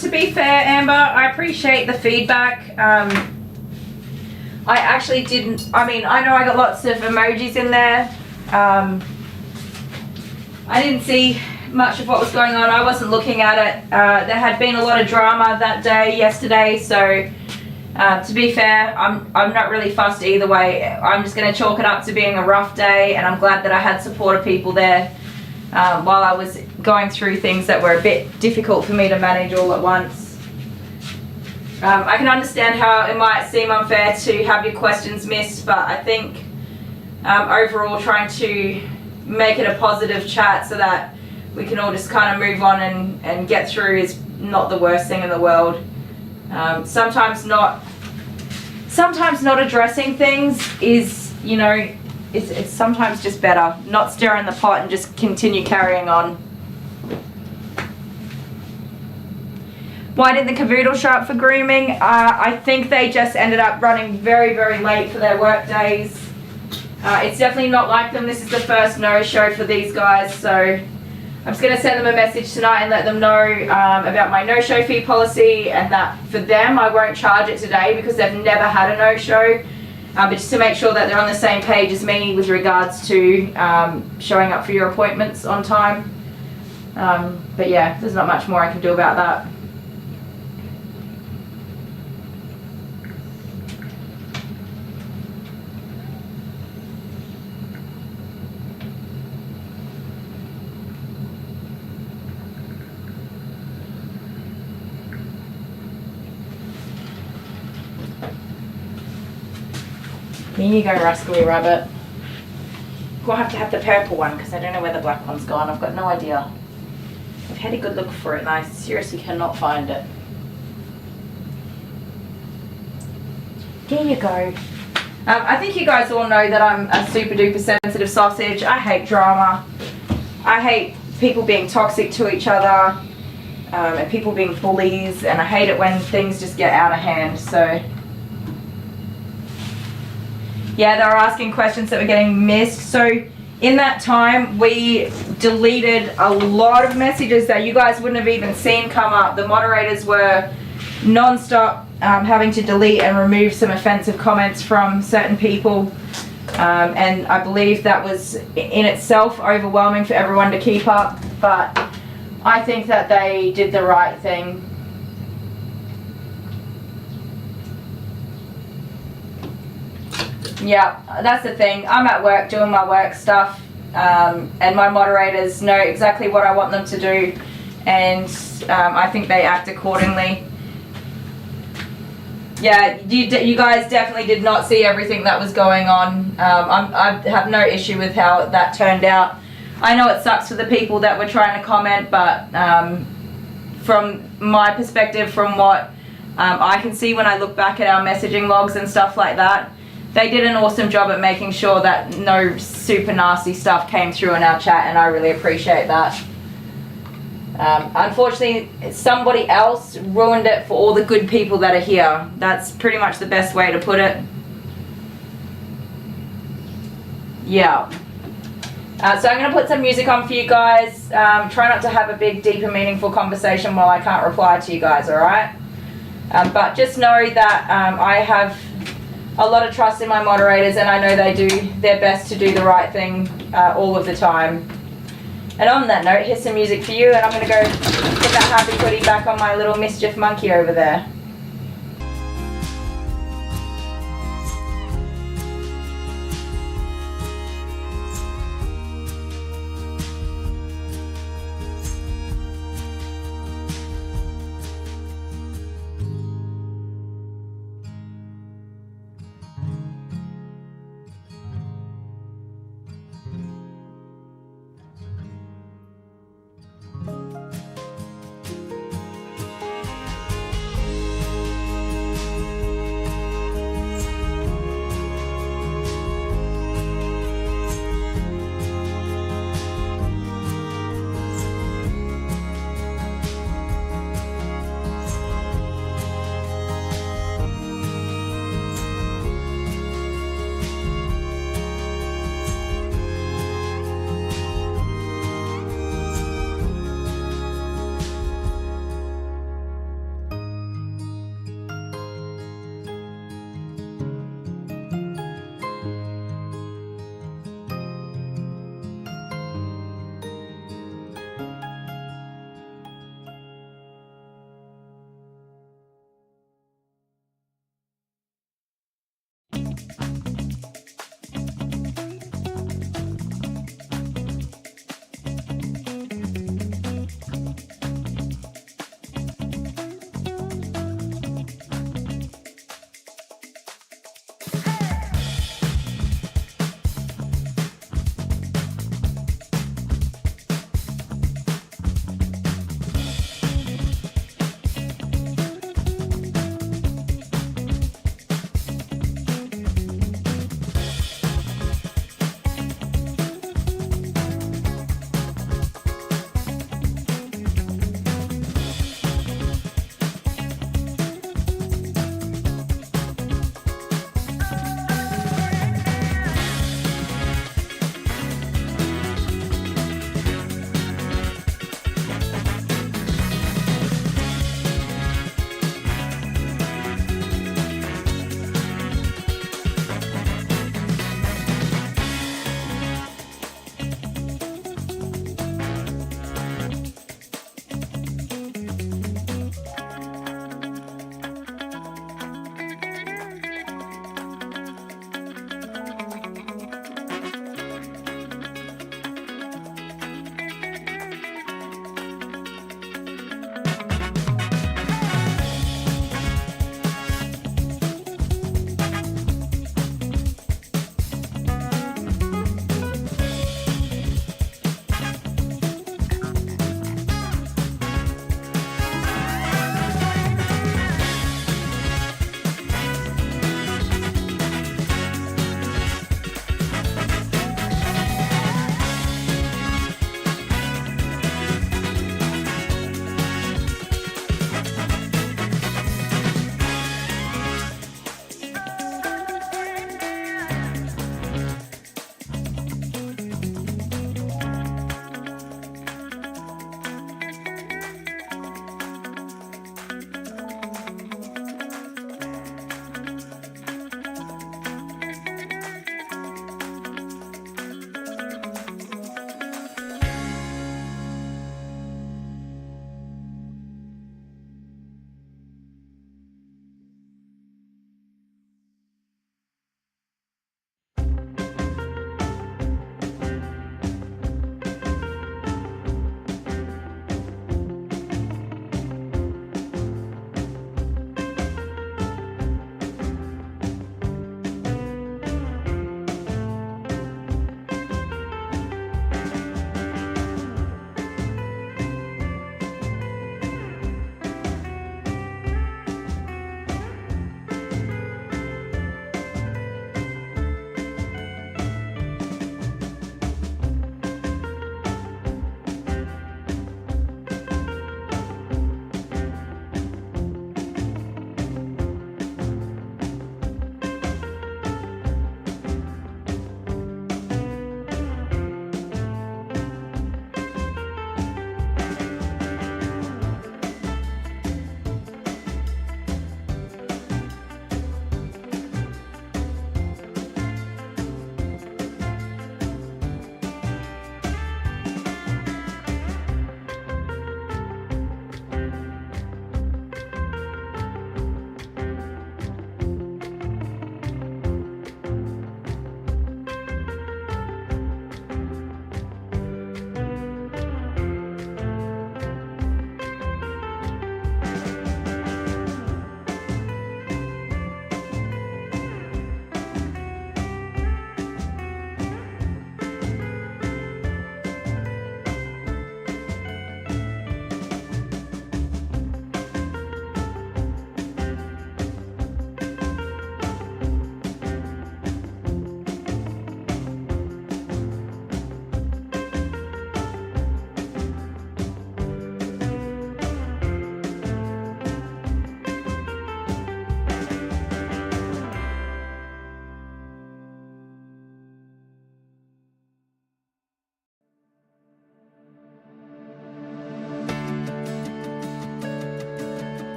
To be fair, Amber, I appreciate the feedback. I actually didn't, I mean, I know I got lots of emojis in there. I didn't see much of what was going on. I wasn't looking at it. There had been a lot of drama that day, yesterday, so to be fair, I'm not really fussed either way. I'm just going to chalk it up to being a rough day, and I'm glad that I had supportive people there while I was going through things that were a bit difficult for me to manage all at once. I can understand how it might seem unfair to have your questions missed, but I think overall trying to make it a positive chat so that we can all just kind of move on and get through is not the worst thing in the world. Sometimes not addressing things is, you know, it's sometimes just better. Not stirring the pot and just continue carrying on. Why didn't the Cavoodle show up for grooming? I think they just ended up running very, very late for their work days. It's definitely not like them. This is the first no-show for these guys, so I'm just going to send them a message tonight and let them know about my no-show fee policy, and that for them I won't charge it today because they've never had a no-show, but just to make sure that they're on the same page as me with regards to showing up for your appointments on time. But yeah, there's not much more I can do about that. Here you go, rascally rabbit. We'll have to have the purple one because I don't know where the black one's gone. I've got no idea. I've had a good look for it and I seriously cannot find it. There you go. I think you guys all know that I'm a super duper sensitive sausage. I hate drama. I hate people being toxic to each other and people being bullies, and I hate it when things just get out of hand. So yeah, they were asking questions that were getting missed. So in that time, we deleted a lot of messages that you guys wouldn't have even seen come up. The moderators were non-stop having to delete and remove some offensive comments from certain people. And I believe that was in itself overwhelming for everyone to keep up. But I think that they did the right thing. Yeah, that's the thing. I'm at work doing my work stuff, and my moderators know exactly what I want them to do, and I think they act accordingly. Yeah, you guys definitely did not see everything that was going on. I have no issue with how that turned out. I know it sucks for the people that were trying to comment, but from my perspective, from what I can see when I look back at our messaging logs and stuff like that, they did an awesome job at making sure that no super nasty stuff came through in our chat, and I really appreciate that. Unfortunately, somebody else ruined it for all the good people that are here. That's pretty much the best way to put it. Yeah. So I'm going to put some music on for you guys. Try not to have a big, deeper, meaningful conversation while I can't reply to you guys, alright? But just know that I have a lot of trust in my moderators, and I know they do their best to do the right thing all of the time. And on that note, here's some music for you, and I'm going to go put that happy footy back on my little mischief monkey over there.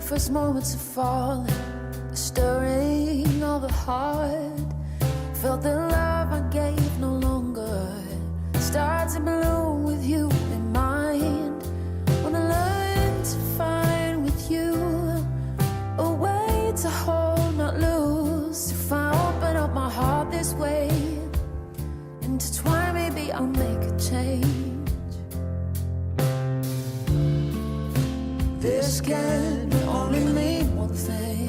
first moments of falling, the stirring of the heart. Felt the love I gave no longer started to bloom with you in mind. When I learned to find with you a way to hold, not lose. If I open up my heart this way, intertwine, maybe I'll make a change. This can only mean one thing,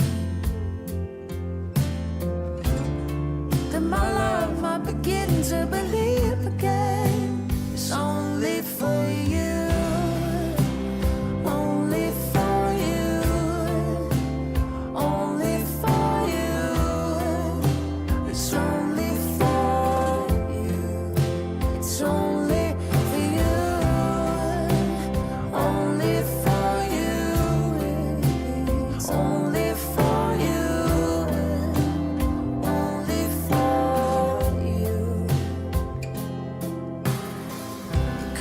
that my love might begin to believe again. It's only for you, only for you, only for you. It's only for you, it's only for you, only for you, it's only for you, only for you.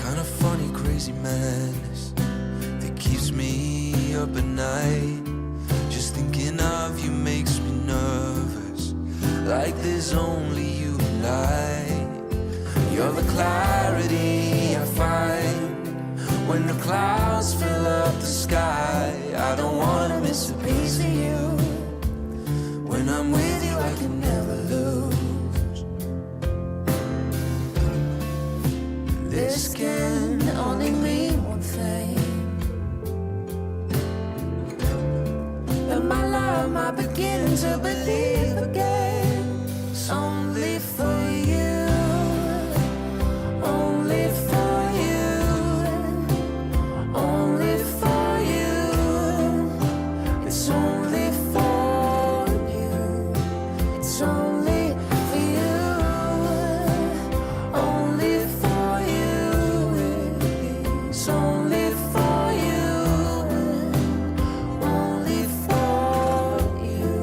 Kind of funny, crazy madness that keeps me up at night. Just thinking of you makes me nervous, like there's only you and I. You're the clarity I find when the clouds fill up the sky. I don't wanna miss a piece of you. When I'm with you, I can never lose. This can only mean one thing, that my love might begin to believe again. It's only for you, only for you, only for you. It's only for you, it's only for you, only for you. It's only for you, only for you.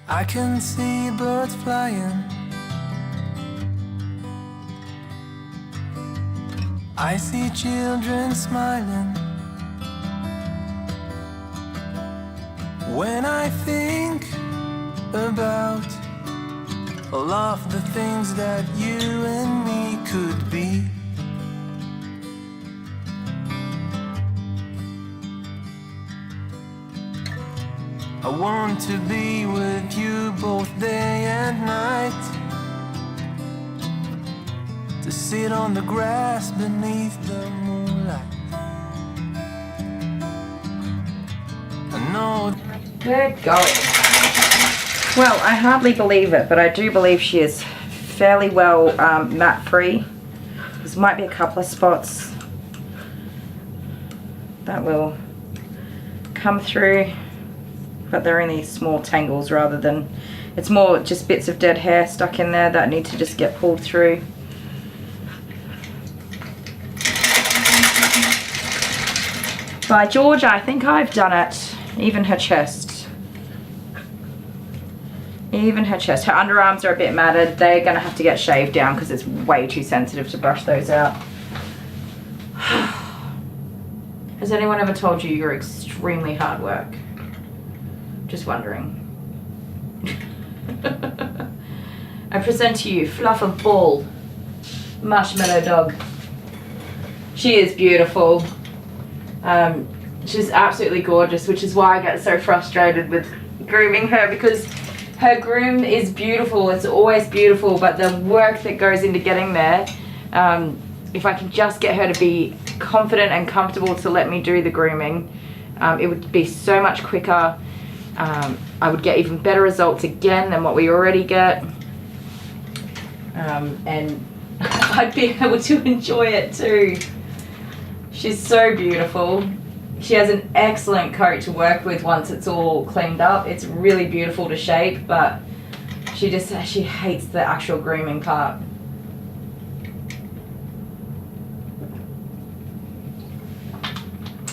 I can see birds flying I see children smiling when I think about all of the things that you and me could be. I want to be with you both day and night, to sit on the grass beneath the moonlight. I know. Good going. Well, I hardly believe it, but I do believe she is fairly well mat free. There might be a couple of spots that will come through, but they're only small tangles rather than, it's more just bits of dead hair stuck in there that need to just get pulled through. By Georgia, I think I've done it. Even her chest. Even her chest. Her underarms are a bit matted. They're going to have to get shaved down because it's way too sensitive to brush those out. Has anyone ever told you you're extremely hard work? Just wondering. I present to you Fluff of Ball, Marshmallow Dog. She is beautiful. She's absolutely gorgeous, which is why I get so frustrated with grooming her, because her groom is beautiful. It's always beautiful, but the work that goes into getting there, if I can just get her to be confident and comfortable to let me do the grooming, it would be so much quicker. I would get even better results again than what we already get, and I'd be able to enjoy it too. She's so beautiful. She has an excellent coat to work with once it's all cleaned up. It's really beautiful to shape, but she hates the actual grooming part.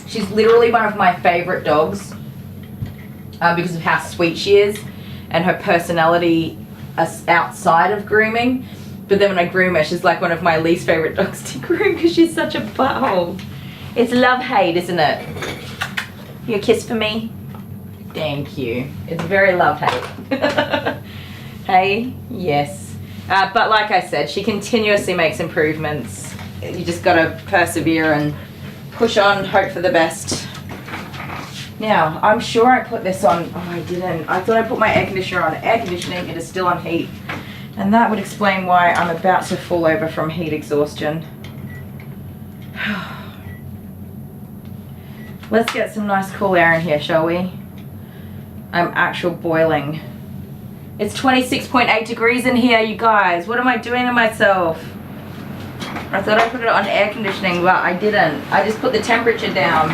She's literally one of my favorite dogs because of how sweet she is and her personality outside of grooming. But then when I groom her, she's like one of my least favorite dogs to groom because she's such a butthole. It's love-hate, isn't it? You a kiss for me? Thank you. It's very love-hate. Hey? Yes. But like I said, she continuously makes improvements. You just gotta persevere and push on, hope for the best. Now, I'm sure I put this on. Oh, I didn't. I thought I put my air conditioner on. Air conditioning, it is still on heat. And that would explain why I'm about to fall over from heat exhaustion. Let's get some nice cool air in here, shall we? I'm actual boiling. It's 26.8 degrees in here, you guys. What am I doing to myself? I thought I put it on air conditioning, but I didn't. I just put the temperature down.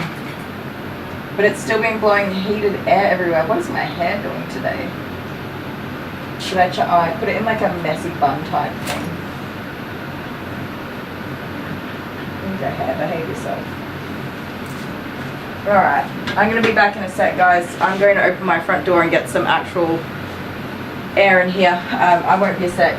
But it's still been blowing heated air everywhere. What is my hair doing today? Should I try? Oh, I put it in like a messy bun type thing. Where's your hair? Behave yourself. Alright, I'm going to be back in a sec, guys. I'm going to open my front door and get some actual air in here. I won't be a sec.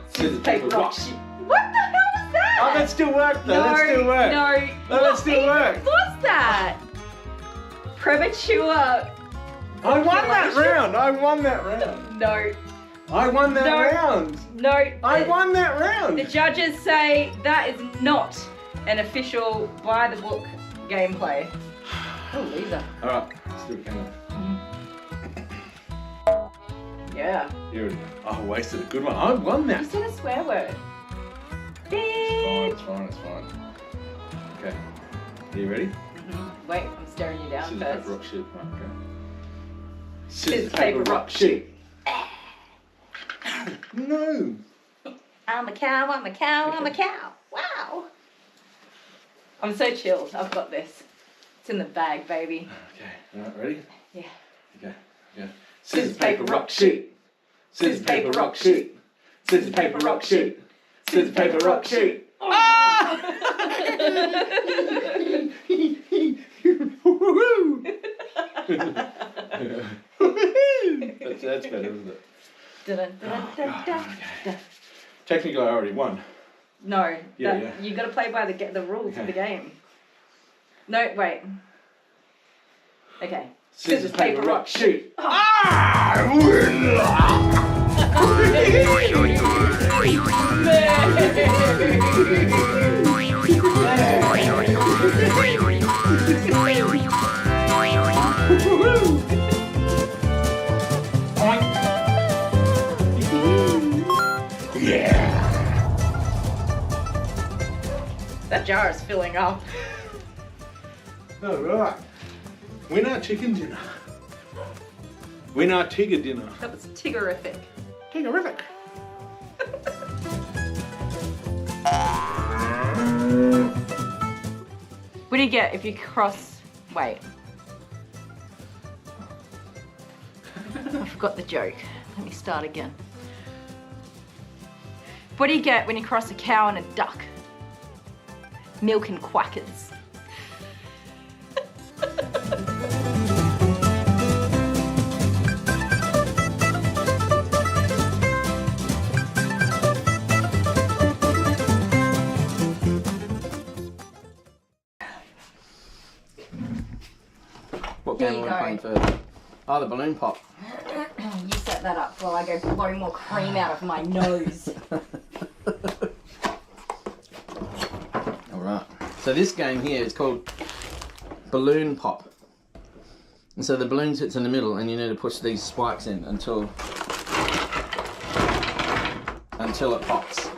Scissors, paper, rock. What the hell was that? Oh, that still worked though. That still worked. No, that still worked. What's that? Premature. I won that round. I won that round. No. I won that round. No. I won that round. The judges say that is not an official by the book gameplay. Oh, Lisa. Alright, let's do it again. Yeah. I wasted a good one. I won that. You said a swear word. It's fine. Okay. Are you ready? Wait, I'm staring you down Scissors, first. paper, rock, shoot. Right, okay. Scissors, paper, rock, shoot. No. I'm a cow, I'm a cow, I'm a cow. Wow. I'm so chilled. I've got this. It's in the bag, baby. Okay. Alright, ready? Yeah. Okay. Yeah. Scissors, paper, rock, shoot. Scissors, paper, rock, shoot. Scissors, paper, rock, shoot. Scissors, paper, rock, shoot. Ah! That's better, isn't it? Dun, dun, dun, dun, dun. Technically, I already won. No. Yeah. You got to play by the rules of the game. No, wait. Okay. Scissors, paper, rock, shoot. That jar is filling up. All right. Winner chicken dinner. Winner Tigger dinner. That was Tiggerific. Tiggerific. What do you get if you cross... Wait. I forgot the joke. Let me start again. What do you get when you cross a cow and a duck? Milk and quackers. What Here game you are we go. playing first? Oh, the balloon pop. You set that up while I go blow more cream out of my nose. Alright. So this game here is called balloon pop. And so the balloon sits in the middle and you need to push these spikes in until it pops.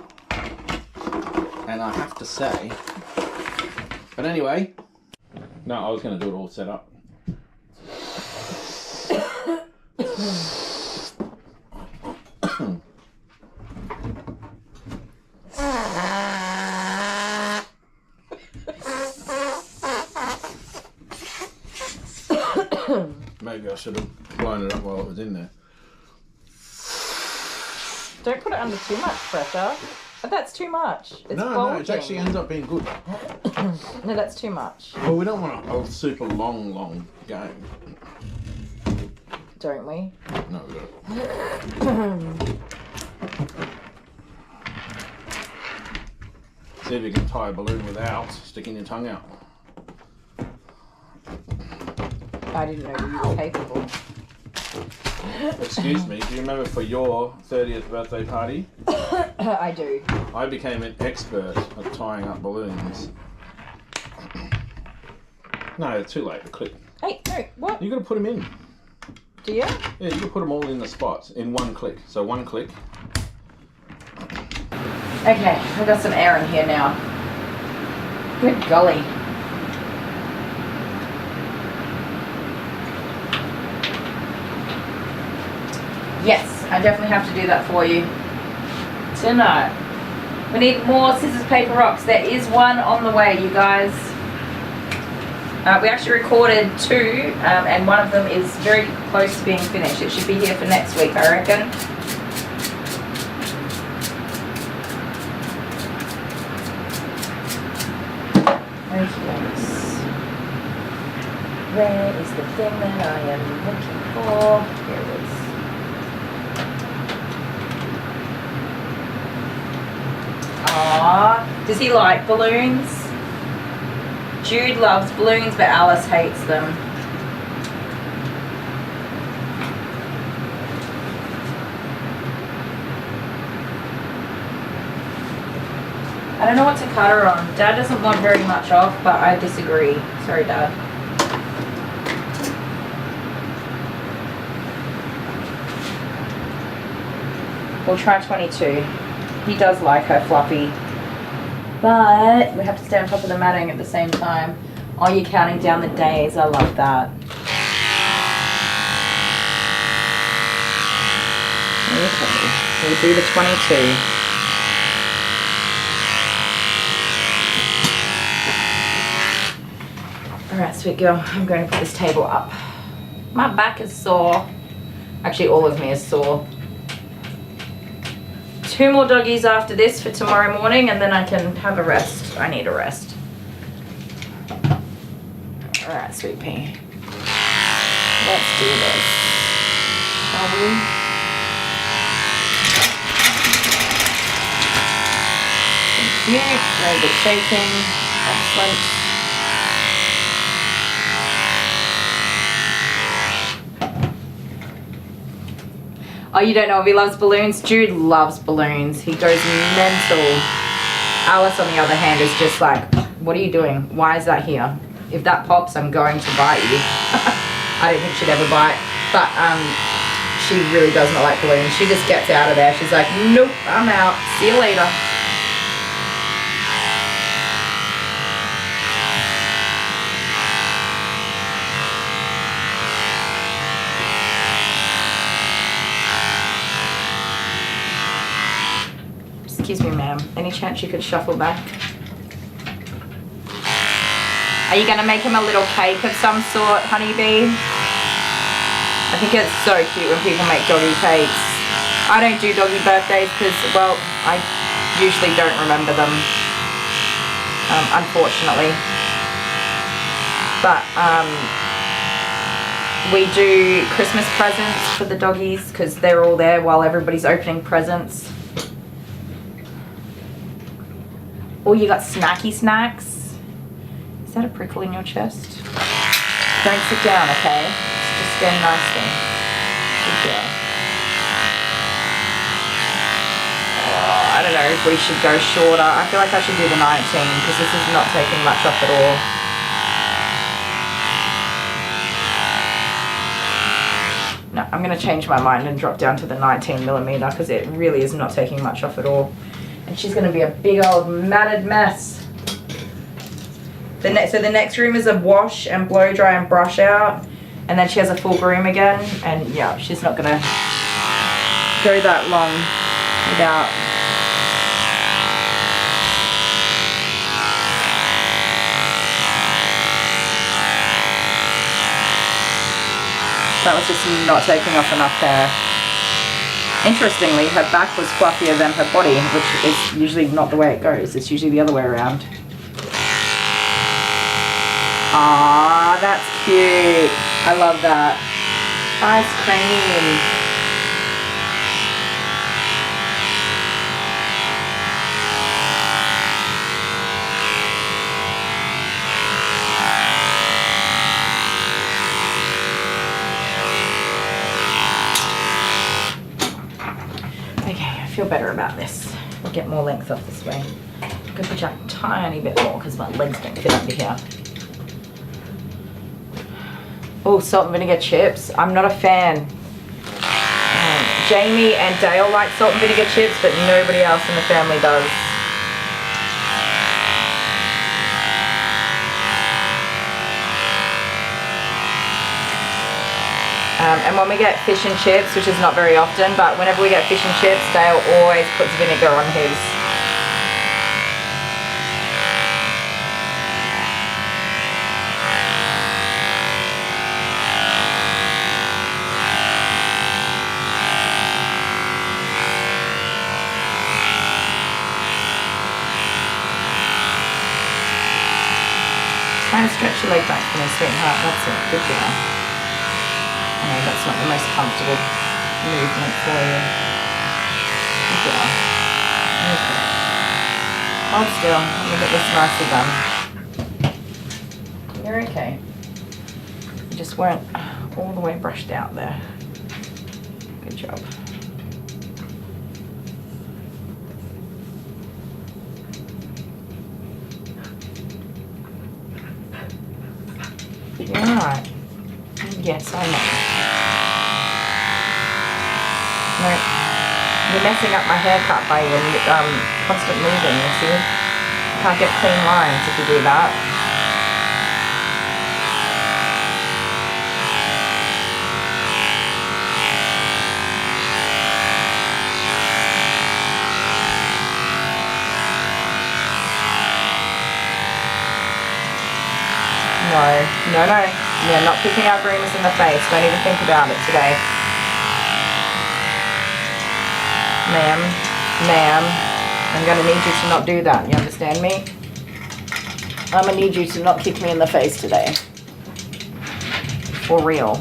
And I have to say... But anyway... No, I was going to do it all set up. Maybe I should have blown it up while it was in there. Don't put it under too much pressure. That's too much. It's No, it bulging. actually ends up being good. No, that's too much. Well, we don't want a super long game. Don't we? No, we don't. See if you can tie a balloon without sticking your tongue out. I didn't know you were capable. Excuse me, do you remember for your 30th birthday party? I do. I became an expert at tying up balloons. No, it's too late. Click. Hey, no, what? You got to put them in. Do you? Yeah, you can put them all in the spots in one click. So one click. Okay, I've got some air in here now. Good golly. Yes, I definitely have to do that for you tonight. We need more scissors, paper, rocks. There is one on the way, you guys. We actually recorded two, and one of them is very close to being finished. It should be here for next week, I reckon. Where is the thing that I am looking for? Here it is. Aww, does he like balloons? Jude loves balloons, but Alice hates them. I don't know what to cut her on. Dad doesn't want very much off, but I disagree. Sorry, Dad. We'll try 22. He does like her fluffy. But we have to stay on top of the matting at the same time. Oh, you're counting down the days. I love that. Okay, we'll do the 22. Alright, sweet girl, I'm going to put this table up. My back is sore. Actually, all of me is sore. 2 more doggies after this for tomorrow morning, and then I can have a rest. I need a rest. Alright, sweet pea. Let's do this. Shall we? cute. Very good shaking. Excellent. Oh, you don't know if he loves balloons? Jude loves balloons. He goes mental. Alice, on the other hand, is just like, what are you doing? Why is that here? If that pops, I'm going to bite you. I don't think she'd ever bite. But she really does not like balloons. She just gets out of there. She's like, nope, I'm out. See you later. Excuse me, ma'am. Any chance you could shuffle back? Are you gonna make him a little cake of some sort, honeybee? I think it's so cute when people make doggy cakes. I don't do doggy birthdays because, well, I usually don't remember them, unfortunately. But we do Christmas presents for the doggies because they're all there while everybody's opening presents. Oh, you got snacky snacks? Is that a prickle in your chest? Don't sit down, okay? Just stand nicely. Good girl. Oh, I don't know if we should go shorter. I feel like I should do the 19 because this is not taking much off at all. No, I'm going to change my mind and drop down to the 19mm because it really is not taking much off at all. And she's going to be a big old matted mess. So the next room is a wash and blow dry and brush out, and then she has a full groom again, and yeah, she's not gonna go that long without. That was just not taking off enough hair. Interestingly, her back was fluffier than her body, which is usually not the way it goes. It's usually the other way around. Aww, that's cute. I love that. Ice cream. Okay, I feel better about this. I'll get more length off this way. I'm gonna push out a tiny bit more because my legs don't fit under here. Oh, salt and vinegar chips. I'm not a fan. Jamie and Dale like salt and vinegar chips, but nobody else in the family does. And when we get fish and chips, which is not very often, but whenever we get fish and chips, Dale always puts vinegar on his. Try and stretch your leg back for me, sweetheart. That's it. Good girl. I know that's not the most comfortable movement for you. Good girl. Okay. Hold still. Let me get this nicely done. You're okay. You just weren't all the way brushed out there. Good job. You're alright. Yes, I know. No, you're messing up my haircut by your constant moving, you see? You can't get clean lines if you do that. No. We're not kicking our groomers in the face. Don't even think about it today. Ma'am, I'm going to need you to not do that. You understand me? I'm going to need you to not kick me in the face today. For real.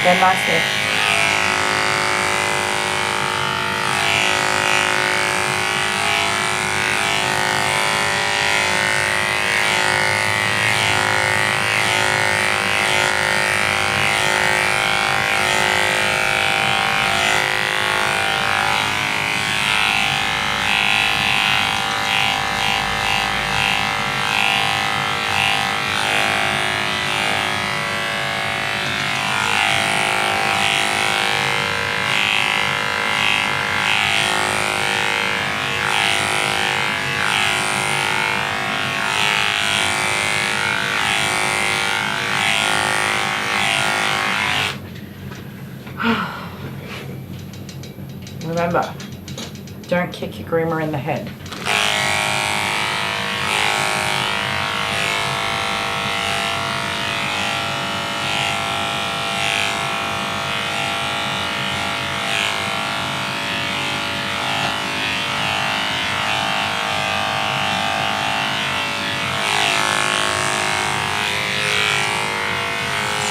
They're nicely. Remember, don't kick your groomer in the head.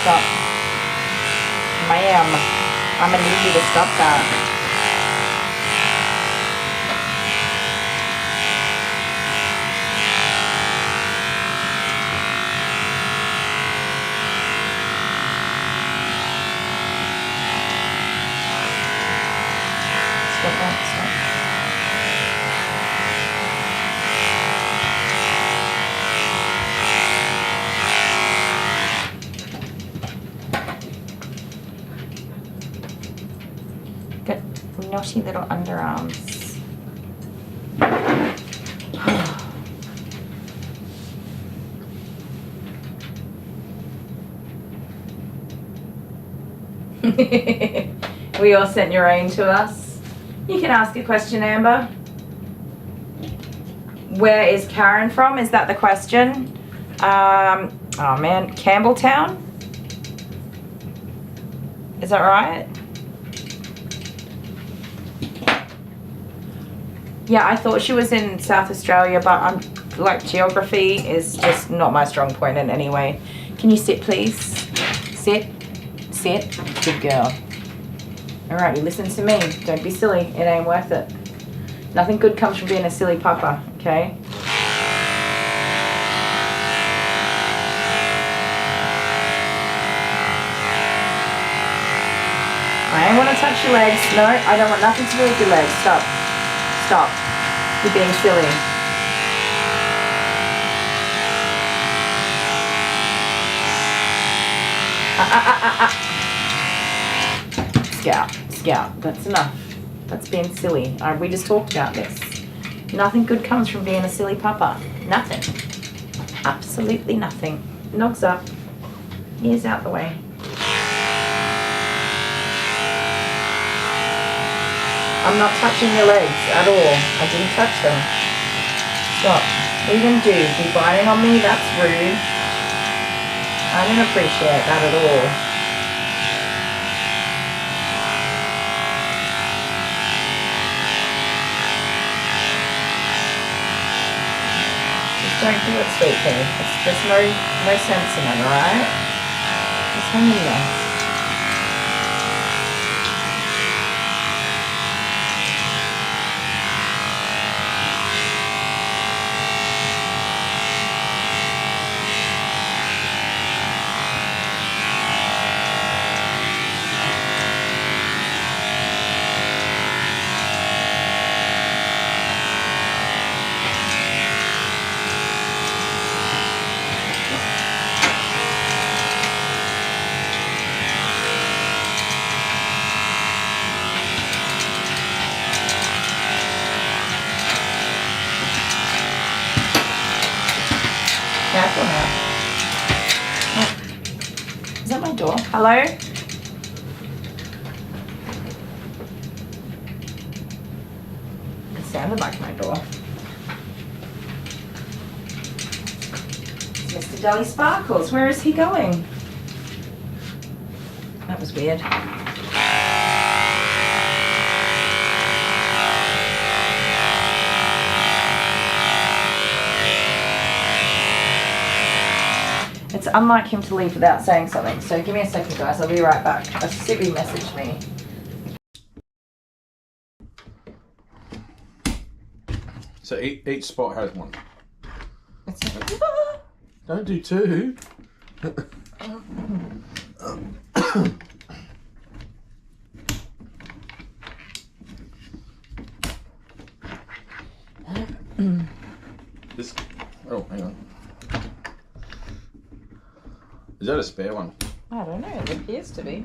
Stop. Ma'am, I'm gonna need you to stop that. Good naughty little underarms. We all sent your own to us. You can ask a question, Amber. Where is Karen from? Is that the question? Oh man, Campbelltown? Is that right? Yeah, I thought she was in South Australia, but I'm like, geography is just not my strong point in any way. Can you sit, please? Sit. Sit. Good girl. Alright, you listen to me. Don't be silly. It ain't worth it. Nothing good comes from being a silly papa, okay? I don't want to touch your legs. No, I don't want nothing to do with your legs. Stop. Stop. You're being silly. Scout. Scout. That's enough. That's being silly. We just talked about this. Nothing good comes from being a silly papa. Nothing. Absolutely nothing. Nogs up. Ears out the way. I'm not touching your legs at all. I didn't touch them. Stop. What are you going to do? Be biting on me? That's rude. I didn't appreciate that at all. Just don't do it, sweet pea. There's no sense in it, alright? Just hang in there. Careful now. Oh. Is that my door? Hello? It sounded like my door. It's Mr. Deli Sparkles. Where is he going? That was weird. It's unlike him to leave without saying something. So give me a second, guys. I'll be right back. A Sibby messaged me. So each spot has one. Don't do two. This. Oh, hang on. Is that a spare one? I don't know. It appears to be.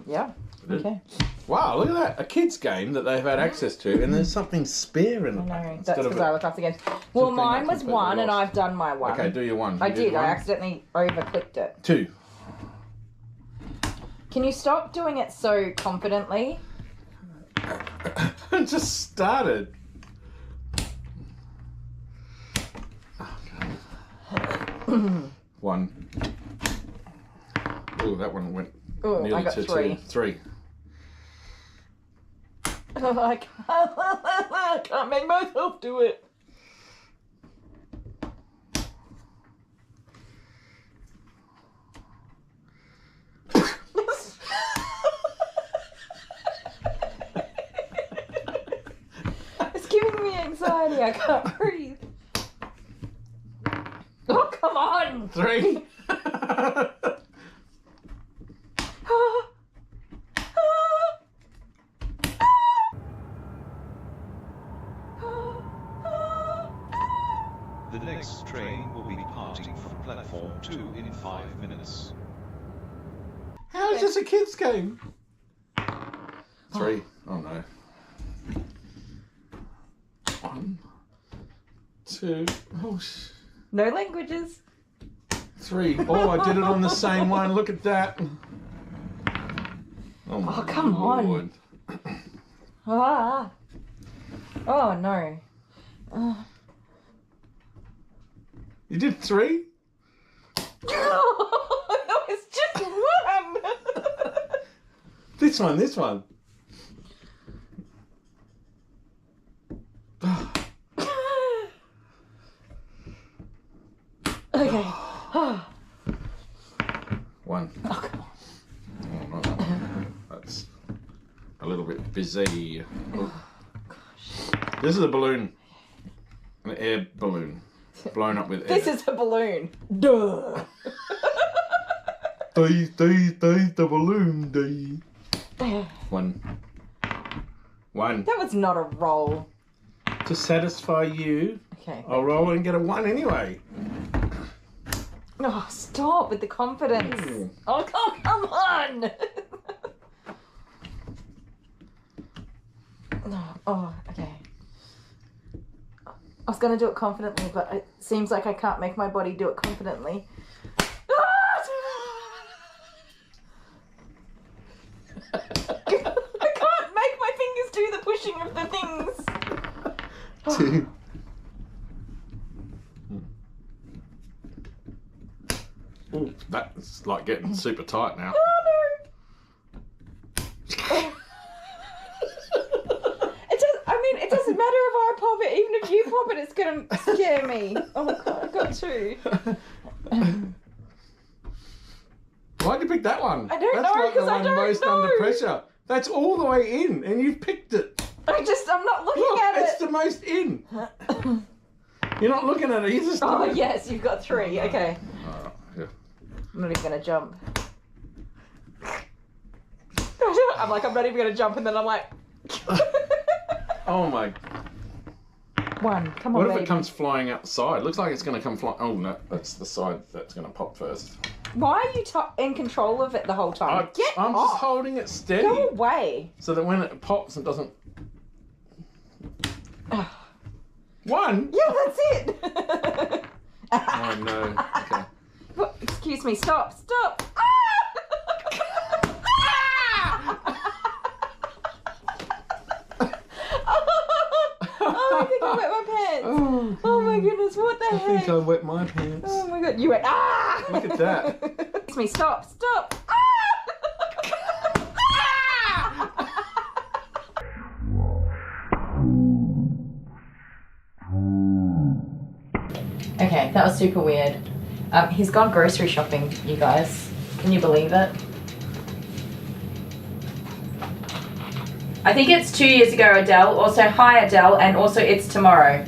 Yeah. Okay. Wow, look at that. A kid's game that they've had access to, and there's something spare in it. I know. Instead That's of because I look after games. Well, thing mine that's was one, and completely I've done my one. Okay, do your one. I You did. I one? accidentally over-clicked it. 2. Can you stop doing it so confidently? It just started. One. Oh, that one went Oh, nearly I got to 3. 3. I can't make myself do it. It's giving me anxiety. I can't breathe. Oh, come on. 3. The next train will be departing from platform 2 in 5 minutes. How is this a kid's game? 3. Oh no. 1, 2. Oh, No languages. 3. Oh, I did it on the same one. Look at that. Oh, my come on. Lord. Ah. Oh no. You did 3? That was just one. This one. Okay. 1. Oh, come on. Oh, not that one. That's a little bit busy. Oh. This is a balloon. An air balloon. Blown up with air. This is a balloon. Duh. The balloon. 1. That was not a roll. To satisfy you, Okay. I'll roll and get a 1 anyway. Oh, stop with the confidence. Mm. Oh, come on. Oh, okay. I was going to do it confidently, but it seems like I can't make my body do it confidently. I can't make my fingers do the pushing of the things. 2. Ooh, that's like getting super tight now. Oh no! It doesn't matter if I pop it. Even if you pop it, it's gonna scare me. Oh my god, I got 2. Why'd you pick that one? I don't That's know, like the 'cause I one don't most know. under pressure. That's all the way in, and you've picked it. I'm not looking Look, at it's it. the most in. You're not looking at it. You're just. Oh yes, you've got 3. Okay. Yeah. I'm not even gonna jump. I'm not even gonna jump, and then I'm like, Oh my. 1. Come on, What if baby. it comes flying outside? Looks like it's going to come flying. Oh no, that's the side that's going to pop first. Why are you in control of it the whole time? Get I'm off. just holding it steady. Go away. So that when it pops, it doesn't. 1? Yeah, that's it. Oh no. Okay. What? Excuse me. Stop. Oh, I think I wet my pants. Oh my goodness, what the I heck? think I wet my pants. Oh my god, you went, ah! Look at that. Excuse me, stop. Ah! Okay, that was super weird. He's gone grocery shopping, you guys. Can you believe it? I think it's 2 years ago, Adele. Also, hi, Adele. And also, it's tomorrow.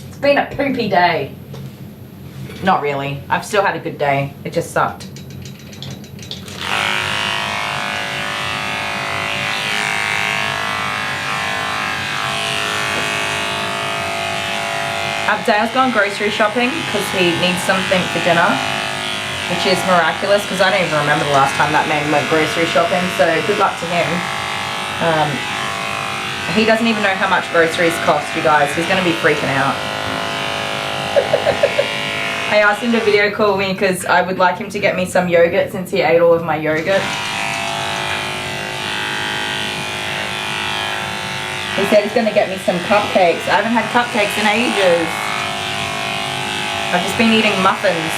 It's been a poopy day. Not really. I've still had a good day. It just sucked. Dale's gone grocery shopping because he needs something for dinner, which is miraculous because I don't even remember the last time that man went grocery shopping, so good luck to him. He doesn't even know how much groceries cost, you guys. He's going to be freaking out. I asked him to video call me because I would like him to get me some yogurt since he ate all of my yogurt. He said he's going to get me some cupcakes. I haven't had cupcakes in ages. I've just been eating muffins.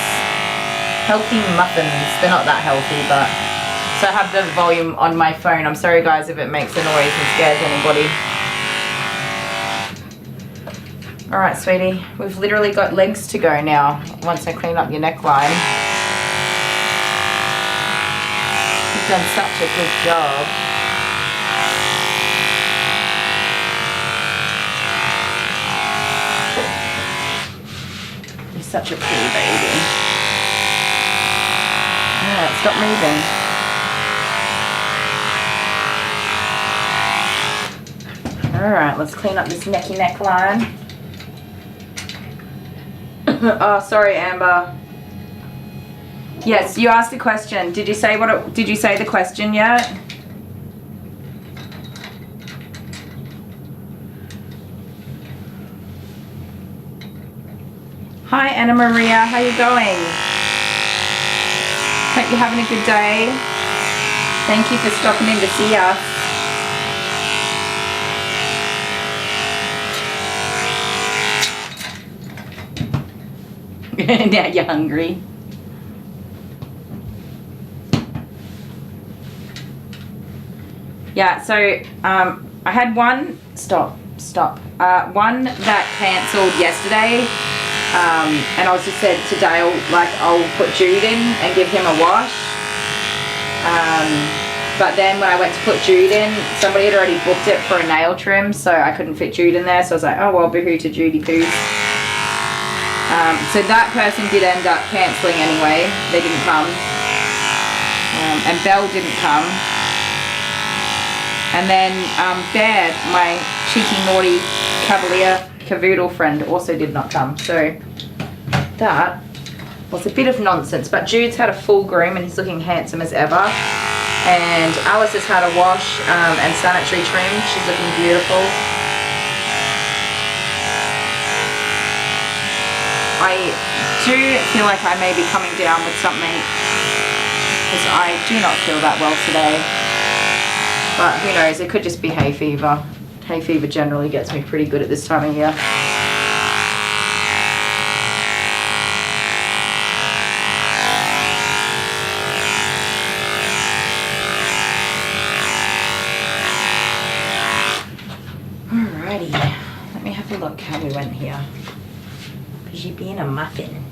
Healthy muffins. They're not that healthy, but... So I have the volume on my phone. I'm sorry, guys, if it makes a noise and scares anybody. Alright, sweetie. We've literally got legs to go now, once I clean up your neckline. You've done such a good job. Such a pretty baby. Alright, stop moving. Alright, let's clean up this necky neckline. Oh, sorry, Amber. Yes, you asked a question. Did you say did you say the question yet? Hi Anna Maria, how you going? Hope you're having a good day. Thank you for stopping in to see us. Now you're hungry. Yeah, so I had one, one that cancelled yesterday. And I was just said to Dale, like, I'll put Jude in and give him a wash. But then when I went to put Jude in, somebody had already booked it for a nail trim, so I couldn't fit Jude in there. So I was like, oh well, boohoo to Judy Poos. So that person did end up cancelling anyway. They didn't come. And Belle didn't come. And then Baird, my cheeky, naughty cavalier cavoodle friend, also did not come. So that was a bit of nonsense. But Jude's had a full groom and he's looking handsome as ever. And Alice has had a wash and sanitary trim. She's looking beautiful. I do feel like I may be coming down with something because I do not feel that well today. But who knows, it could just be hay fever. Hay fever generally gets me pretty good at this time of year. Alrighty, let me have a look how we went here. Because you're being a muffin.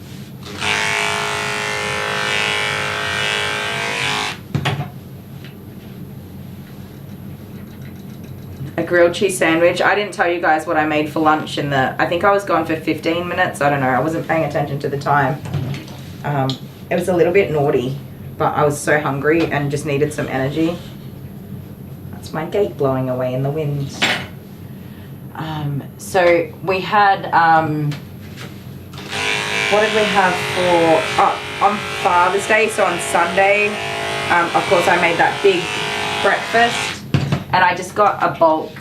A grilled cheese sandwich. I didn't tell you guys what I made for lunch in the... I think I was gone for 15 minutes. I don't know. I wasn't paying attention to the time. It was a little bit naughty, but I was so hungry and just needed some energy. That's my gate blowing away in the wind. So we had... what did we have for... Oh, on Father's Day, so on Sunday, of course I made that big breakfast. And I just got a bulk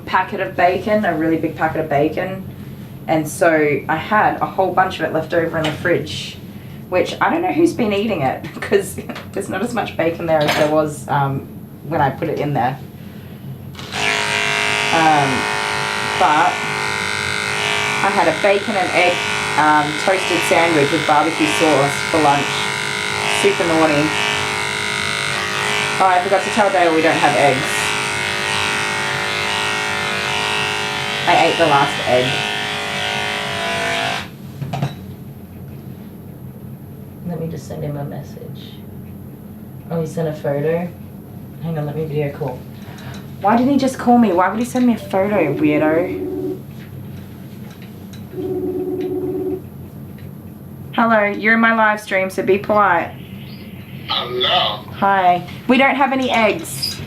packet of bacon, a really big packet of bacon. And so I had a whole bunch of it left over in the fridge, which I don't know who's been eating it because there's not as much bacon there as there was when I put it in there. But I had a bacon and egg toasted sandwich with barbecue sauce for lunch. Super naughty. Oh, I forgot to tell Dale we don't have eggs. I ate the last egg. Let me just send him a message. Oh, he sent a photo? Hang on, let me video call. Why didn't he just call me? Why would he send me a photo, weirdo? Hello, you're in my live stream, so be polite. Hello. Hi. We don't have any eggs.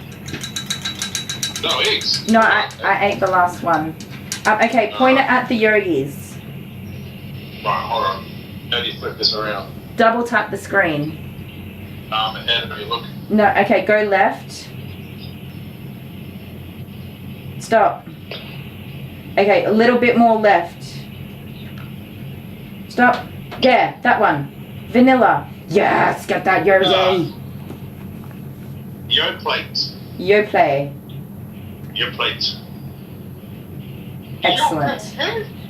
No eggs. No, I ate the last one. Okay, point it at the yogis. Right, hold on. How do you flip this around? Double tap the screen. How do you look? No, okay, go left. Stop. Okay, a little bit more left. Stop. Yeah, that one. Vanilla. Yes, get that yogi. Yo plate. Yo play. Yo plate. Excellent.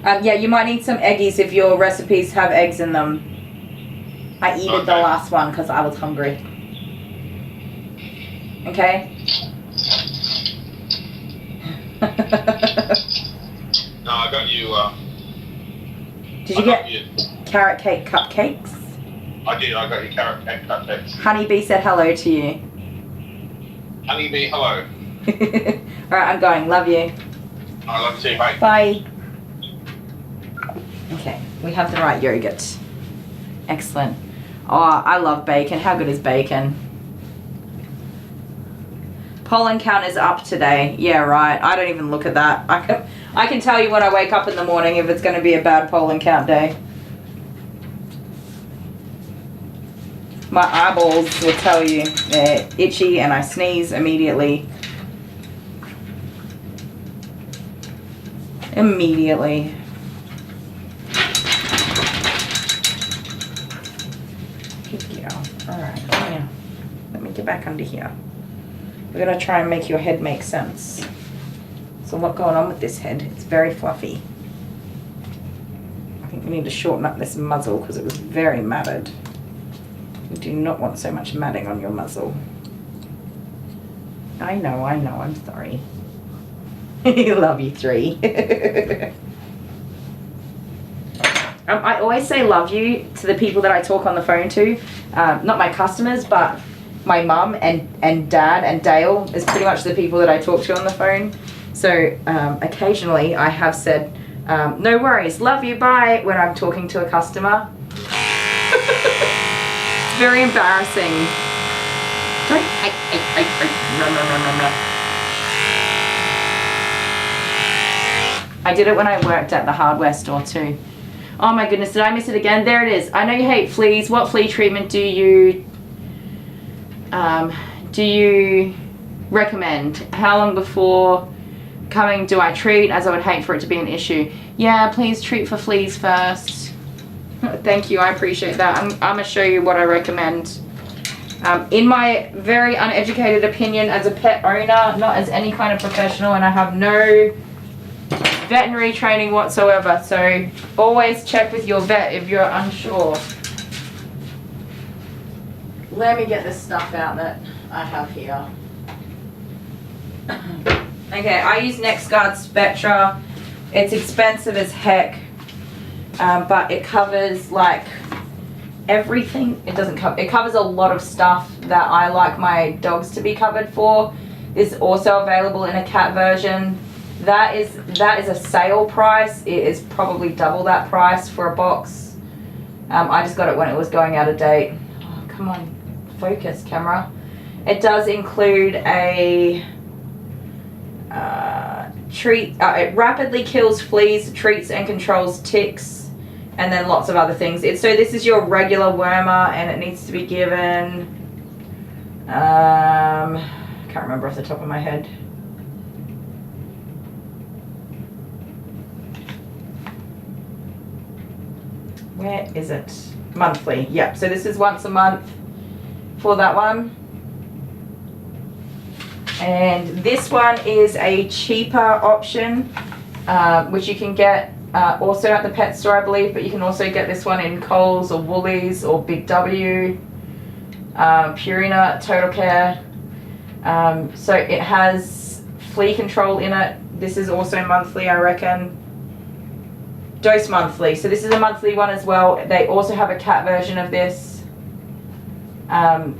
Yeah, you might need some eggies if your recipes have eggs in them. I eated the last one because I was hungry. Okay? No, I got you, Did you get carrot cake cupcakes? I did, I got you carrot cake cupcakes. Honeybee said hello to you. Honeybee, hello. Alright, I'm going. Love you. I love you too, mate. Bye. Okay, we have the right yogurt. Excellent. Oh, I love bacon. How good is bacon? Pollen count is up today. Yeah, right. I don't even look at that. I can tell you when I wake up in the morning if it's going to be a bad pollen count day. My eyeballs will tell you they're itchy and I sneeze immediately. Immediately. Good girl. Alright, yeah. Let me get back under here. We're going to try and make your head make sense. There's a lot going on with this head. It's very fluffy. I think we need to shorten up this muzzle because it was very matted. You do not want so much matting on your muzzle. I know, I'm sorry. Love you, 3. I always say love you to the people that I talk on the phone to. Not my customers, but my mum and dad and Dale is pretty much the people that I talk to on the phone. So occasionally I have said, no worries, love you, bye, when I'm talking to a customer. It's very embarrassing. I did it when I worked at the hardware store too. Oh my goodness, did I miss it again? There it is. I know you hate fleas. What flea treatment do you recommend? How long before coming do I treat, as I would hate for it to be an issue? Yeah, please treat for fleas first. Thank you, I appreciate that. I'm gonna show you what I recommend. In my very uneducated opinion as a pet owner, not as any kind of professional, and I have no veterinary training whatsoever, so always check with your vet if you're unsure. Let me get this stuff out that I have here. Okay, I use NexGard Spectra. It's expensive as heck, but it covers like everything. It covers a lot of stuff that I like my dogs to be covered for. It's also available in a cat version. That is a sale price. It is probably double that price for a box. I just got it when it was going out of date. Oh, come on, focus camera. It does include a treat. It rapidly kills fleas, treats and controls ticks, and then lots of other things. So this is your regular wormer, and it needs to be given. I can't remember off the top of my head. Where is it? Monthly. Yep. So this is once a month for that one. And this one is a cheaper option, which you can get also at the pet store, I believe, but you can also get this one in Coles or Woolies or Big W, Purina, Total Care. So it has flea control in it, This is also monthly, I reckon. Dose monthly. So this is a monthly one as well. They also have a cat version of this. I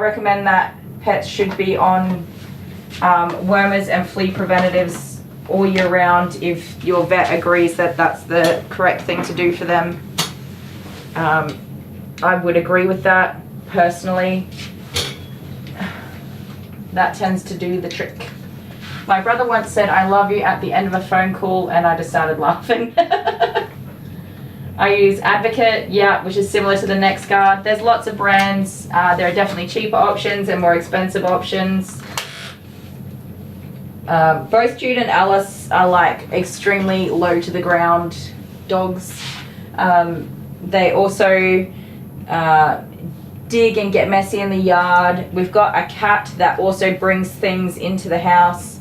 recommend that pets should be on wormers and flea preventatives all year round if your vet agrees that that's the correct thing to do for them. I would agree with that personally. That tends to do the trick. My brother once said, "I love you" at the end of a phone call, and I just started laughing. I use Advocate, yeah, which is similar to the NexGuard. There's lots of brands. There are definitely cheaper options and more expensive options. Both Jude and Alice are like extremely low to the ground dogs. They also dig and get messy in the yard. We've got a cat that also brings things into the house.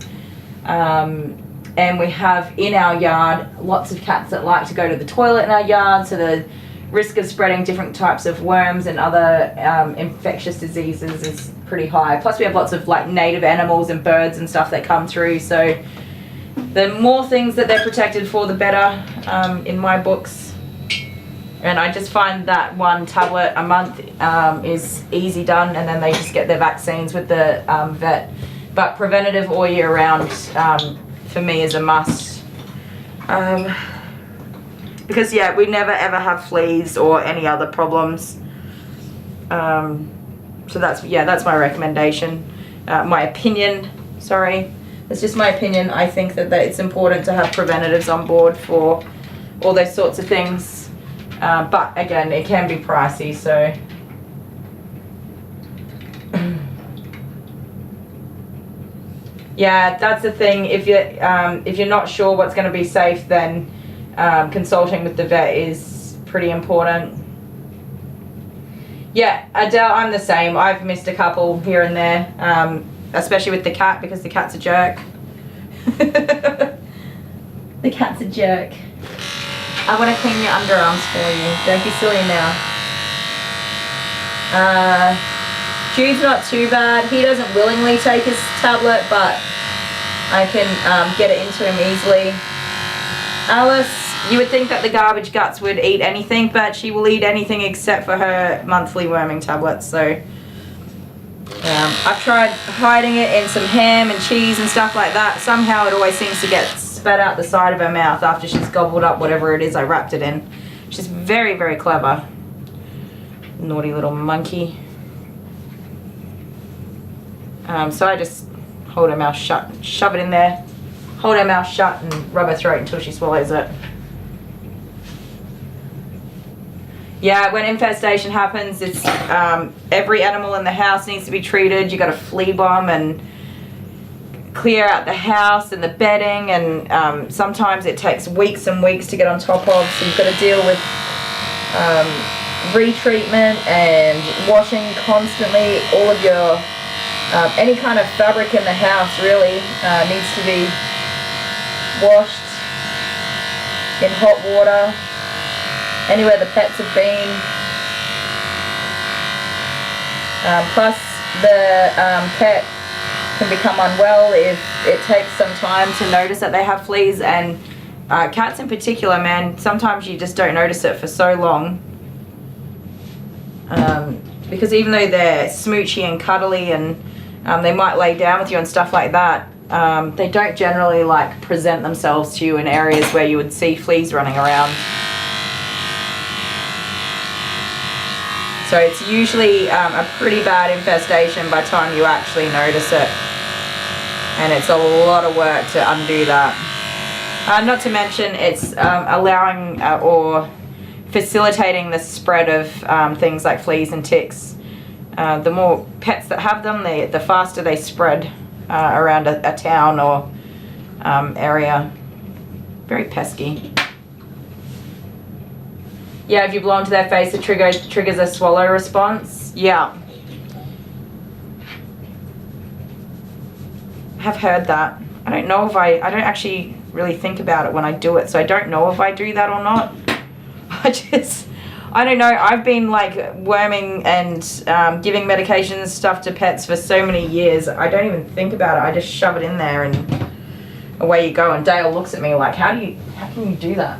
And we have in our yard lots of cats that like to go to the toilet in our yard, so the risk of spreading different types of worms and other infectious diseases is pretty high. Plus we have lots of like native animals and birds and stuff that come through, so the more things that they're protected for, the better, in my books. And I just find that one tablet a month is easy done, and then they just get their vaccines with the vet. But preventative all year round for me is a must. Because yeah, we never ever have fleas or any other problems. So that's my recommendation. My opinion, sorry. It's just my opinion. I think that it's important to have preventatives on board for all those sorts of things. But again, it can be pricey, so. Yeah, that's the thing. If you're not sure what's going to be safe, then consulting with the vet is pretty important. Yeah, Adele, I'm the same. I've missed a couple here and there, especially with the cat, because the cat's a jerk. The cat's a jerk. I want to clean your underarms for you. Don't be silly now. Jude's not too bad. He doesn't willingly take his tablet, but I can get it into him easily. Alice, you would think that the garbage guts would eat anything, but she will eat anything except for her monthly worming tablets. So I've tried hiding it in some ham and cheese and stuff like that. Somehow it always seems to get spat out the side of her mouth after she's gobbled up whatever it is I wrapped it in. She's very, very clever. Naughty little monkey. So I just hold her mouth shut, shove it in there, hold her mouth shut and rub her throat until she swallows it. Yeah, when infestation happens, it's every animal in the house needs to be treated. You got to flea bomb and clear out the house and the bedding, and sometimes it takes weeks and weeks to get on top of, so you've got to deal with retreatment and washing constantly. All of your any kind of fabric in the house really needs to be washed in hot water. Anywhere the pets have been. Plus the pet can become unwell if it takes some time to notice that they have fleas, and cats in particular, man, sometimes you just don't notice it for so long. Because even though they're smoochy and cuddly and they might lay down with you and stuff like that, they don't generally like present themselves to you in areas where you would see fleas running around. So it's usually a pretty bad infestation by the time you actually notice it. And it's a lot of work to undo that. Not to mention it's allowing or facilitating the spread of things like fleas and ticks. The more pets that have them, the faster they spread around a town or area. Very pesky. Yeah, if you blow into their face, it triggers a swallow response. Yeah. I have heard that. I don't know if I don't actually really think about it when I do it, so I don't know if I do that or not. I don't know. I've been like worming and giving medications and stuff to pets for so many years. I don't even think about it. I just shove it in there and away you go. And Dale looks at me like, how can you do that?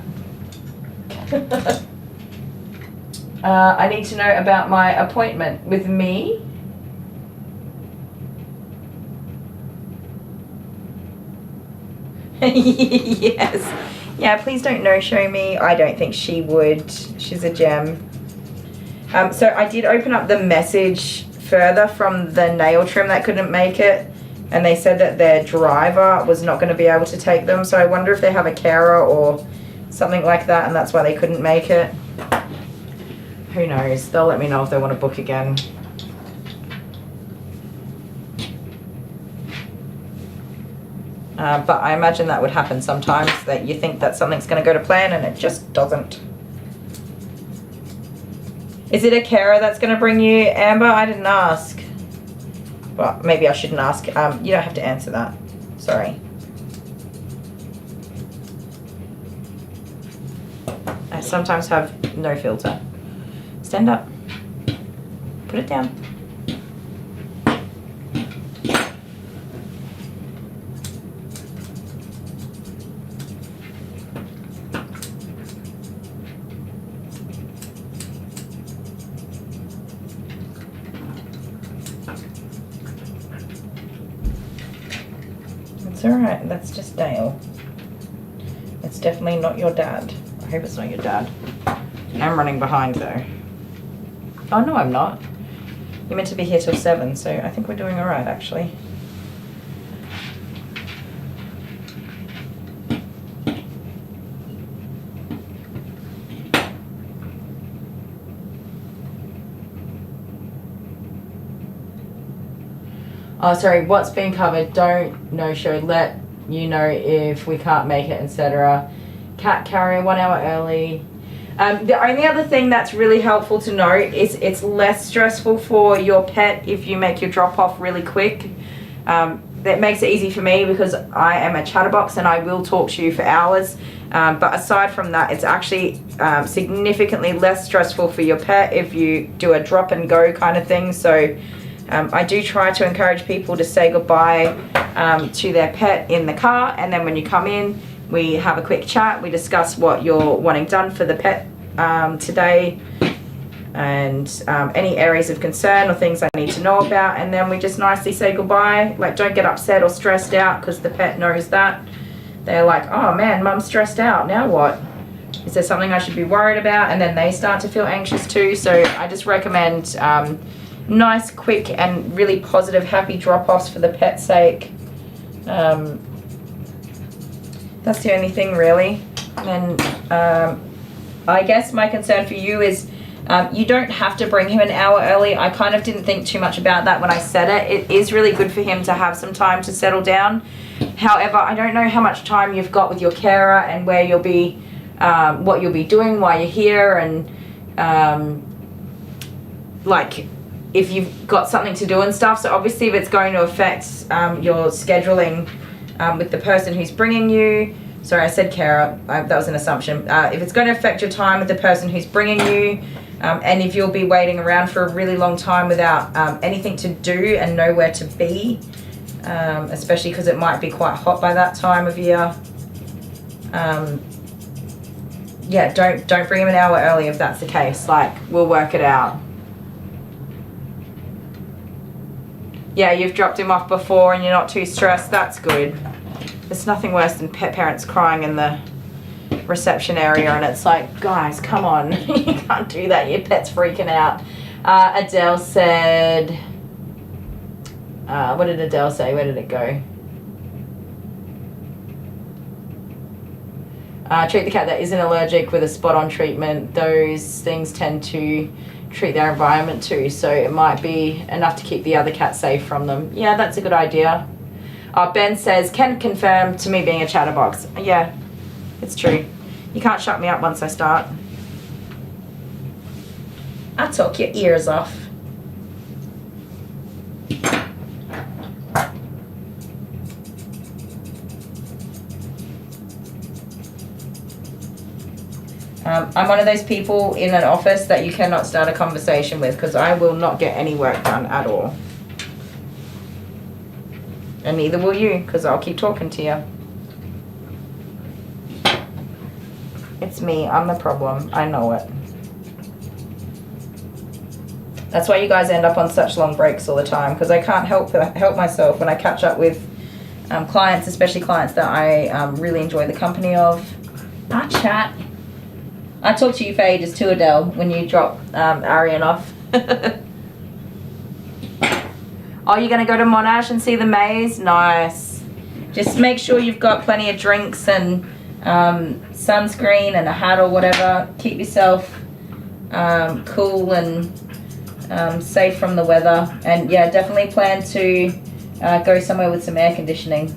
I need to know about my appointment with me. Yes. Yeah, please don't no-show me. I don't think she would. She's a gem. So I did open up the message further from the nail trim that couldn't make it. And they said that their driver was not going to be able to take them. So I wonder if they have a carer or something like that, and that's why they couldn't make it. Who knows? They'll let me know if they want to book again. But I imagine that would happen sometimes, that you think that something's going to go to plan and it just doesn't. Is it a carer that's going to bring you, Amber? I didn't ask. Well, maybe I shouldn't ask. You don't have to answer that. Sorry. I sometimes have no filter. Stand up. Put it down. It's alright, that's just Dale. It's definitely not your dad. I hope it's not your dad. I'm running behind though. Oh no, I'm not. You're meant to be here till 7, so I think we're doing alright actually. Oh, sorry, what's been covered? Don't no-show. Let you know if we can't make it, etc. Cat carrier 1 hour early. The only other thing that's really helpful to know is it's less stressful for your pet if you make your drop-off really quick. That makes it easy for me because I am a chatterbox and I will talk to you for hours. But aside from that, it's actually significantly less stressful for your pet if you do a drop and go kind of thing. So I do try to encourage people to say goodbye to their pet in the car, and then when you come in, we have a quick chat, we discuss what you're wanting done for the pet today, and any areas of concern or things I need to know about, and then we just nicely say goodbye. Like, don't get upset or stressed out because the pet knows that. They're like, oh man, mum's stressed out, now what? Is there something I should be worried about? And then they start to feel anxious too. So I just recommend nice, quick, and really positive, happy drop-offs for the pet's sake. That's the only thing really. And I guess my concern for you is you don't have to bring him an hour early. I kind of didn't think too much about that when I said it. It is really good for him to have some time to settle down. However, I don't know how much time you've got with your carer and where you'll be, what you'll be doing while you're here, and like if you've got something to do and stuff. So obviously if it's going to affect your scheduling with the person who's bringing you, sorry I said carer, that was an assumption. If it's going to affect your time with the person who's bringing you, and if you'll be waiting around for a really long time without anything to do and nowhere to be, especially because it might be quite hot by that time of year, yeah, don't bring him an hour early if that's the case. Like, we'll work it out. Yeah, you've dropped him off before and you're not too stressed. That's good. There's nothing worse than pet parents crying in the reception area, and it's like, guys, come on. You can't do that. Your pet's freaking out. Adele said, what did Adele say? Where did it go? Treat the cat that isn't allergic with a spot-on treatment. Those things tend to treat their environment too, so it might be enough to keep the other cat safe from them. Yeah, that's a good idea. Ben says, can confirm to me being a chatterbox. Yeah, it's true. You can't shut me up once I start. I'll talk your ears off. I'm one of those people in an office that you cannot start a conversation with because I will not get any work done at all. And neither will you because I'll keep talking to you. It's me. I'm the problem. I know it. That's why you guys end up on such long breaks all the time because I can't help myself when I catch up with clients, especially clients that I really enjoy the company of. Our chat. I talked to you for ages too, Adele, when you drop Arian off. Oh, you're going to go to Monash and see the maze? Nice. Just make sure you've got plenty of drinks and sunscreen and a hat or whatever. Keep yourself cool and safe from the weather. And yeah, definitely plan to go somewhere with some air conditioning.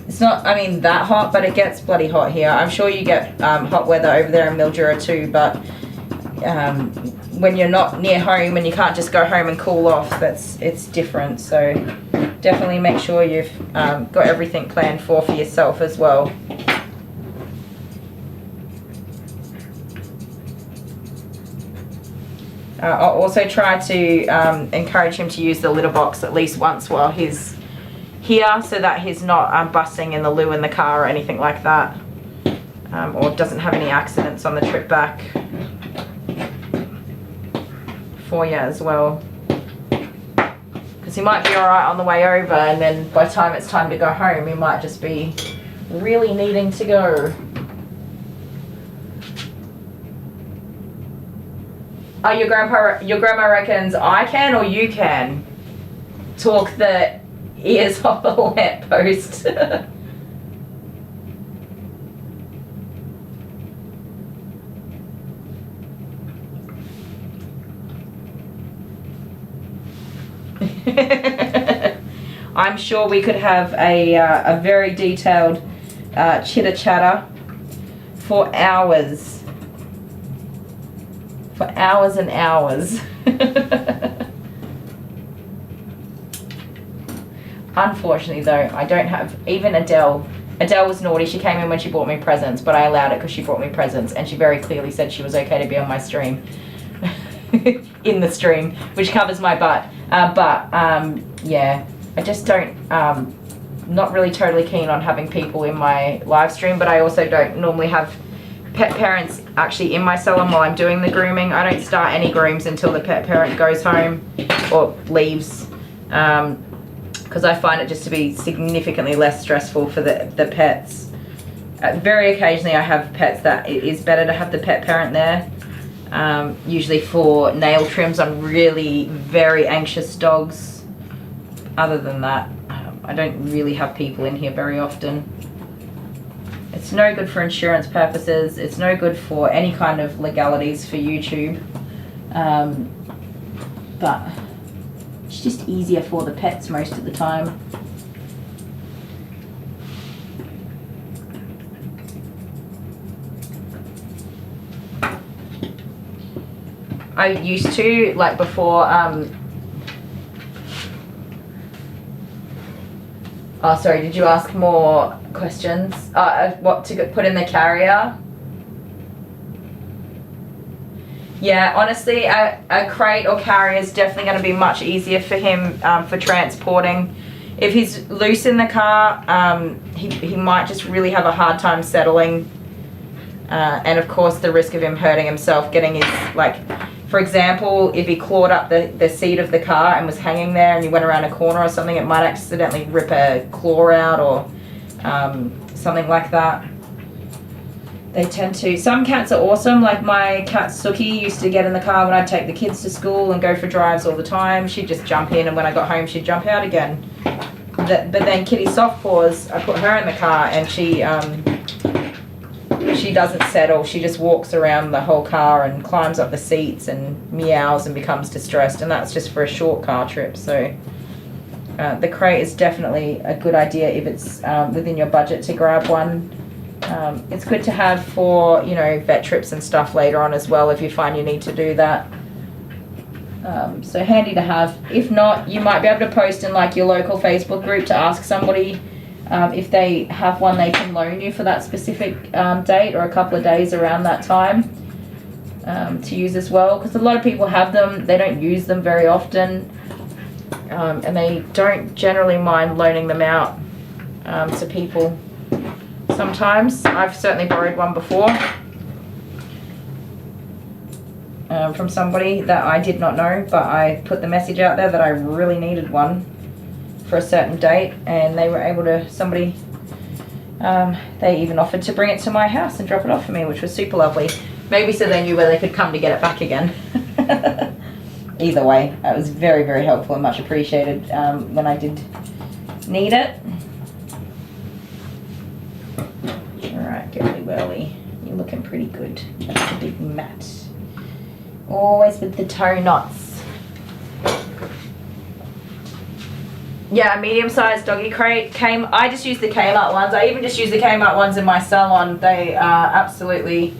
It's not, I mean, that hot, but it gets bloody hot here. I'm sure you get hot weather over there in Mildura too, but when you're not near home and you can't just go home and cool off, it's different. So definitely make sure you've got everything planned for yourself as well. I'll also try to encourage him to use the litter box at least once while he's here so that he's not busting in the loo in the car or anything like that, or doesn't have any accidents on the trip back for you as well, because he might be alright on the way over and then by the time it's time to go home he might just be really needing to go. Oh, your grandma reckons I can or you can talk the ears off the lamp post. I'm sure we could have a very detailed chitter chatter for hours. For hours and hours. Unfortunately though, I don't have, even Adele was naughty. She came in when she bought me presents, but I allowed it because she brought me presents and she very clearly said she was okay to be on my stream. In the stream, which covers my butt. Yeah, I just don't, not really totally keen on having people in my live stream, but I also don't normally have pet parents actually in my salon while I'm doing the grooming. I don't start any grooms until the pet parent goes home or leaves, because I find it just to be significantly less stressful for the pets. Very occasionally I have pets that it is better to have the pet parent there, usually for nail trims on really very anxious dogs. Other than that, I don't really have people in here very often. It's no good for insurance purposes. It's no good for any kind of legalities for YouTube. But it's just easier for the pets most of the time. I used to, like before, oh, sorry, did you ask more questions? What to put in the carrier? Yeah, honestly, a crate or carrier is definitely going to be much easier for him for transporting. If he's loose in the car, he might just really have a hard time settling. And of course, the risk of him hurting himself, getting his, like, for example, if he clawed up the seat of the car and was hanging there and you went around a corner or something, it might accidentally rip a claw out or something like that. They tend to. Some cats are awesome, like my cat Suki used to get in the car when I'd take the kids to school and go for drives all the time. She'd just jump in and when I got home she'd jump out again. But then Kitty Softpaws, I put her in the car and she doesn't settle. She just walks around the whole car and climbs up the seats and meows and becomes distressed, and that's just for a short car trip. So the crate is definitely a good idea if it's within your budget to grab one. It's good to have for, you know, vet trips and stuff later on as well if you find you need to do that. So handy to have. If not, you might be able to post in like your local Facebook group to ask somebody If they have one, they can loan you for that specific date or a couple of days around that time to use as well. Because a lot of people have them, they don't use them very often, and they don't generally mind loaning them out to people sometimes. I've certainly borrowed one before from somebody that I did not know, but I put the message out there that I really needed one for a certain date, and they were able to, they even offered to bring it to my house and drop it off for me, which was super lovely. Maybe so they knew where they could come to get it back again. Either way, it was very, very helpful and much appreciated when I did need it. Alright, girly whirly, you're looking pretty good. That's a big mat. Always with the toe knots. Yeah, medium-sized doggy crate. I just use the Kmart ones. I even just use the Kmart ones in my salon. They are absolutely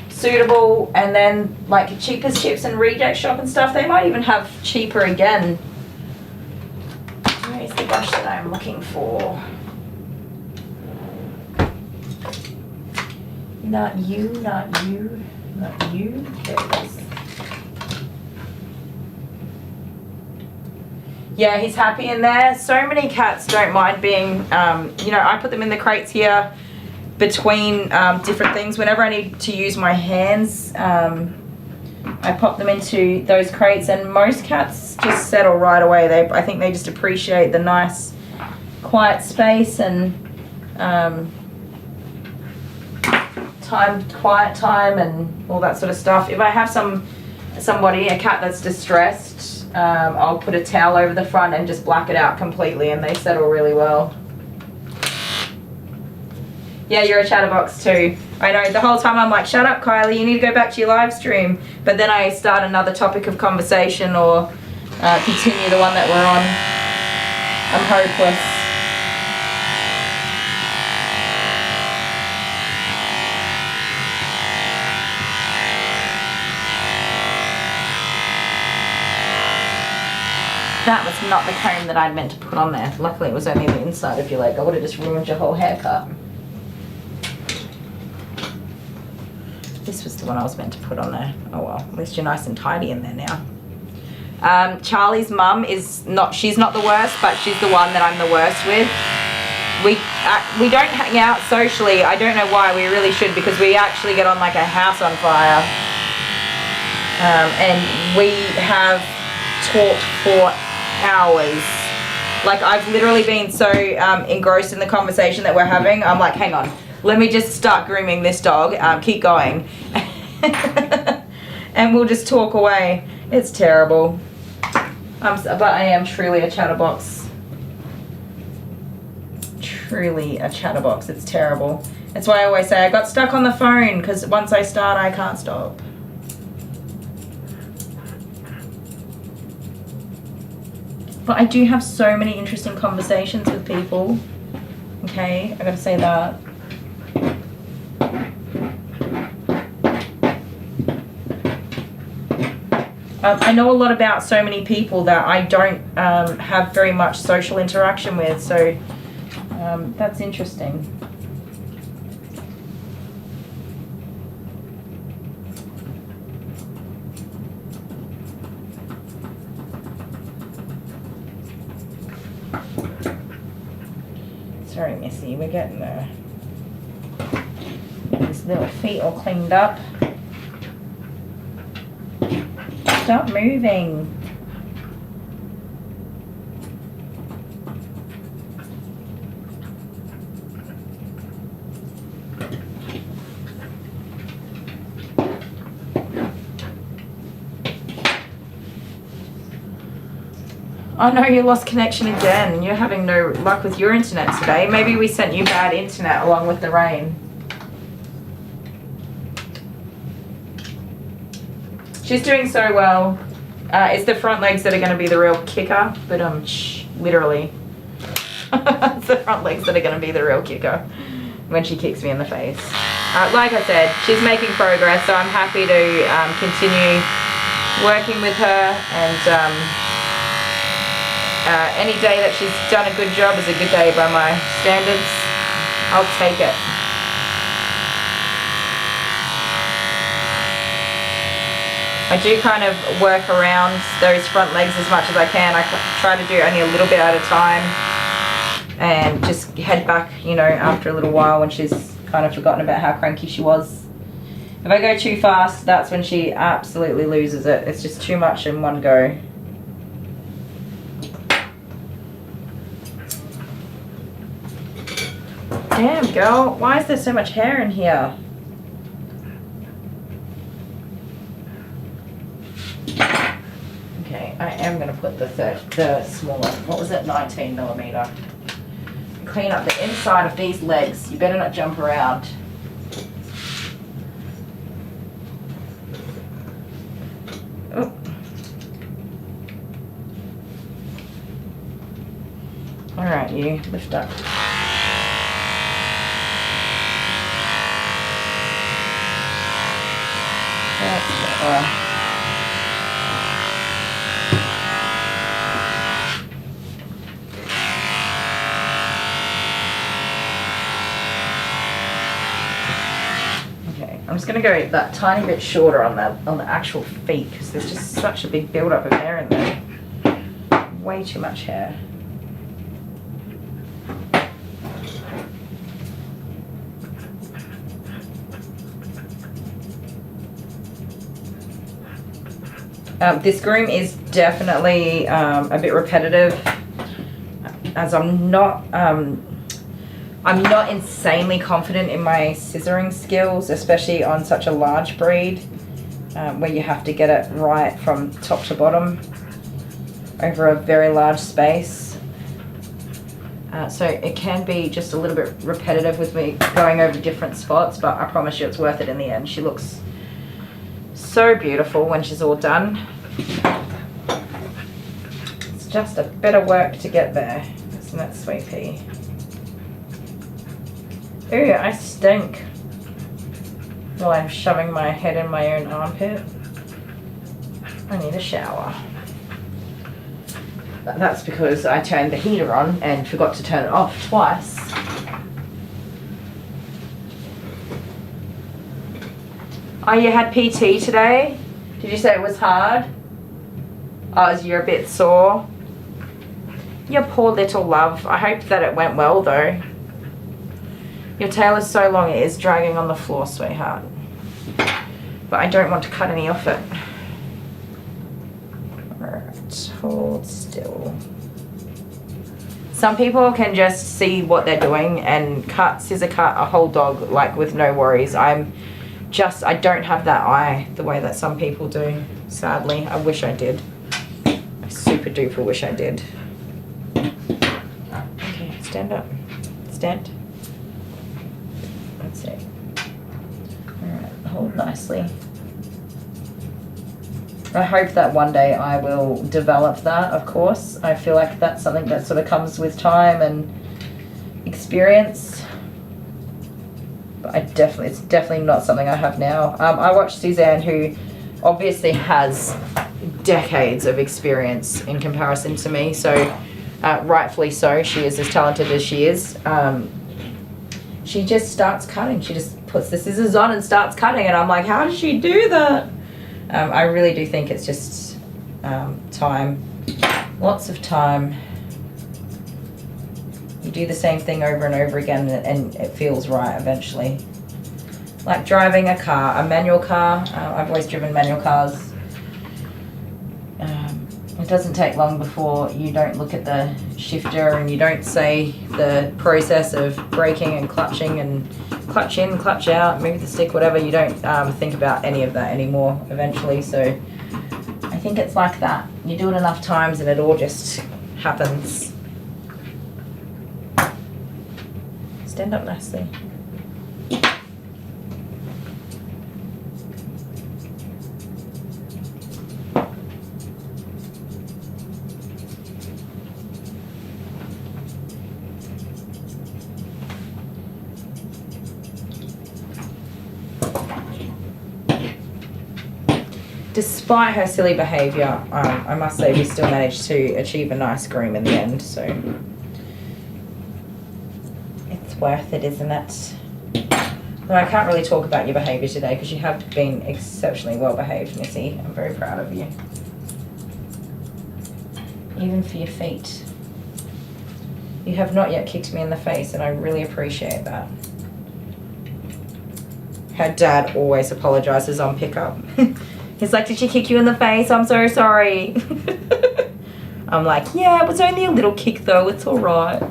suitable. And then like Cheapest Chips and Reject Shop and stuff, they might even have cheaper again. Where's the brush that I'm looking for? Not you, not you, not you. There it is. Yeah, he's happy in there. So many cats don't mind being, you know, I put them in the crates here between different things. Whenever I need to use my hands, I pop them into those crates, and most cats just settle right away. I think they just appreciate the nice, quiet space and quiet time and all that sort of stuff. If I have a cat that's distressed, I'll put a towel over the front and just black it out completely, and they settle really well. Yeah, you're a chatterbox too. I know, the whole time I'm like, shut up Kylie, you need to go back to your live stream. But then I start another topic of conversation or continue the one that we're on. I'm hopeless. That was not the comb that I'd meant to put on there. Luckily it was only the inside of your leg. I would have just ruined your whole haircut. This was the one I was meant to put on there. Oh well, at least you're nice and tidy in there now. Charlie's mum is not, she's not the worst, but she's the one that I'm the worst with. We don't hang out socially. I don't know why. We really should, because we actually get on like a house on fire. And we have talked for hours. Like, I've literally been so engrossed in the conversation that we're having. I'm like, hang on, let me just start grooming this dog. Keep going. And we'll just talk away. It's terrible. But I am truly a chatterbox. Truly a chatterbox. It's terrible. That's why I always say I got stuck on the phone, because once I start, I can't stop. But I do have so many interesting conversations with people. Okay, I gotta say that. I know a lot about so many people that I don't have very much social interaction with, so that's interesting. Sorry, Missy, we're getting there. These little feet all cleaned up. Stop moving. Oh no, you lost connection again. You're having no luck with your internet today. Maybe we sent you bad internet along with the rain. She's doing so well. It's the front legs that are going to be the real kicker, but literally. It's the front legs that are going to be the real kicker when she kicks me in the face. Like I said, she's making progress, so I'm happy to continue working with her and Any day that she's done a good job is a good day by my standards. I'll take it. I do kind of work around those front legs as much as I can. I try to do only a little bit at a time and just head back, you know, after a little while when she's kind of forgotten about how cranky she was. If I go too fast, that's when she absolutely loses it. It's just too much in one go. Damn, girl, why is there so much hair in here? Okay, I am going to put the smaller, what was it, 19mm. Clean up the inside of these legs. You better not jump around. Oh. Alright, you lift up. That's better. I'm just going to go that tiny bit shorter on the actual feet because there's just such a big build-up of hair in there. Way too much hair. This groom is definitely a bit repetitive, as I'm not insanely confident in my scissoring skills, especially on such a large breed where you have to get it right from top to bottom over a very large space. So it can be just a little bit repetitive with me going over different spots, but I promise you it's worth it in the end. She looks so beautiful when she's all done. It's just a bit of work to get there. Isn't that sweet pea? Ooh, I stink while I'm shoving my head in my own armpit. I need a shower. That's because I turned the heater on and forgot to turn it off twice. Oh, you had PT today? Did you say it was hard? Oh, you're a bit sore? Your poor little love. I hope that it went well though. Your tail is so long it is dragging on the floor, sweetheart. But I don't want to cut any off it. Alright, hold still. Some people can just see what they're doing and scissor cut a whole dog like with no worries. I don't have that eye the way that some people do, sadly. I wish I did. I super duper wish I did. Okay, stand up. Stand. That's it. Alright, hold nicely. I hope that one day I will develop that, of course. I feel like that's something that sort of comes with time and experience. But it's definitely not something I have now. I watched Suzanne, who obviously has decades of experience in comparison to me, so rightfully so, she is as talented as she is. She just starts cutting. She just puts the scissors on and starts cutting, and I'm like, how does she do that? I really do think it's just time. Lots of time. You do the same thing over and over again and it feels right eventually. Like driving a car, a manual car. I've always driven manual cars. It doesn't take long before you don't look at the shifter and you don't say the process of braking and clutching and clutch in, clutch out, move the stick, whatever. You don't think about any of that anymore eventually. So I think it's like that. You do it enough times and it all just happens. Stand up nicely. despite her silly behaviour, I must say we still managed to achieve a nice groom in the end, so it's worth it, isn't it? No, I can't really talk about your behaviour today because you have been exceptionally well behaved, Missy. I'm very proud of you. Even for your feet. You have not yet kicked me in the face, and I really appreciate that. Her dad always apologises on pickup. He's like, did she kick you in the face? I'm so sorry. I'm like, yeah, it was only a little kick though, it's alright.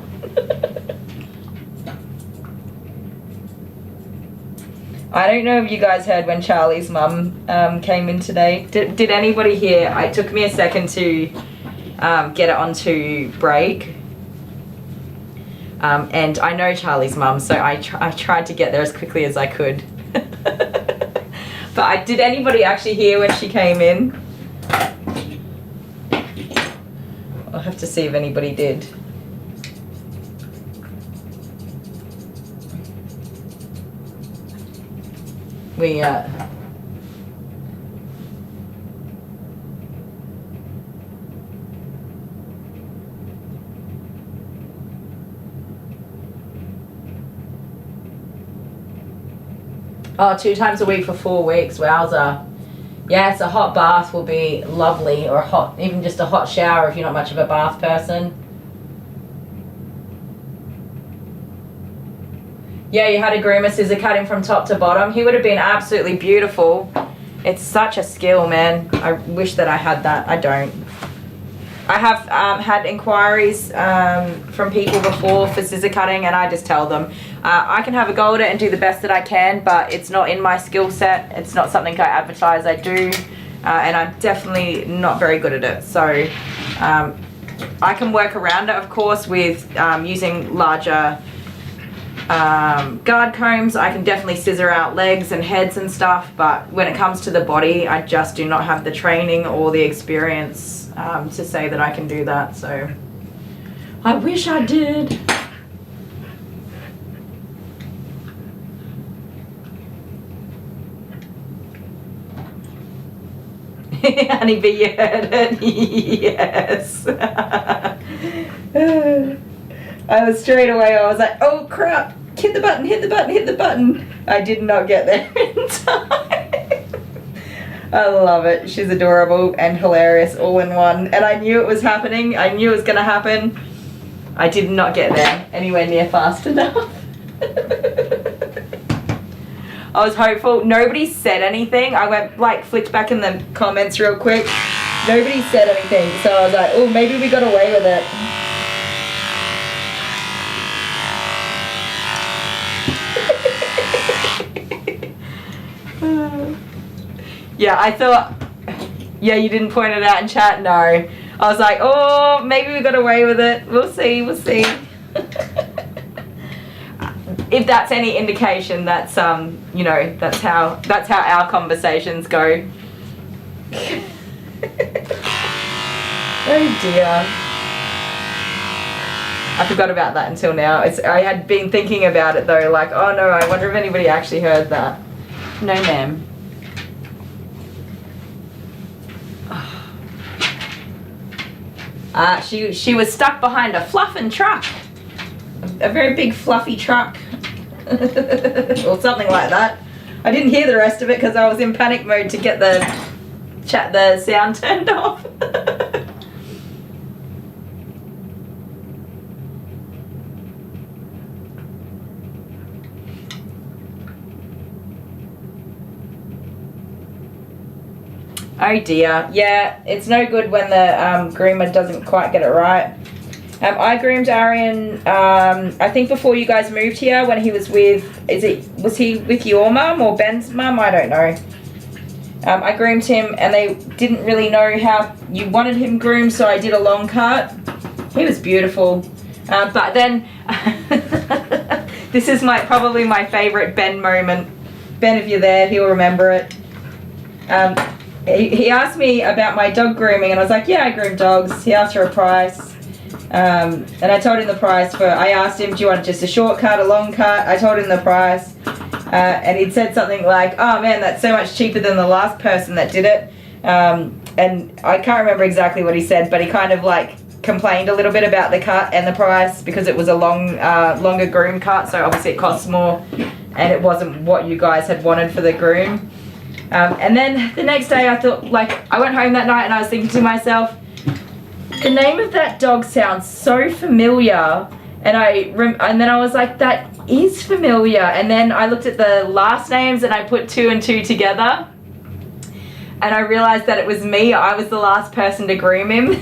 I don't know if you guys heard when Charlie's mum came in today. Did anybody hear? It took me a second to get it onto break. And I know Charlie's mum, so I tried to get there as quickly as I could. But did anybody actually hear when she came in? I'll have to see if anybody did. We Oh, 2 times a week for 4 weeks, wowza. Yes, a hot bath will be lovely, or even just a hot shower if you're not much of a bath person. Yeah, you had a groomer scissor cut him from top to bottom. He would have been absolutely beautiful. It's such a skill, man. I wish that I had that. I don't. I have had inquiries from people before for scissor cutting, and I just tell them, I can have a go at it and do the best that I can, but it's not in my skill set. It's not something I advertise I do, and I'm definitely not very good at it. So I can work around it, of course, with using larger guard combs. I can definitely scissor out legs and heads and stuff, but when it comes to the body, I just do not have the training or the experience to say that I can do that. So I wish I did. Honeybee, you heard it? Yes. I was straight away, I was like, oh crap, hit the button, hit the button, hit the button. I did not get there in time. I love it. She's adorable and hilarious all in one. And I knew it was happening. I knew it was going to happen. I did not get there anywhere near fast enough. I was hopeful. Nobody said anything. I went, flicked back in the comments real quick. Nobody said anything. So I was like, oh, maybe we got away with it. Yeah, I thought, yeah, you didn't point it out in chat? No. I was like, oh, maybe we got away with it. We'll see, we'll see. If that's any indication, that's, you know, that's how our conversations go. Oh dear. I forgot about that until now. I had been thinking about it though, like, oh no, I wonder if anybody actually heard that. No ma'am. She was stuck behind a fluffing truck. A very big fluffy truck. Or something like that. I didn't hear the rest of it because I was in panic mode to get the sound turned off. Oh dear. Yeah, it's no good when the groomer doesn't quite get it right. I groomed Arian, I think before you guys moved here, when he was with, was he with your mum or Ben's mum? I don't know. I groomed him and they didn't really know how you wanted him groomed, so I did a long cut. He was beautiful. But then, this is probably my favourite Ben moment. Ben, if you're there, he'll remember it. He asked me about my dog grooming and I was like, yeah, I groom dogs. He asked for a price. And I told him the price I asked him, do you want just a short cut, a long cut? I told him the price. And he'd said something like, oh man, that's so much cheaper than the last person that did it. And I can't remember exactly what he said, but he kind of like complained a little bit about the cut and the price because it was a longer groom cut, so obviously it costs more and it wasn't what you guys had wanted for the groom. And then the next day I thought, like, I went home that night and I was thinking to myself, the name of that dog sounds so familiar, and then I was like, that is familiar. And then I looked at the last names and I put 2 and 2 together, and I realized that it was me. I was the last person to groom him.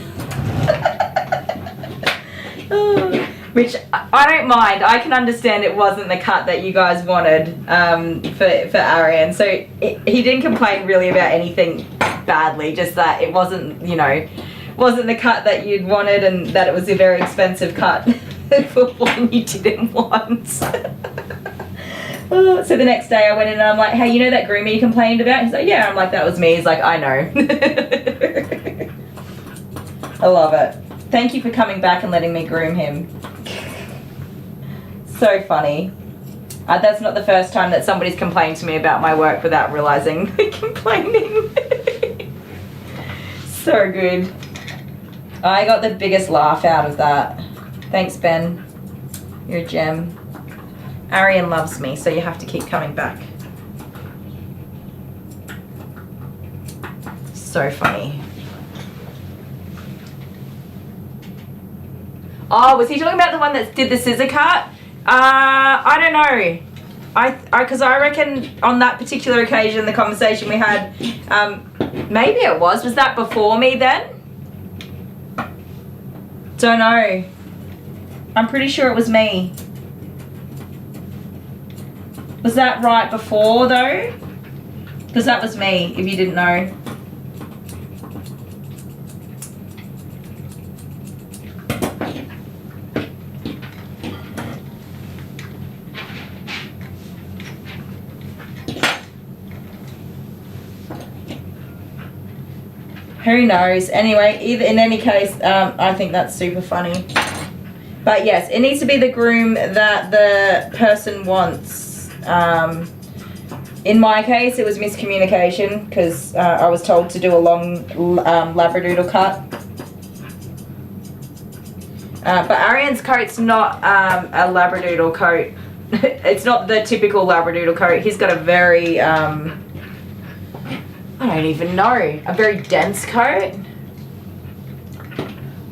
Which I don't mind. I can understand it wasn't the cut that you guys wanted for Arian. So he didn't complain really about anything badly, just that it wasn't, you know, wasn't the cut that you'd wanted, and that it was a very expensive cut for one you didn't want. So the next day I went in and I'm like, hey, you know that groomer you complained about? He's like, yeah. I'm like, that was me. He's like, I know. I love it. Thank you for coming back and letting me groom him. So funny. That's not the first time that somebody's complained to me about my work without realizing they're complaining. So good. I got the biggest laugh out of that. Thanks, Ben. You're a gem. Arian loves me, so you have to keep coming back. So funny. Oh, was he talking about the one that did the scissor cut? I don't know. Because I reckon on that particular occasion, the conversation we had, maybe it was. Was that before me then? Don't know. I'm pretty sure it was me. Was that right before though? Because that was me, if you didn't know. Who knows? Anyway, in any case, I think that's super funny. But yes, it needs to be the groom that the person wants. In my case, it was miscommunication because I was told to do a long Labradoodle cut. But Arian's coat's not a Labradoodle coat. It's not the typical Labradoodle coat. He's got a very... I don't even know. A very dense coat?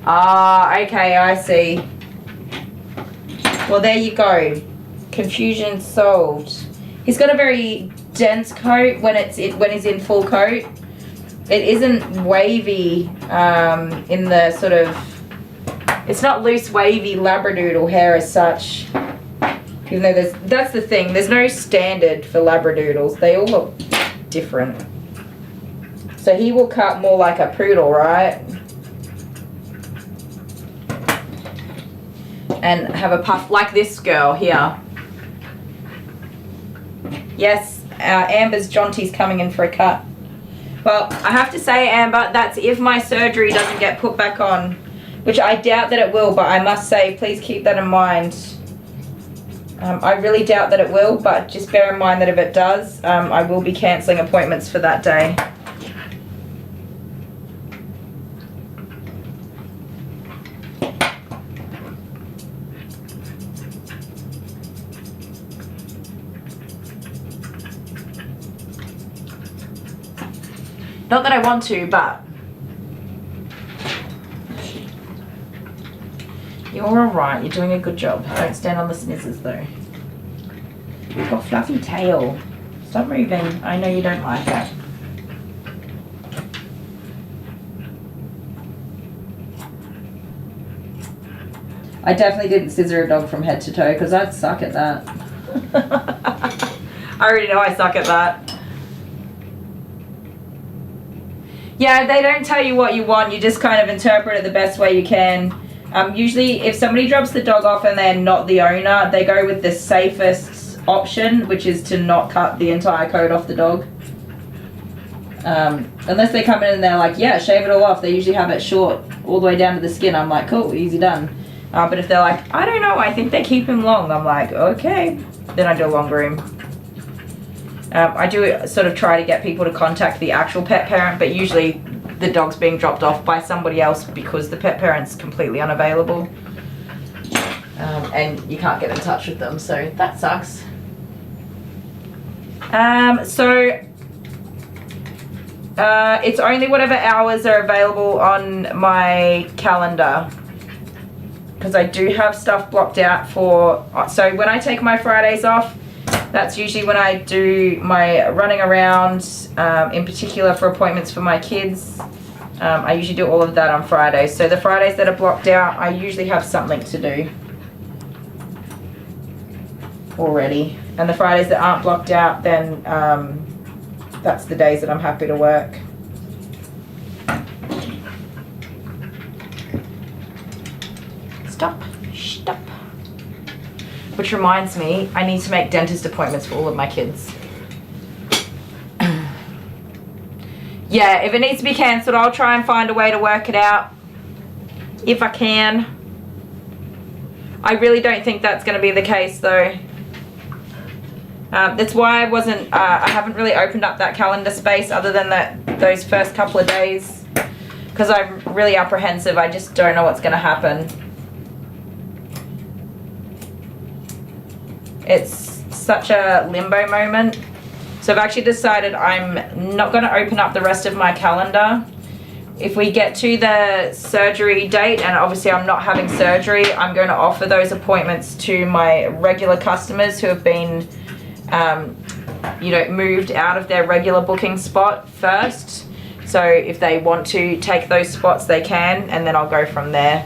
Ah, okay, I see. Well, there you go. Confusion solved. He's got a very dense coat when he's in full coat. It isn't wavy in the sort of... It's not loose, wavy Labradoodle hair as such. Even though that's the thing. There's no standard for Labradoodles. They all look different. So he will cut more like a poodle, right? And have a puff like this girl here. Yes, Amber's Jonty's coming in for a cut. Well, I have to say, Amber, that's if my surgery doesn't get put back on, which I doubt that it will, but I must say, please keep that in mind. I really doubt that it will, but just bear in mind that if it does, I will be cancelling appointments for that day. Not that I want to, but you're alright. You're doing a good job. Don't stand on the snizzers though. You've got fluffy tail. Stop moving. I know you don't like it. I definitely didn't scissor a dog from head to toe because I'd suck at that. I already know I suck at that. Yeah, they don't tell you what you want. You just kind of interpret it the best way you can. Usually, if somebody drops the dog off and they're not the owner, they go with the safest option, which is to not cut the entire coat off the dog. Unless they come in and they're like, yeah, shave it all off. They usually have it short all the way down to the skin. I'm like, cool, easy done. But if they're like, I don't know, I think they keep him long. I'm like, okay. Then I do a long groom. I do sort of try to get people to contact the actual pet parent, but usually the dog's being dropped off by somebody else because the pet parent's completely unavailable. And you can't get in touch with them, so that sucks. It's only whatever hours are available on my calendar, because I do have stuff blocked out for, so when I take my Fridays off, that's usually when I do my running around, in particular for appointments for my kids. I usually do all of that on Fridays. So the Fridays that are blocked out, I usually have something to do already. And the Fridays that aren't blocked out, then that's the days that I'm happy to work. Stop. Which reminds me, I need to make dentist appointments for all of my kids. Yeah, if it needs to be cancelled, I'll try and find a way to work it out. If I can. I really don't think that's going to be the case though. That's why I haven't really opened up that calendar space other than those first couple of days. Because I'm really apprehensive, I just don't know what's going to happen. It's such a limbo moment. So I've actually decided I'm not going to open up the rest of my calendar. If we get to the surgery date, and obviously I'm not having surgery, I'm going to offer those appointments to my regular customers who have been, moved out of their regular booking spot first. So if they want to take those spots, they can, and then I'll go from there.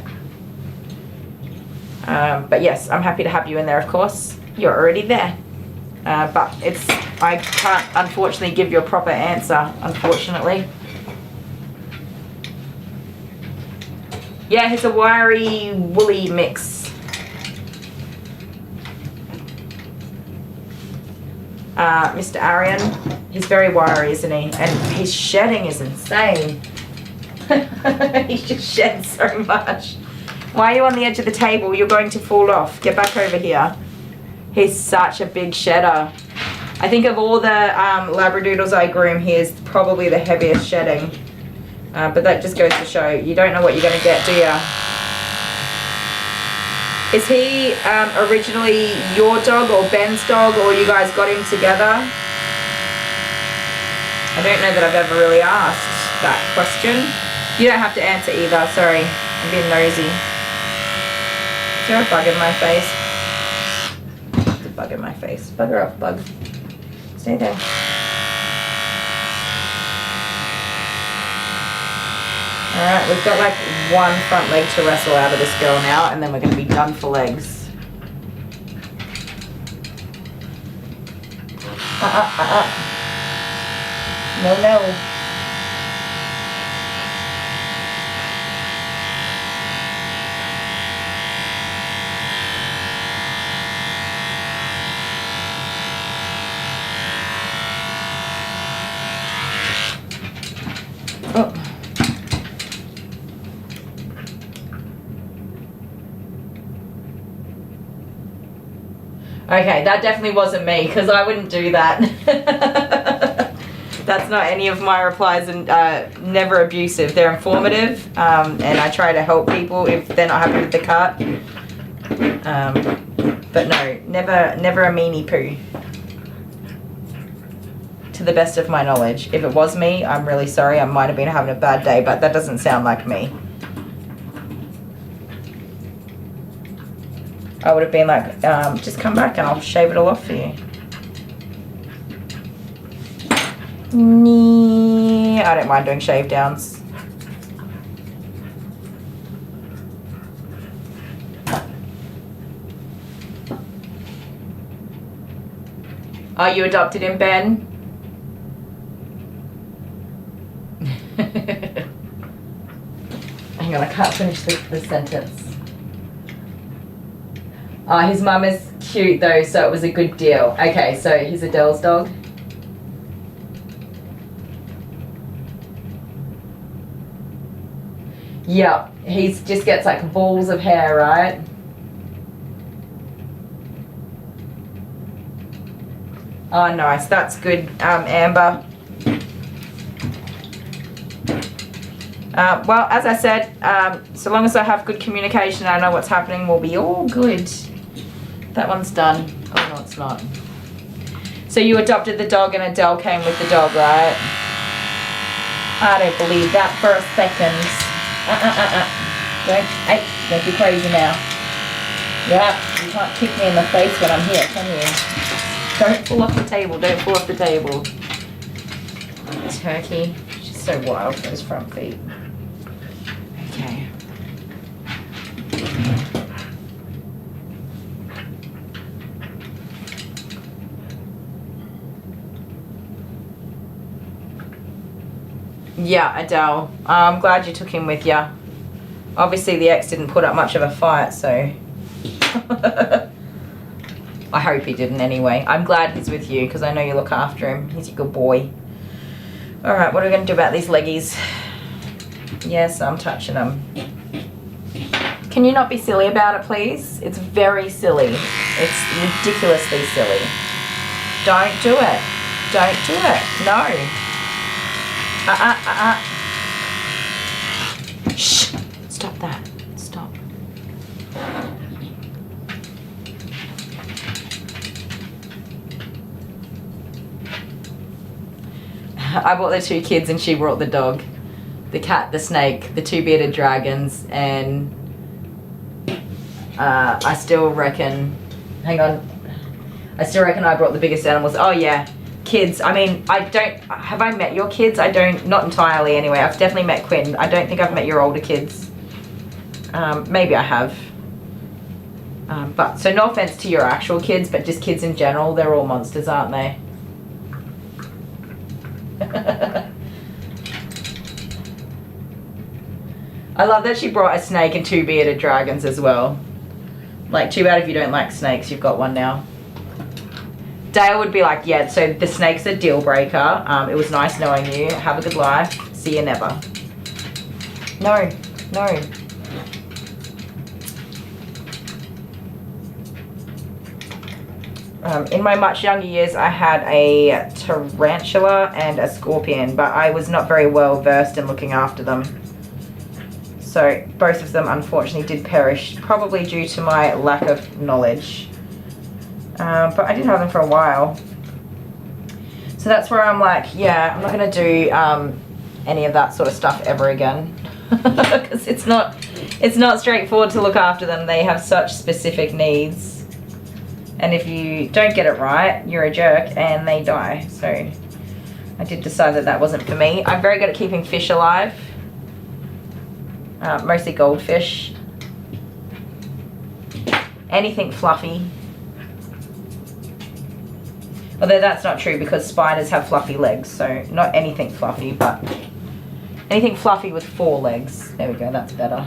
But yes, I'm happy to have you in there, of course. You're already there. But I can't unfortunately give you a proper answer, unfortunately. Yeah, he's a wiry, woolly mix. Mr. Arian, he's very wiry, isn't he? And his shedding is insane. He just sheds so much. Why are you on the edge of the table? You're going to fall off. Get back over here. He's such a big shedder. I think of all the Labradoodles I groom, he is probably the heaviest shedding. But that just goes to show, you don't know what you're going to get, do you? Is he originally your dog or Ben's dog, or you guys got him together? I don't know that I've ever really asked that question. You don't have to answer either, sorry. I'm being nosy. Is there a bug in my face? There's a bug in my face. Bugger off, bug. Stay there. Alright, we've got like one front leg to wrestle out of this girl now, and then we're going to be done for legs. No. Oh. Okay, that definitely wasn't me, because I wouldn't do that. That's not any of my replies, and never abusive. They're informative, and I try to help people if they're not happy with the cut. But no, never a meanie poo. To the best of my knowledge. If it was me, I'm really sorry. I might have been having a bad day, but that doesn't sound like me. I would have been like, just come back and I'll shave it all off for you. I don't mind doing shave downs. Are you adopted in Ben? Hang on, I can't finish the sentence. His mum is cute though, so it was a good deal. Okay, so he's Adele's dog. Yep, he just gets like balls of hair, right? Oh, nice. That's good, Amber. Well, as I said, so long as I have good communication and I know what's happening, we'll be all good. That one's done. Oh, no, it's not. So you adopted the dog and Adele came with the dog, right? I don't believe that for a second. Don't be crazy now. Yeah, you can't kick me in the face when I'm here, can you? Don't fall off the table, don't fall off the table. Turkey, she's so wild for his front feet. Okay. Yeah, Adele. I'm glad you took him with you. Obviously the ex didn't put up much of a fight, so... I hope he didn't anyway. I'm glad he's with you because I know you look after him. He's your good boy. Alright, what are we going to do about these leggies? Yes, I'm touching them. Can you not be silly about it, please? It's very silly. It's ridiculously silly. Don't do it. Don't do it. No. Shh. Stop that. Stop. I brought the two kids and she brought the dog. The cat, the snake, the two bearded dragons, and I still reckon, hang on, I still reckon I brought the biggest animals. Oh yeah, kids. I mean, have I met your kids? I don't, not entirely anyway. I've definitely met Quinn. I don't think I've met your older kids. Maybe I have. But, so no offense to your actual kids, but just kids in general, they're all monsters, aren't they? I love that she brought a snake and two bearded dragons as well. Like, too bad if you don't like snakes, you've got one now. Dale would be like, yeah, so the snake's a deal breaker. It was nice knowing you. Have a good life. See you never. No, no. In my much younger years, I had a tarantula and a scorpion, but I was not very well versed in looking after them. So both of them unfortunately did perish, probably due to my lack of knowledge. But I did have them for a while. So that's where I'm like, yeah, I'm not going to do any of that sort of stuff ever again. Because it's not straightforward to look after them. They have such specific needs. And if you don't get it right, you're a jerk and they die. So I did decide that that wasn't for me. I'm very good at keeping fish alive. Mostly goldfish. Anything fluffy. Although that's not true because spiders have fluffy legs. So not anything fluffy, but anything fluffy with 4 legs. There we go, that's better.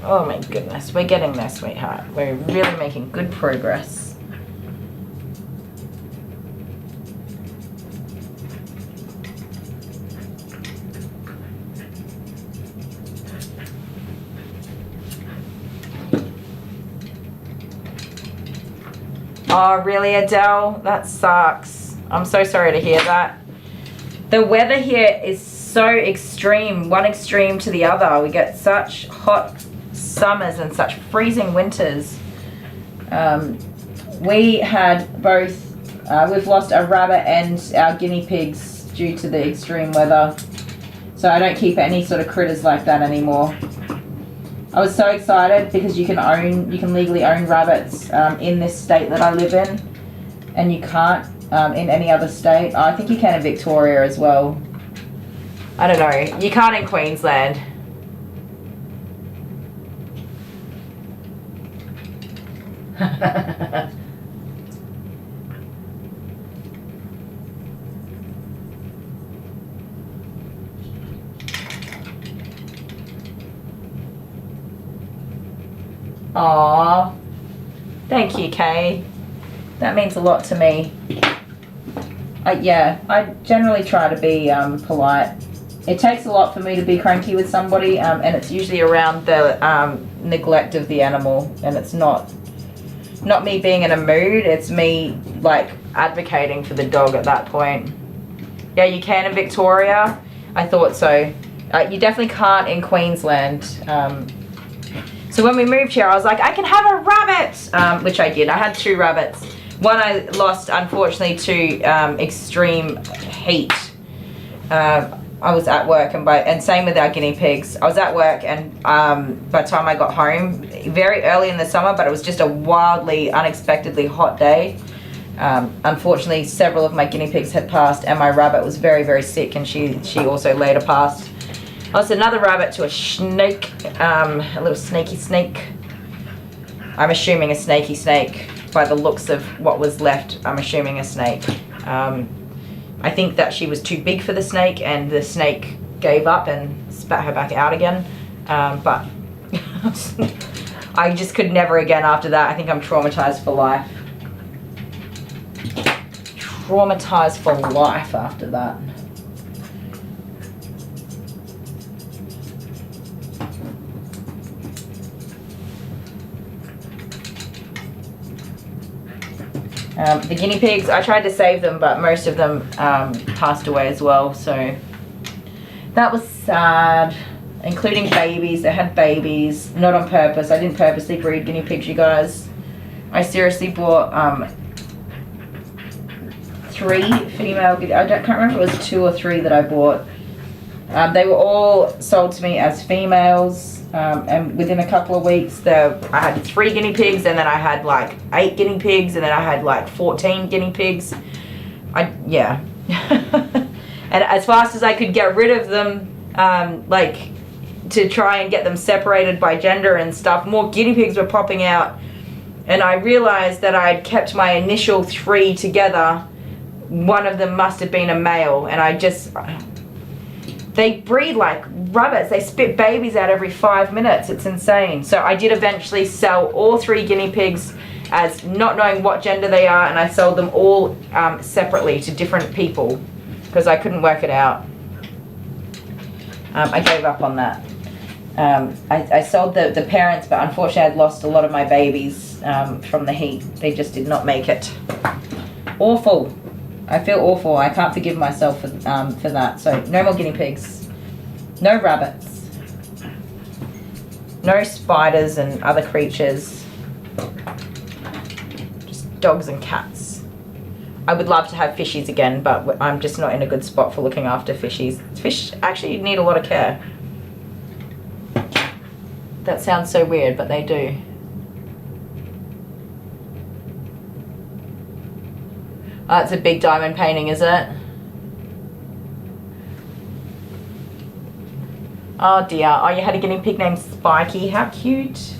Oh my goodness, we're getting there, sweetheart. We're really making good progress. Oh, really, Adele? That sucks. I'm so sorry to hear that. The weather here is so extreme, one extreme to the other. We get such hot summers and such freezing winters. We had both, we've lost a rabbit and our guinea pigs due to the extreme weather. So I don't keep any sort of critters like that anymore. I was so excited because you can legally own rabbits in this state that I live in, and you can't in any other state. I think you can in Victoria as well. I don't know. You can't in Queensland. Aww. Thank you, Kay. That means a lot to me. Yeah, I generally try to be polite it takes a lot for me to be cranky with somebody, and it's usually around the neglect of the animal, and it's not me being in a mood, it's me like advocating for the dog at that point. Yeah, you can in Victoria. I thought so. You definitely can't in Queensland. So when we moved here, I was like, I can have a rabbit, which I did. I had 2 rabbits. One I lost, unfortunately, to extreme heat. I was at work, and same with our guinea pigs. I was at work, and by the time I got home, very early in the summer, but it was just a wildly, unexpectedly hot day. Unfortunately, several of my guinea pigs had passed, and my rabbit was very, very sick, and she also later passed. I lost another rabbit to a snake, a little snaky snake. I'm assuming a snaky snake. By the looks of what was left, I'm assuming a snake. I think that she was too big for the snake, and the snake gave up and spat her back out again. But I just could never again after that. I think I'm traumatized for life. Traumatized for life after that. The guinea pigs, I tried to save them, but most of them passed away as well, so that was sad. Including babies. They had babies, not on purpose. I didn't purposely breed guinea pigs, you guys. I seriously bought 3 female, I can't remember if it was 2 or 3 that I bought. They were all sold to me as females. And within a couple of weeks, I had 3 guinea pigs, and then I had like 8 guinea pigs, and then I had like 14 guinea pigs. Yeah. And as fast as I could get rid of them, like to try and get them separated by gender and stuff, more guinea pigs were popping out. And I realized that I had kept my initial 3 together. One of them must have been a male, and they breed like rabbits. They spit babies out every 5 minutes. It's insane. So I did eventually sell all 3 guinea pigs as not knowing what gender they are, and I sold them all separately to different people because I couldn't work it out. I gave up on that. I sold the parents, but unfortunately I'd lost a lot of my babies from the heat. They just did not make it. Awful. I feel awful. I can't forgive myself for that. So no more guinea pigs. No rabbits. No spiders and other creatures. Just dogs and cats. I would love to have fishies again, but I'm just not in a good spot for looking after fishies. Fish actually need a lot of care. That sounds so weird, but they do. Oh, it's a big diamond painting, is it? Oh dear. Oh, you had a guinea pig named Spiky. How cute.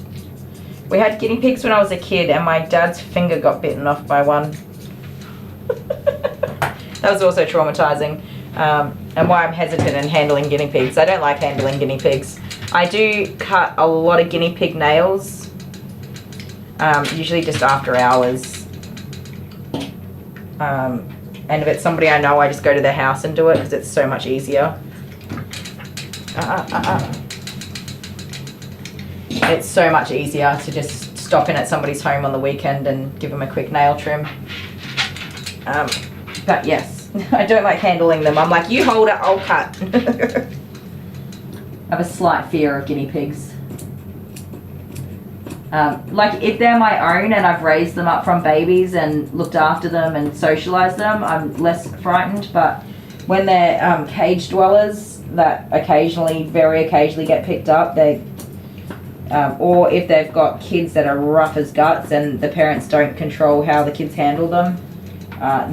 We had guinea pigs when I was a kid, and my dad's finger got bitten off by one. That was also traumatizing. And why I'm hesitant in handling guinea pigs. I don't like handling guinea pigs. I do cut a lot of guinea pig nails. Usually just after hours. And if it's somebody I know, I just go to their house and do it because it's so much easier. It's so much easier to just stop in at somebody's home on the weekend and give them a quick nail trim. But yes, I don't like handling them. I'm like, you hold it, I'll cut. I have a slight fear of guinea pigs. Like if they're my own and I've raised them up from babies and looked after them and socialized them, I'm less frightened. But when they're cage dwellers that very occasionally get picked up, or if they've got kids that are rough as guts and the parents don't control how the kids handle them,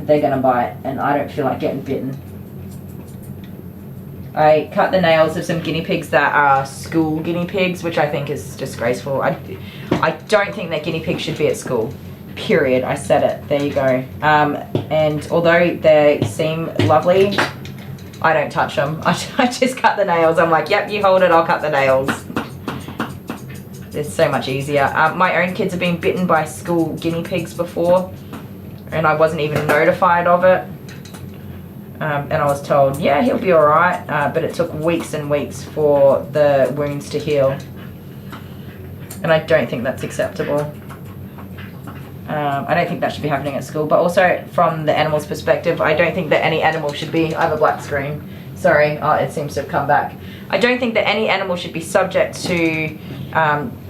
they're going to bite, and I don't feel like getting bitten. I cut the nails of some guinea pigs that are school guinea pigs, which I think is disgraceful. I don't think that guinea pigs should be at school. Period. I said it. There you go. And although they seem lovely, I don't touch them. I just cut the nails. I'm like, yep, you hold it, I'll cut the nails. It's so much easier. My own kids have been bitten by school guinea pigs before, and I wasn't even notified of it. And I was told, yeah, he'll be all right, but it took weeks and weeks for the wounds to heal. And I don't think that's acceptable. I don't think that should be happening at school, but also from the animal's perspective, I don't think that any animal should be, I have a black screen, sorry, it seems to have come back. I don't think that any animal should be subject to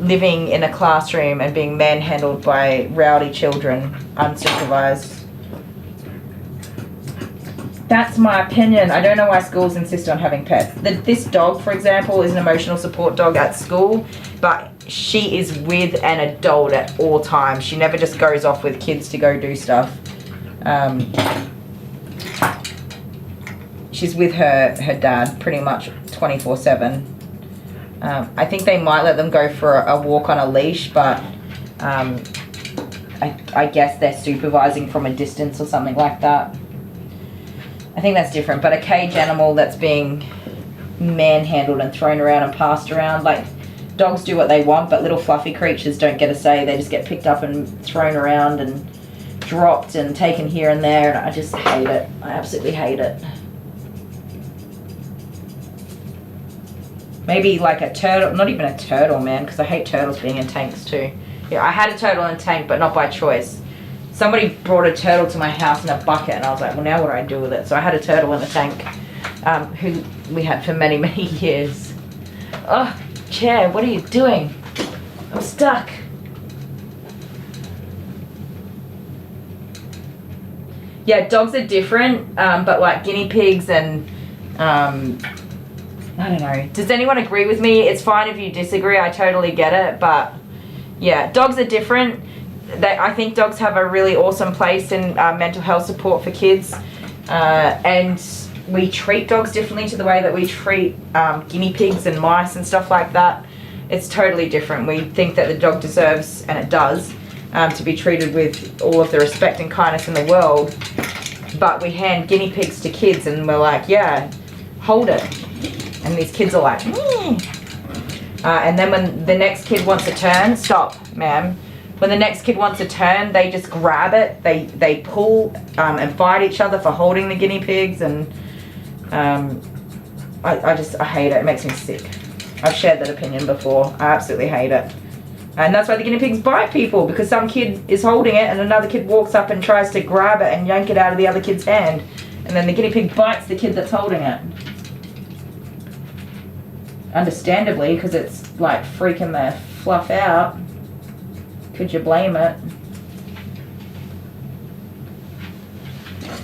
living in a classroom and being manhandled by rowdy children, unsupervised. That's my opinion. I don't know why schools insist on having pets. This dog, for example, is an emotional support dog at school, but she is with an adult at all times. She never just goes off with kids to go do stuff. She's with her dad pretty much 24/7. I think they might let them go for a walk on a leash, but I guess they're supervising from a distance or something like that. I think that's different, but a cage animal that's being manhandled and thrown around and passed around, like dogs do what they want, but little fluffy creatures don't get a say. They just get picked up and thrown around and dropped and taken here and there, and I just hate it. I absolutely hate it. Maybe like a turtle, not even a turtle, man, because I hate turtles being in tanks too. Yeah, I had a turtle in a tank, but not by choice. Somebody brought a turtle to my house in a bucket, and I was like, well, now what do I do with it? So I had a turtle in the tank, who we had for many, many years. Oh, chair, what are you doing? I'm stuck. Yeah, dogs are different, but like guinea pigs and, I don't know. Does anyone agree with me? It's fine if you disagree, I totally get it, but yeah, dogs are different. I think dogs have a really awesome place in mental health support for kids, and we treat dogs differently to the way that we treat guinea pigs and mice and stuff like that. It's totally different. We think that the dog deserves, and it does, to be treated with all of the respect and kindness in the world, but we hand guinea pigs to kids and we're like, yeah, hold it, and these kids are like, and then when the next kid wants a turn, stop, ma'am. When the next kid wants a turn, they just grab it, they pull and fight each other for holding the guinea pigs, and I hate it. It makes me sick. I've shared that opinion before. I absolutely hate it. And that's why the guinea pigs bite people, because some kid is holding it and another kid walks up and tries to grab it and yank it out of the other kid's hand, and then the guinea pig bites the kid that's holding it. Understandably, because it's like freaking the fluff out. Could you blame it?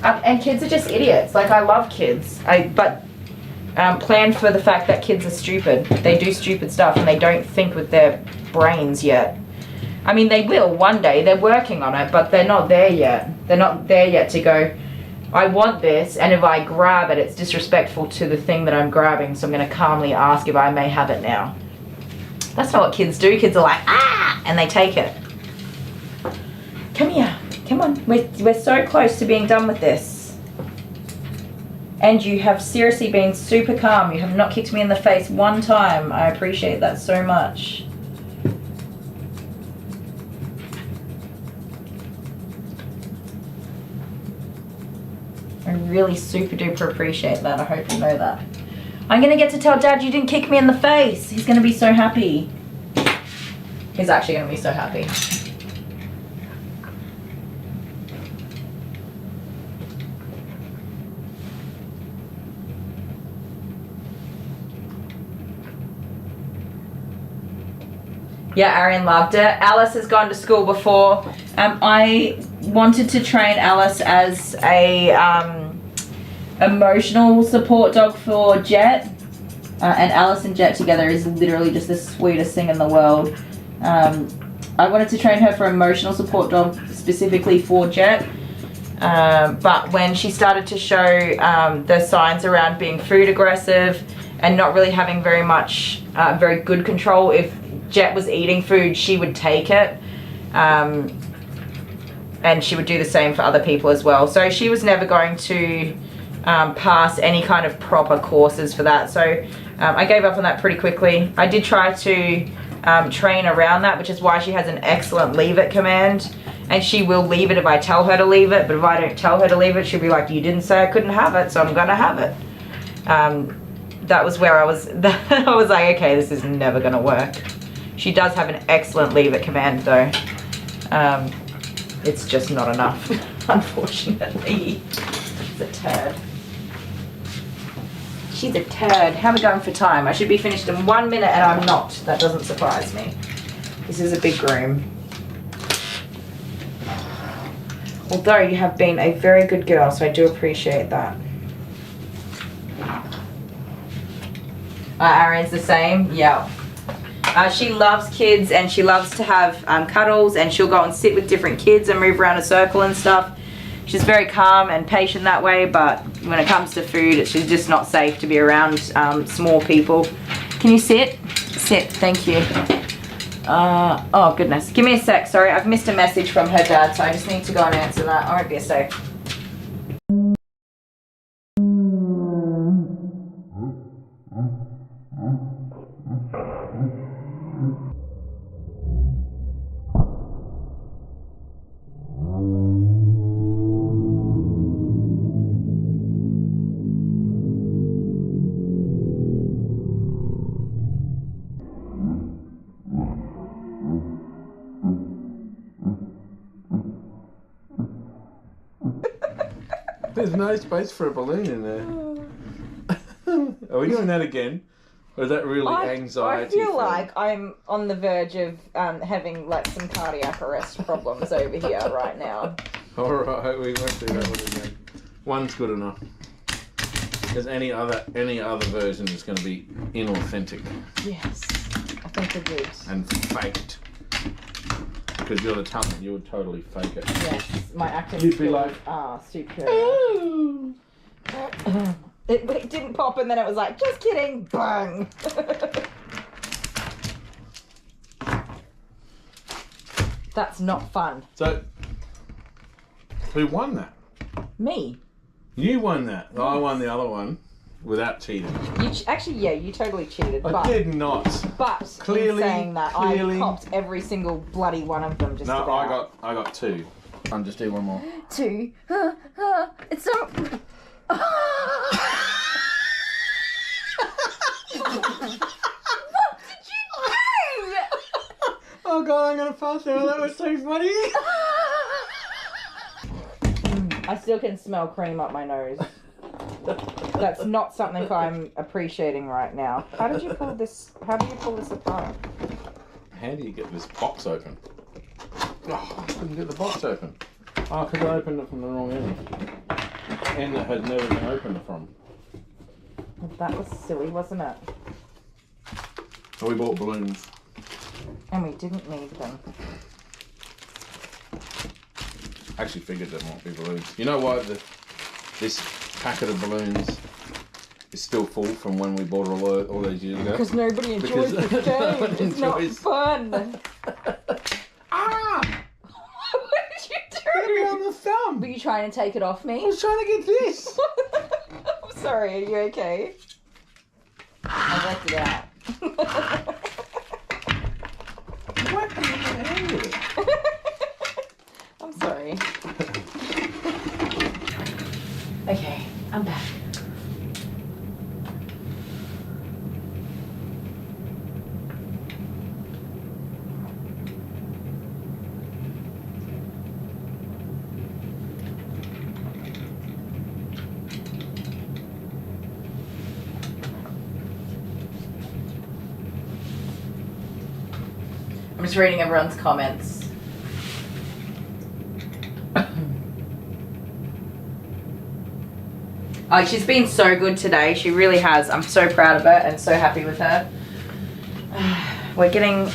And kids are just idiots. Like, I love kids. But plan for the fact that kids are stupid. They do stupid stuff and they don't think with their brains yet. I mean, they will one day. They're working on it, but they're not there yet. They're not there yet to go, I want this, and if I grab it, it's disrespectful to the thing that I'm grabbing, so I'm going to calmly ask if I may have it now. That's not what kids do. Kids are like, ah, and they take it. Come here. Come on. We're so close to being done with this. And you have seriously been super calm. You have not kicked me in the face one time. I appreciate that so much. I really super duper appreciate that. I hope you know that. I'm going to get to tell Dad you didn't kick me in the face. He's going to be so happy. He's actually going to be so happy. Yeah, Arian loved it. Alice has gone to school before. I wanted to train Alice as a emotional support dog for Jet, and Alice and Jet together is literally just the sweetest thing in the world. I wanted to train her for emotional support dog specifically for Jet, but when she started to show the signs around being food aggressive and not really having very much very good control, if Jet was eating food, she would take it, and she would do the same for other people as well. So she was never going to pass any kind of proper courses for that. So I gave up on that pretty quickly. I did try to train around that, which is why she has an excellent leave it command, And she will leave it if I tell her to leave it, but if I don't tell her to leave it, she'll be like, you didn't say I couldn't have it, so I'm gonna have it. That was where I was like, okay, this is never gonna work. She does have an excellent leave it command though. It's just not enough, unfortunately. She's a turd. She's a turd. How are we going for time? I should be finished in 1 minute and I'm not. That doesn't surprise me. This is a big groom. Although you have been a very good girl, so I do appreciate that. Aaron's the same? Yeah. She loves kids and she loves to have cuddles, and she'll go and sit with different kids and move around a circle and stuff. She's very calm and patient that way, but when it comes to food, she's just not safe to be around small people. Can you sit? Sit, thank you. Oh goodness, give me a sec, sorry, I've missed a message from her dad, so I just need to go and answer that. I won't be a sec. There's no space for a balloon in there. Are we doing that again? Or is that really anxiety? I feel like I'm on the verge of having like some cardiac arrest problems over here right now. Alright, we won't do that one again. One's good enough. Because any other version is going to be inauthentic. Yes, I think we're good. And faked. Because you're the talent, you would totally fake it. Yes, my acting You'd be like, superior. It didn't pop and then it was like, just kidding, bang. That's not fun. So, who won that? Me. You won that. I won the other one without cheating. Actually, yeah, you totally cheated. I did not. But Clearly, in saying that, I copped every single bloody one of them just about. No, I got two. I'll just do one more. Two. It's so... What did you do? Oh god, I'm gonna pass out. That was so funny. I still can smell cream up my nose. That's not something I'm appreciating right now. How did you pull this? How do you pull this apart? How do you get this box open? Oh, I couldn't get the box open. Oh, because I opened it from the wrong end. End that had never been opened from. That was silly, wasn't it? So we bought balloons. And we didn't need them. I actually figured there might be balloons. You know why this packet of balloons is still full from when we bought it all those years ago? Because nobody enjoys the game. It's not fun. Ah! What did you do? It's gonna be on the thumb. Were you trying to take it off me? I was trying to get this. I'm sorry, are you okay? I left it out. What the hell? I'm sorry. Okay, I'm back. I'm just reading everyone's comments. Oh, she's been so good today. She really has. I'm so proud of her and so happy with her. We're getting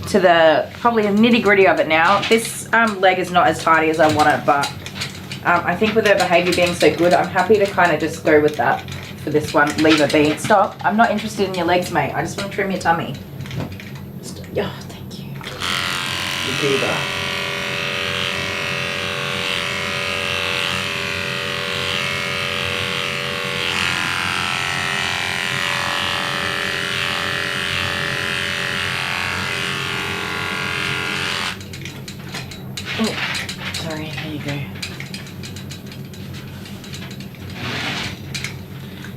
to the probably a nitty gritty of it now. This leg is not as tidy as I want it, but I think with her behavior being so good, I'm happy to kind of just go with that for this one. Leave her be. Stop. I'm not interested in your legs, mate. I just want to trim your tummy. Oh, thank you. You do that. sorry. There you go.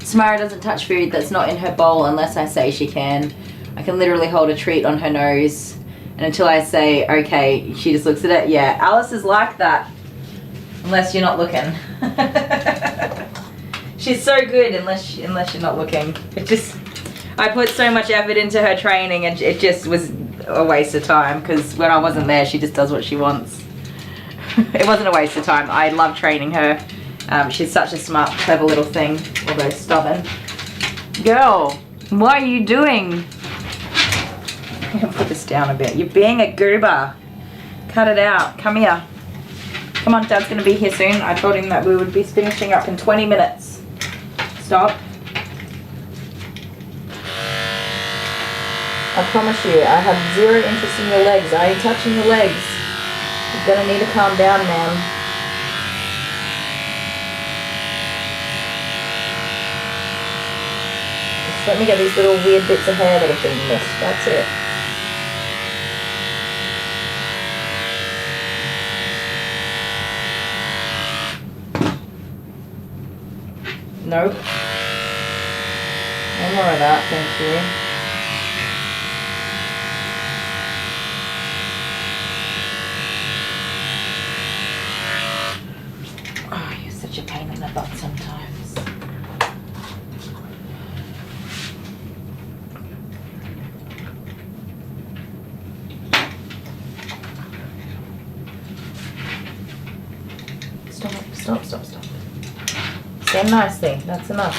Samara doesn't touch food that's not in her bowl unless I say she can. I can literally hold a treat on her nose, and until I say okay, she just looks at it. Yeah, Alice is like that unless you're not looking. She's so good unless you're not looking. It just, I put so much effort into her training and it just was a waste of time, because when I wasn't there she just does what she wants. It wasn't a waste of time. I love training her. She's such a smart, clever little thing, although stubborn. Girl, what are you doing? I'm gonna put this down a bit. You're being a goober. Cut it out. Come here. Come on, Dad's gonna be here soon. I told him that we would be finishing up in 20 minutes. Stop. I promise you, I have zero interest in your legs. I ain't touching your legs. You're gonna need to calm down, ma'am. Just let me get these little weird bits of hair that have been missed. That's it. Nope. No more of that, thank you. Oh, you're such a pain in the butt sometimes. Stop. Stand nicely, that's enough.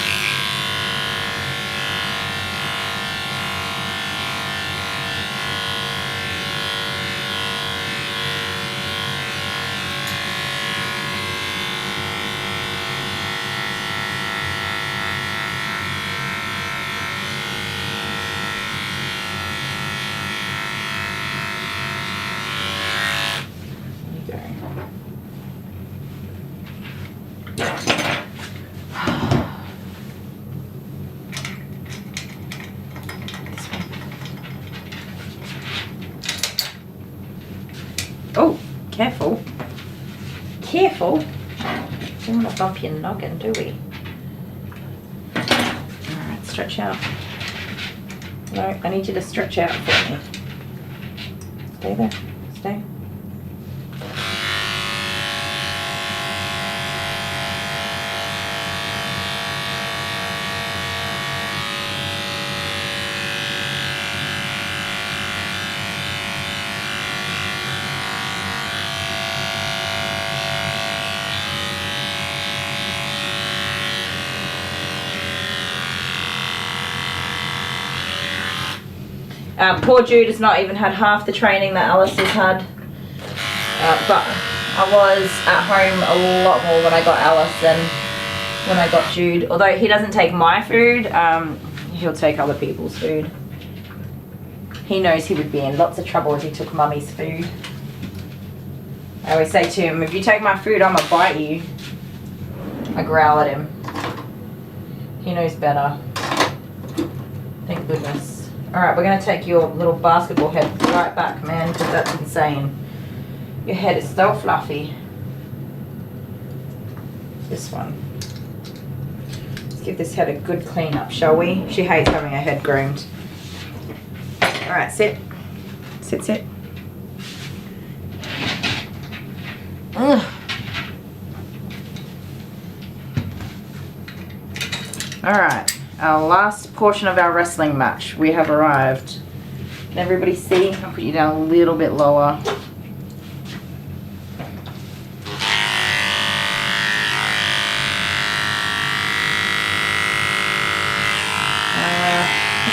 Oh, careful. Careful. We don't want to bump your noggin, do we? Alright, stretch out. No, I need you to stretch out for me. Stay there. Stay. Poor Jude has not even had half the training that Alice has had, but I was at home a lot more when I got Alice than when I got Jude. Although he doesn't take my food, he'll take other people's food. He knows he would be in lots of trouble if he took Mummy's food. I always say to him, if you take my food, I'm gonna bite you. I growl at him. He knows better. Thank goodness. Alright, we're going to take your little basketball head right back, man, because that's insane. Your head is so fluffy. This one. Let's give this head a good clean up, shall we? She hates having her head groomed. Alright, sit. Sit. Ugh. Alright. Our last portion of our wrestling match. We have arrived. Can everybody see? I'll put you down a little bit lower. It's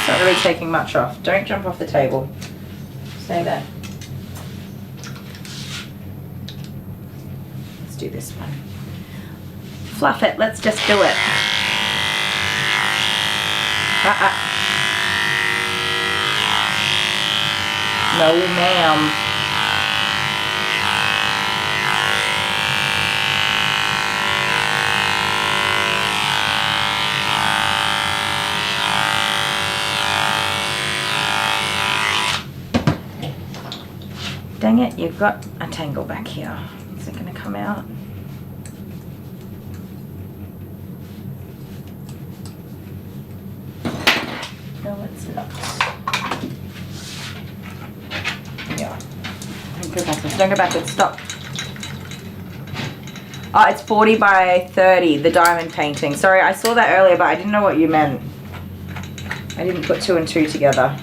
not really taking much off. Don't jump off the table. Stay there. Let's do this one. Fluff it. Let's just do it. No, ma'am. Dang it, you've got a tangle back here. Is it going to come out. No, it's not. Yeah. Don't go backwards. Stop. Oh, it's 40 by 30, the diamond painting. Sorry, I saw that earlier, but I didn't know what you meant. I didn't put 2 and 2 together.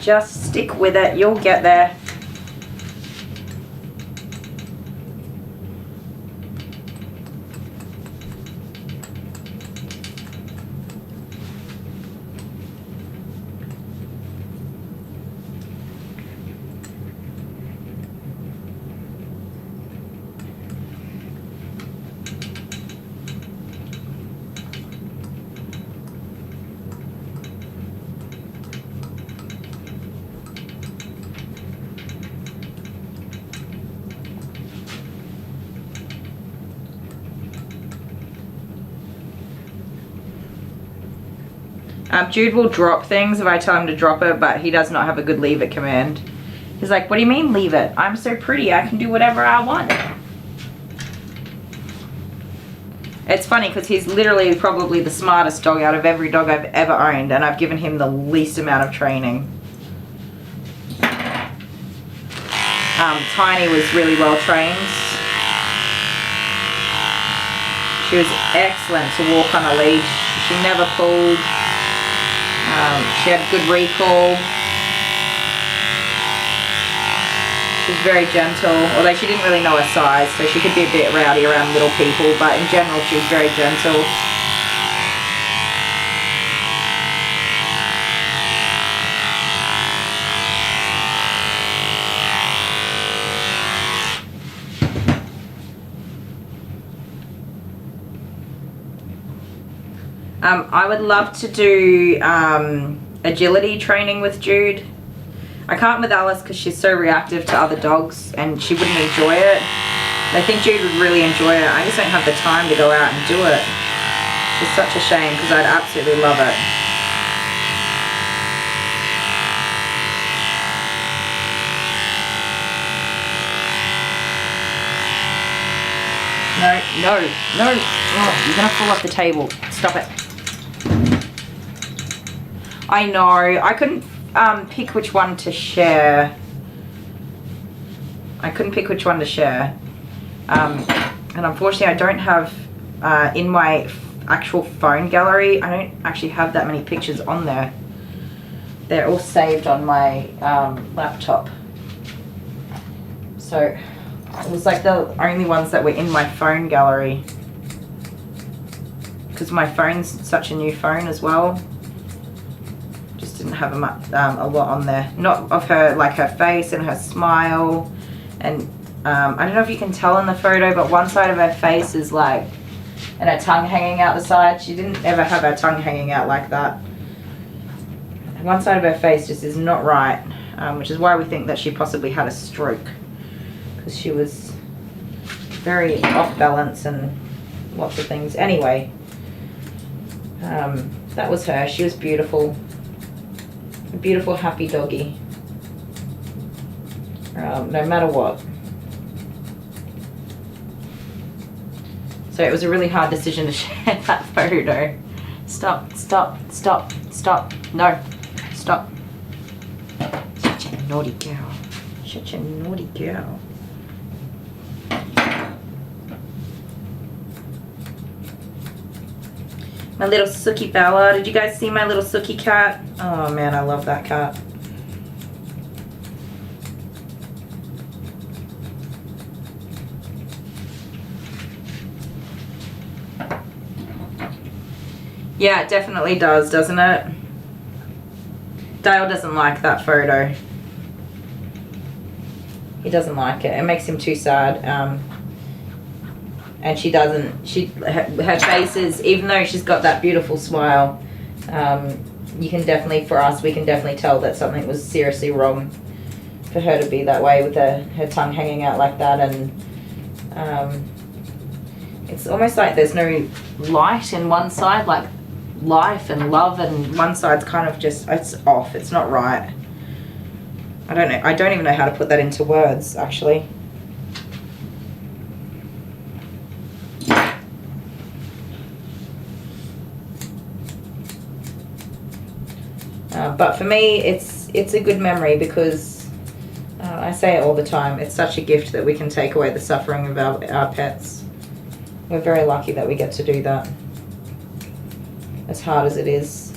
Just stick with it. You'll get there. Jude will drop things if I tell him to drop it, but he does not have a good leave it command. He's like, what do you mean leave it? I'm so pretty, I can do whatever I want. It's funny because he's literally probably the smartest dog out of every dog I've ever owned, and I've given him the least amount of training. Tiny was really well trained. She was excellent to walk on a leash. She never pulled. She had good recall. She was very gentle, although she didn't really know her size, so she could be a bit rowdy around little people, but in general she was very gentle. I would love to do agility training with Jude. I can't with Alice because she's so reactive to other dogs and she wouldn't enjoy it. I think Jude would really enjoy it. I just don't have the time to go out and do it. It's such a shame because I'd absolutely love it. No. Oh, you're going to fall off the table. Stop it. I know. I couldn't pick which one to share. And unfortunately I don't have, in my actual phone gallery, I don't actually have that many pictures on there. They're all saved on my laptop. So it was like the only ones that were in my phone gallery. Because my phone's such a new phone as well. Just didn't have a lot on there. Not of her, like her face and her smile. And I don't know if you can tell in the photo, but one side of her face is like, and her tongue hanging out the side. She didn't ever have her tongue hanging out like that. One side of her face just is not right, which is why we think that she possibly had a stroke. Because she was very off balance and lots of things. Anyway, that was her. She was beautiful. A beautiful, happy doggy. No matter what. So it was a really hard decision to share that photo. Stop. No, stop. Such a naughty girl. Such a naughty girl. My little Suki Bella. Did you guys see my little Suki cat? Oh man, I love that cat. Yeah, it definitely does, doesn't it? Dale doesn't like that photo. He doesn't like it. It makes him too sad. And she doesn't, her face is, even though she's got that beautiful smile, you can definitely, for us, we can definitely tell that something was seriously wrong for her to be that way with her tongue hanging out like that. And it's almost like there's no light in one side, like life and love, and one side's kind of just, it's off, it's not right. I don't know. I don't even know how to put that into words, actually. But for me, it's a good memory because I say it all the time. It's such a gift that we can take away the suffering of our pets. We're very lucky that we get to do that. As hard as it is.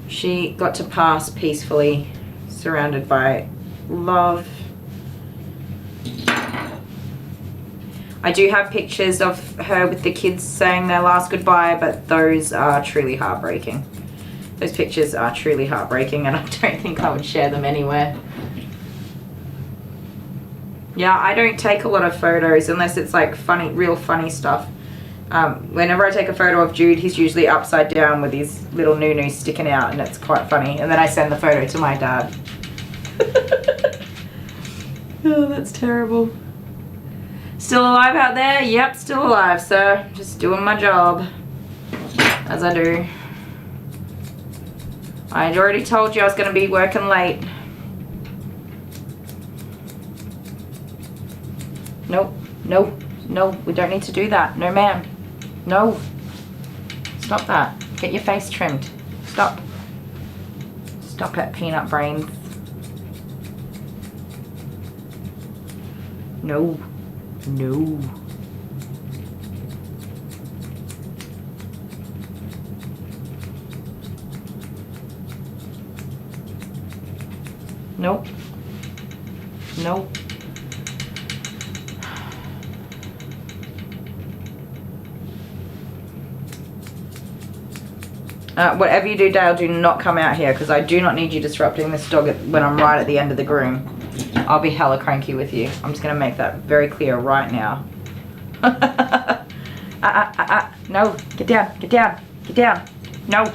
She got to pass peacefully, surrounded by love. I do have pictures of her with the kids saying their last goodbye, but those are truly heartbreaking. Those pictures are truly heartbreaking, and I don't think I would share them anywhere. Yeah, I don't take a lot of photos unless it's like funny, real funny stuff. Whenever I take a photo of Jude, he's usually upside down with his little noo-noo sticking out, and it's quite funny. And then I send the photo to my dad. Oh, that's terrible. Still alive out there? Yep, still alive, sir. Just doing my job. As I do. I'd already told you I was going to be working late. Nope, nope, no, we don't need to do that. No, ma'am. No. Stop that. Get your face trimmed. Stop. Stop it, peanut brains. No. No. Nope. Nope. Whatever you do, Dale, do not come out here because I do not need you disrupting this dog when I'm right at the end of the groom. I'll be hella cranky with you. I'm just going to make that very clear right now. No, get down, get down, get down. No.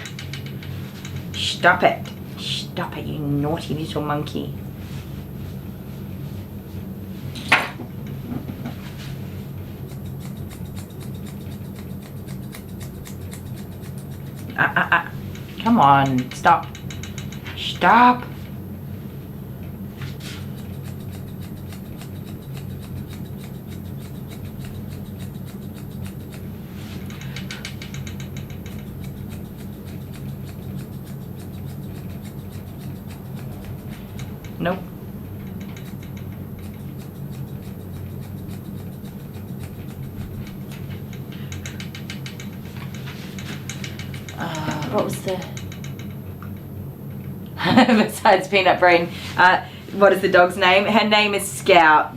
Stop it. Stop it, you naughty little monkey. Come on, stop. Stop. Nope. What was the... Besides Peanut Brain, what is the dog's name? Her name is Scout.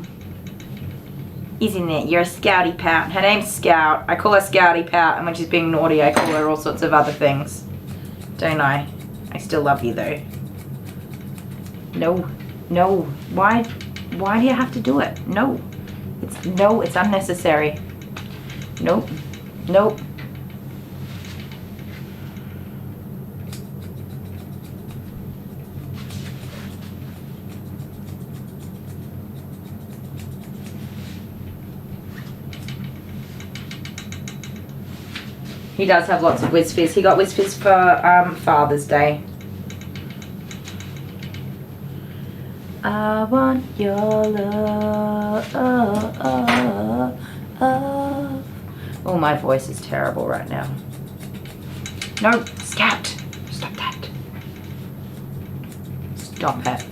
Isn't it? You're a Scouty Pat. Her name's Scout. I call her Scouty Pat, and when she's being naughty, I call her all sorts of other things. Don't I? I still love you, though. No. No. Why do you have to do it? No. It's unnecessary. Nope. Nope. He does have lots of Whiz Fizz. He got Whiz Fizz for Father's Day. I want your love. Oh, my voice is terrible right now. No, Scout. Stop that. Stop it.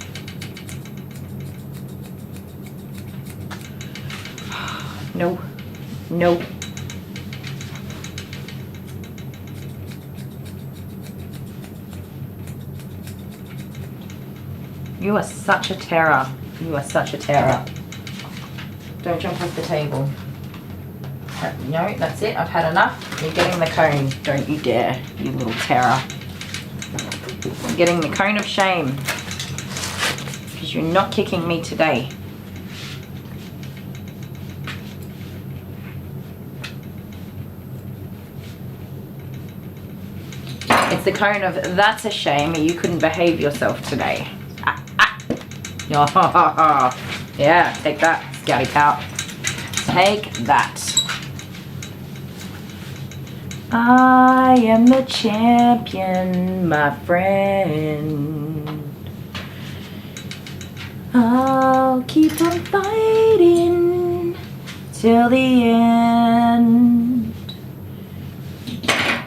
No. No. You are such a terror. You are such a terror. Don't jump off the table. No, that's it. I've had enough. You're getting the cone. Don't you dare, you little terror. You're getting the cone of shame. Because you're not kicking me today. It's the cone of, that's a shame, you couldn't behave yourself today. Yeah, take that, Scouty Pout. Take that. I am the champion, my friend. I'll keep on fighting till the end.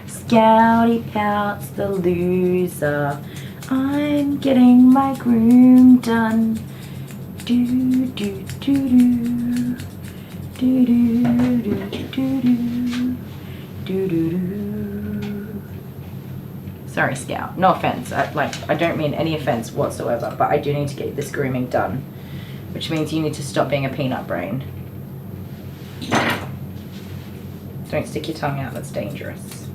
Scouty pouts the loser. I'm getting my groom done. Do do do do. Do do do do do. Do do do. Sorry, Scout. No offense. I don't mean any offense whatsoever, but I do need to get this grooming done, which means you need to stop being a peanut brain. Don't stick your tongue out. That's dangerous.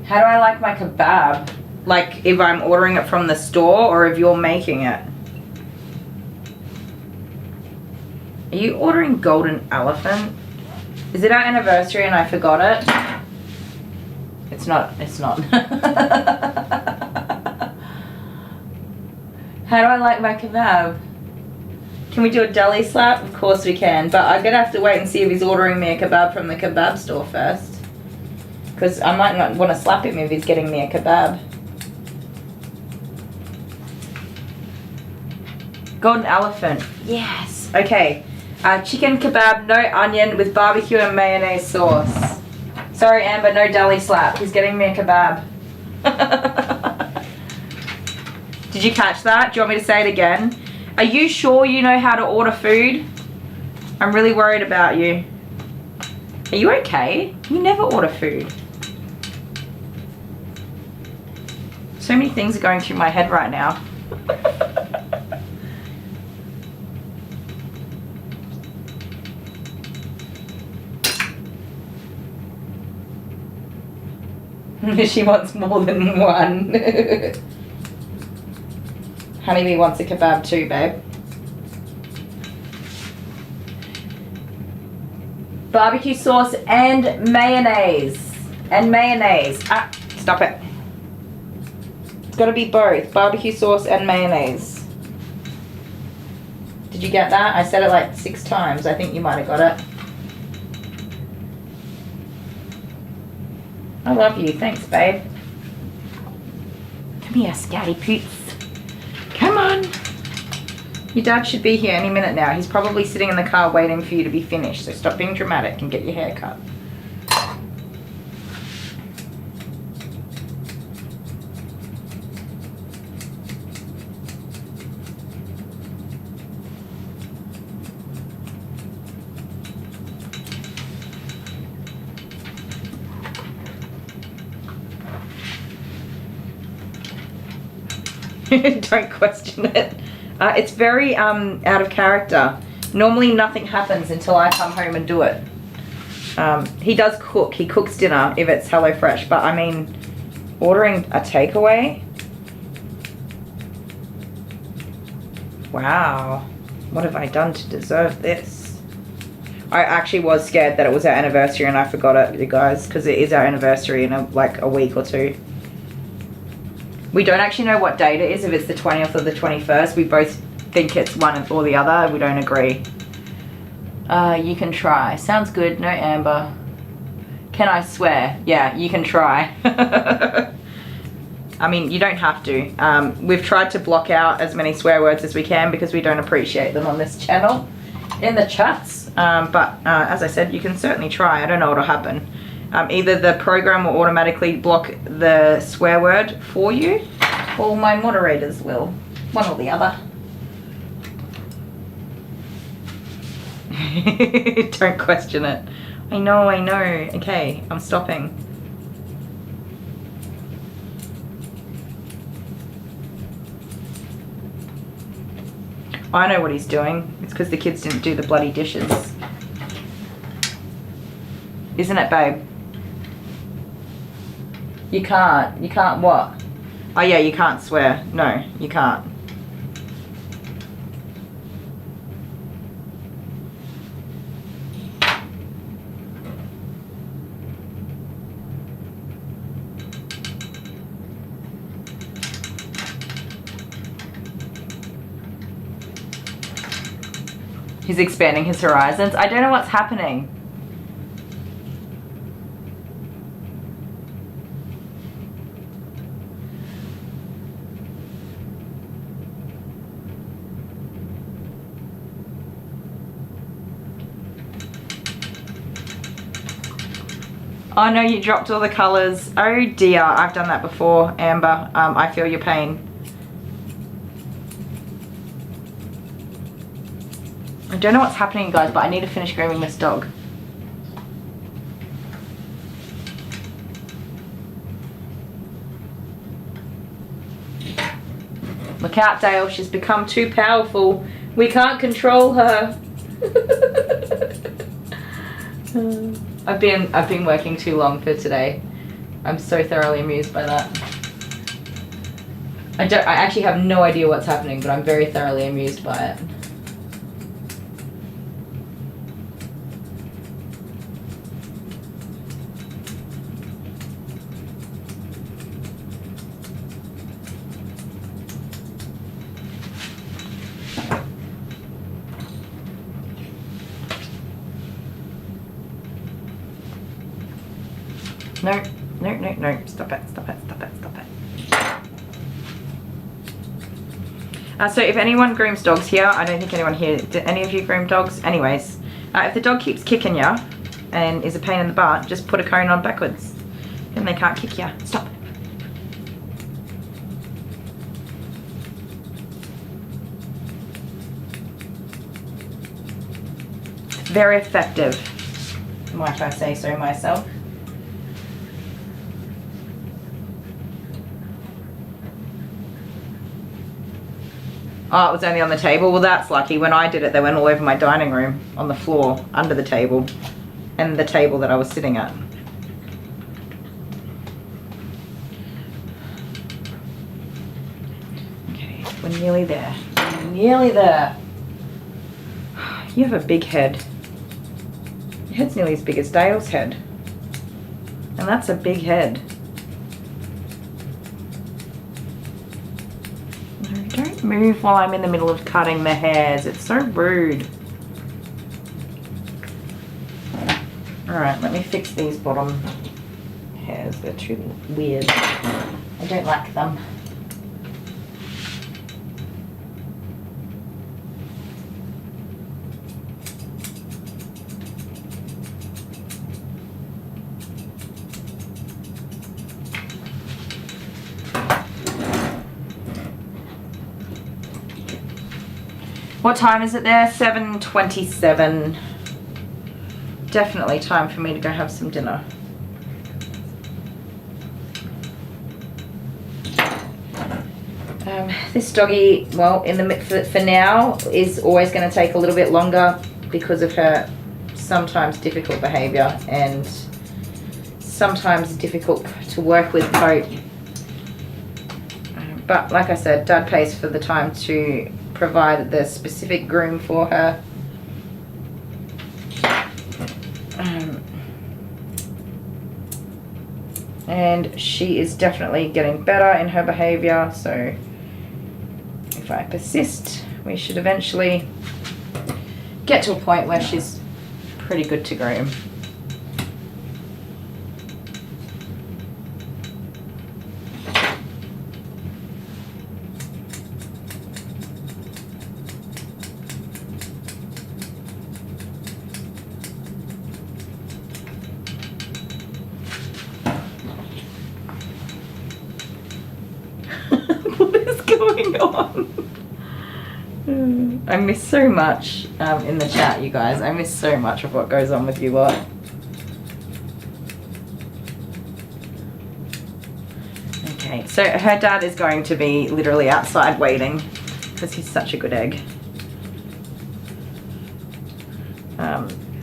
How do I like my kebab? Like if I'm ordering it from the store or if you're making it? Are you ordering golden elephant? Is it our anniversary and I forgot it? It's not. How do I like my kebab? Can we do a deli slap? Of course we can, but I'm gonna have to wait and see if he's ordering me a kebab from the kebab store first. Because I might not want to slap him if he's getting me a kebab. Golden elephant. Yes. Okay. Chicken kebab, no onion, with barbecue and mayonnaise sauce. Sorry, Amber, no deli slap. He's getting me a kebab. Did you catch that? Do you want me to say it again? Are you sure you know how to order food? I'm really worried about you. Are you okay? You never order food. So many things are going through my head right now. She wants more than one. Honeybee wants a kebab too, babe. Barbecue sauce and mayonnaise. Ah, stop it. It's got to be both. Barbecue sauce and mayonnaise. Did you get that? I said it like 6 times. I think you might have got it. I love you. Thanks, babe. Come here, Scouty Poots. Come on. Your dad should be here any minute now. He's probably sitting in the car waiting for you to be finished. So stop being dramatic and get your hair cut. Don't question it. It's very out of character. Normally nothing happens until I come home and do it. He does cook. He cooks dinner if it's HelloFresh. But I mean, ordering a takeaway? Wow. What have I done to deserve this? I actually was scared that it was our anniversary and I forgot it, you guys. Because it is our anniversary in like a week or 2. We don't actually know what date it is, if it's the 20th or the 21st. We both think it's one or the other. We don't agree. You can try. Sounds good. No Amber. Can I swear? Yeah, you can try. I mean, you don't have to. We've tried to block out as many swear words as we can because we don't appreciate them on this channel in the chats. But as I said, you can certainly try. I don't know what'll happen. Either the program will automatically block the swear word for you, or my moderators will. One or the other. Don't question it. I know. Okay, I'm stopping. I know what he's doing. It's because the kids didn't do the bloody dishes. Isn't it, babe? You can't what? Oh yeah, you can't swear. No, you can't. He's expanding his horizons. I don't know what's happening. Oh no, you dropped all the colours. Oh dear, I've done that before, Amber. I feel your pain. I don't know what's happening, guys, but I need to finish grooming this dog. Look out, Dale. She's become too powerful. We can't control her. I've been working too long for today. I'm so thoroughly amused by that. I actually have no idea what's happening, but I'm very thoroughly amused by it. No, no, no, no. Stop it, stop it, stop it, stop it. So if anyone grooms dogs here, I don't think anyone here, do any of you groom dogs? Anyways, if the dog keeps kicking you and is a pain in the butt, just put a cone on backwards and they can't kick you. Stop. Very effective, might I say so myself. Oh, it was only on the table? Well, that's lucky. When I did it, they went all over my dining room, on the floor, under the table, and the table that I was sitting at. Okay, we're nearly there. We're nearly there. You have a big head. Your head's nearly as big as Dale's head. And that's a big head. Don't move while I'm in the middle of cutting the hairs. It's so rude. Alright, let me fix these bottom hairs. They're too weird. I don't like them. What time is it there? 7:27. Definitely time for me to go have some dinner. This doggy, well, for now, is always going to take a little bit longer because of her sometimes difficult behaviour and sometimes difficult to work with coat. But like I said, Dad pays for the time to provide the specific groom for her. And she is definitely getting better in her behaviour, so if I persist, we should eventually get to a point where she's pretty good to groom. I miss so much in the chat, you guys. I miss so much of what goes on with you lot. Okay, so her dad is going to be literally outside waiting because he's such a good egg.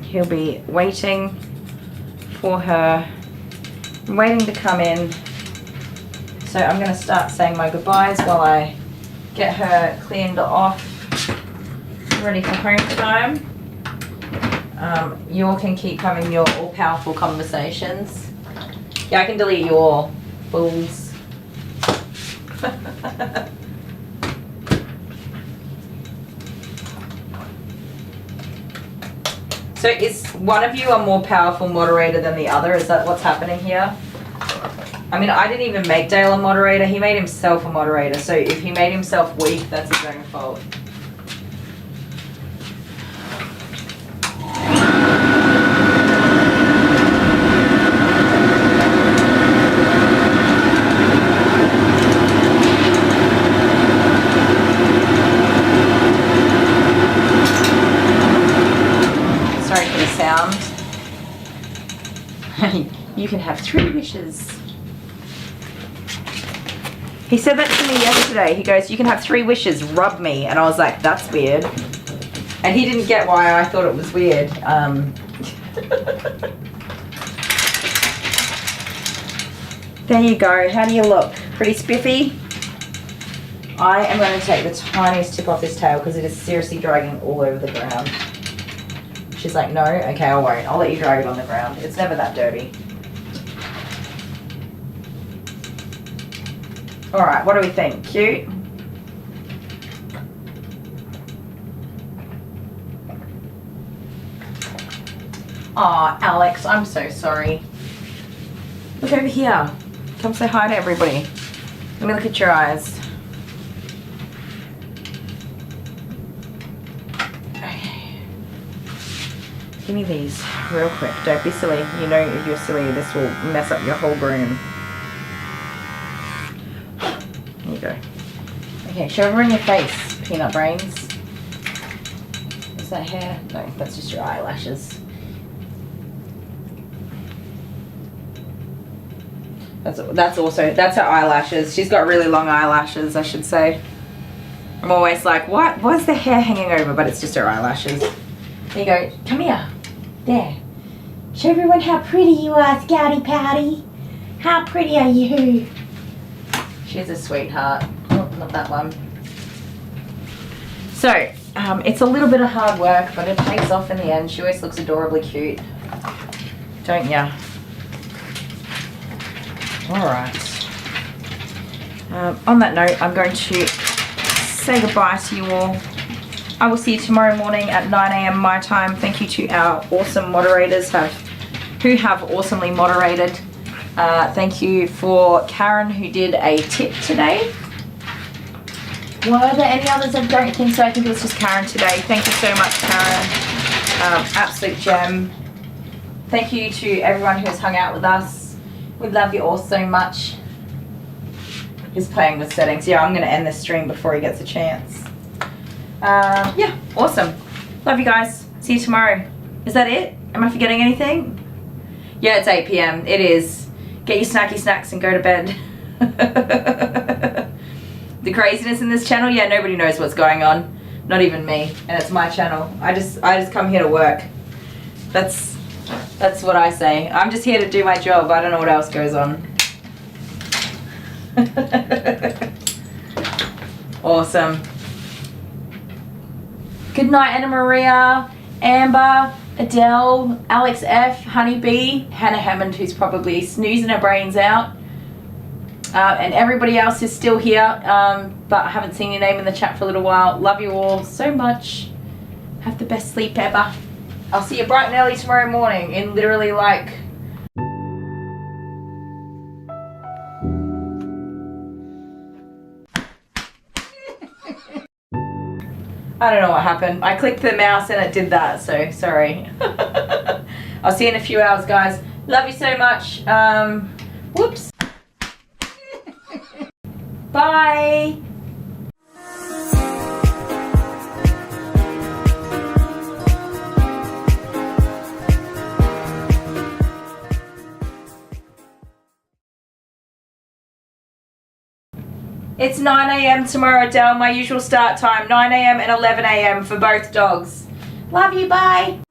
He'll be waiting for her, waiting to come in. So I'm going to start saying my goodbyes while I get her cleaned off, ready for home time. You all can keep having your all-powerful conversations. Yeah, I can delete you all, fools. So is one of you a more powerful moderator than the other? Is that what's happening here? I mean, I didn't even make Dale a moderator. He made himself a moderator. So if he made himself weak, that's his own fault. Sorry for the sound. You can have 3 wishes. He said that to me yesterday. He goes, you can have 3 wishes, rub me. And I was like, that's weird. And he didn't get why I thought it was weird. There you go. How do you look? Pretty spiffy? I am going to take the tiniest tip off this tail because it is seriously dragging all over the ground. She's like, no? Okay, I won't. I'll let you drag it on the ground. It's never that dirty. Alright, what do we think? Cute? Aw, Alex, I'm so sorry. Look over here. Come say hi to everybody. Let me look at your eyes. Okay. Give me these real quick. Don't be silly. You know if you're silly, this will mess up your whole groom. There you go. Okay, show her in your face, peanut brains. Is that hair? No, that's just your eyelashes. That's her eyelashes. She's got really long eyelashes, I should say. I'm always like, what? Why's the hair hanging over? But it's just her eyelashes. There you go. Come here. There. Show everyone how pretty you are, Scouty Pouty. How pretty are you? She's a sweetheart. Oh, not that one. So, it's a little bit of hard work, but it pays off in the end. She always looks adorably cute. Don't ya? Alright. On that note, I'm going to say goodbye to you all. I will see you tomorrow morning at 9 AM my time. Thank you to our awesome moderators who have awesomely moderated. Thank you for Karen who did a tip today. Were there any others? I don't think so. I think it was just Karen today. Thank you so much, Karen. Absolute gem. Thank you to everyone who has hung out with us. We love you all so much. He's playing with settings. Yeah, I'm going to end this stream before he gets a chance. Yeah, awesome. Love you guys. See you tomorrow. Is that it? Am I forgetting anything? Yeah, it's 8 PM. It is. Get your snacky snacks and go to bed. The craziness in this channel, yeah, nobody knows what's going on. Not even me. And it's my channel. I just come here to work. That's what I say. I'm just here to do my job. I don't know what else goes on. Awesome. Good night, Anna Maria, Amber, Adele, Alex F, Honeybee, Hannah Hammond, who's probably snoozing her brains out. And everybody else is still here, but I haven't seen your name in the chat for a little while. Love you all so much. Have the best sleep ever. I'll see you bright and early tomorrow morning in literally like... I don't know what happened. I clicked the mouse and it did that, so sorry. I'll see you in a few hours, guys. Love you so much. Whoops. Bye. It's 9 AM tomorrow, Adele. My usual start time, 9 AM and 11 AM for both dogs. Love you, bye.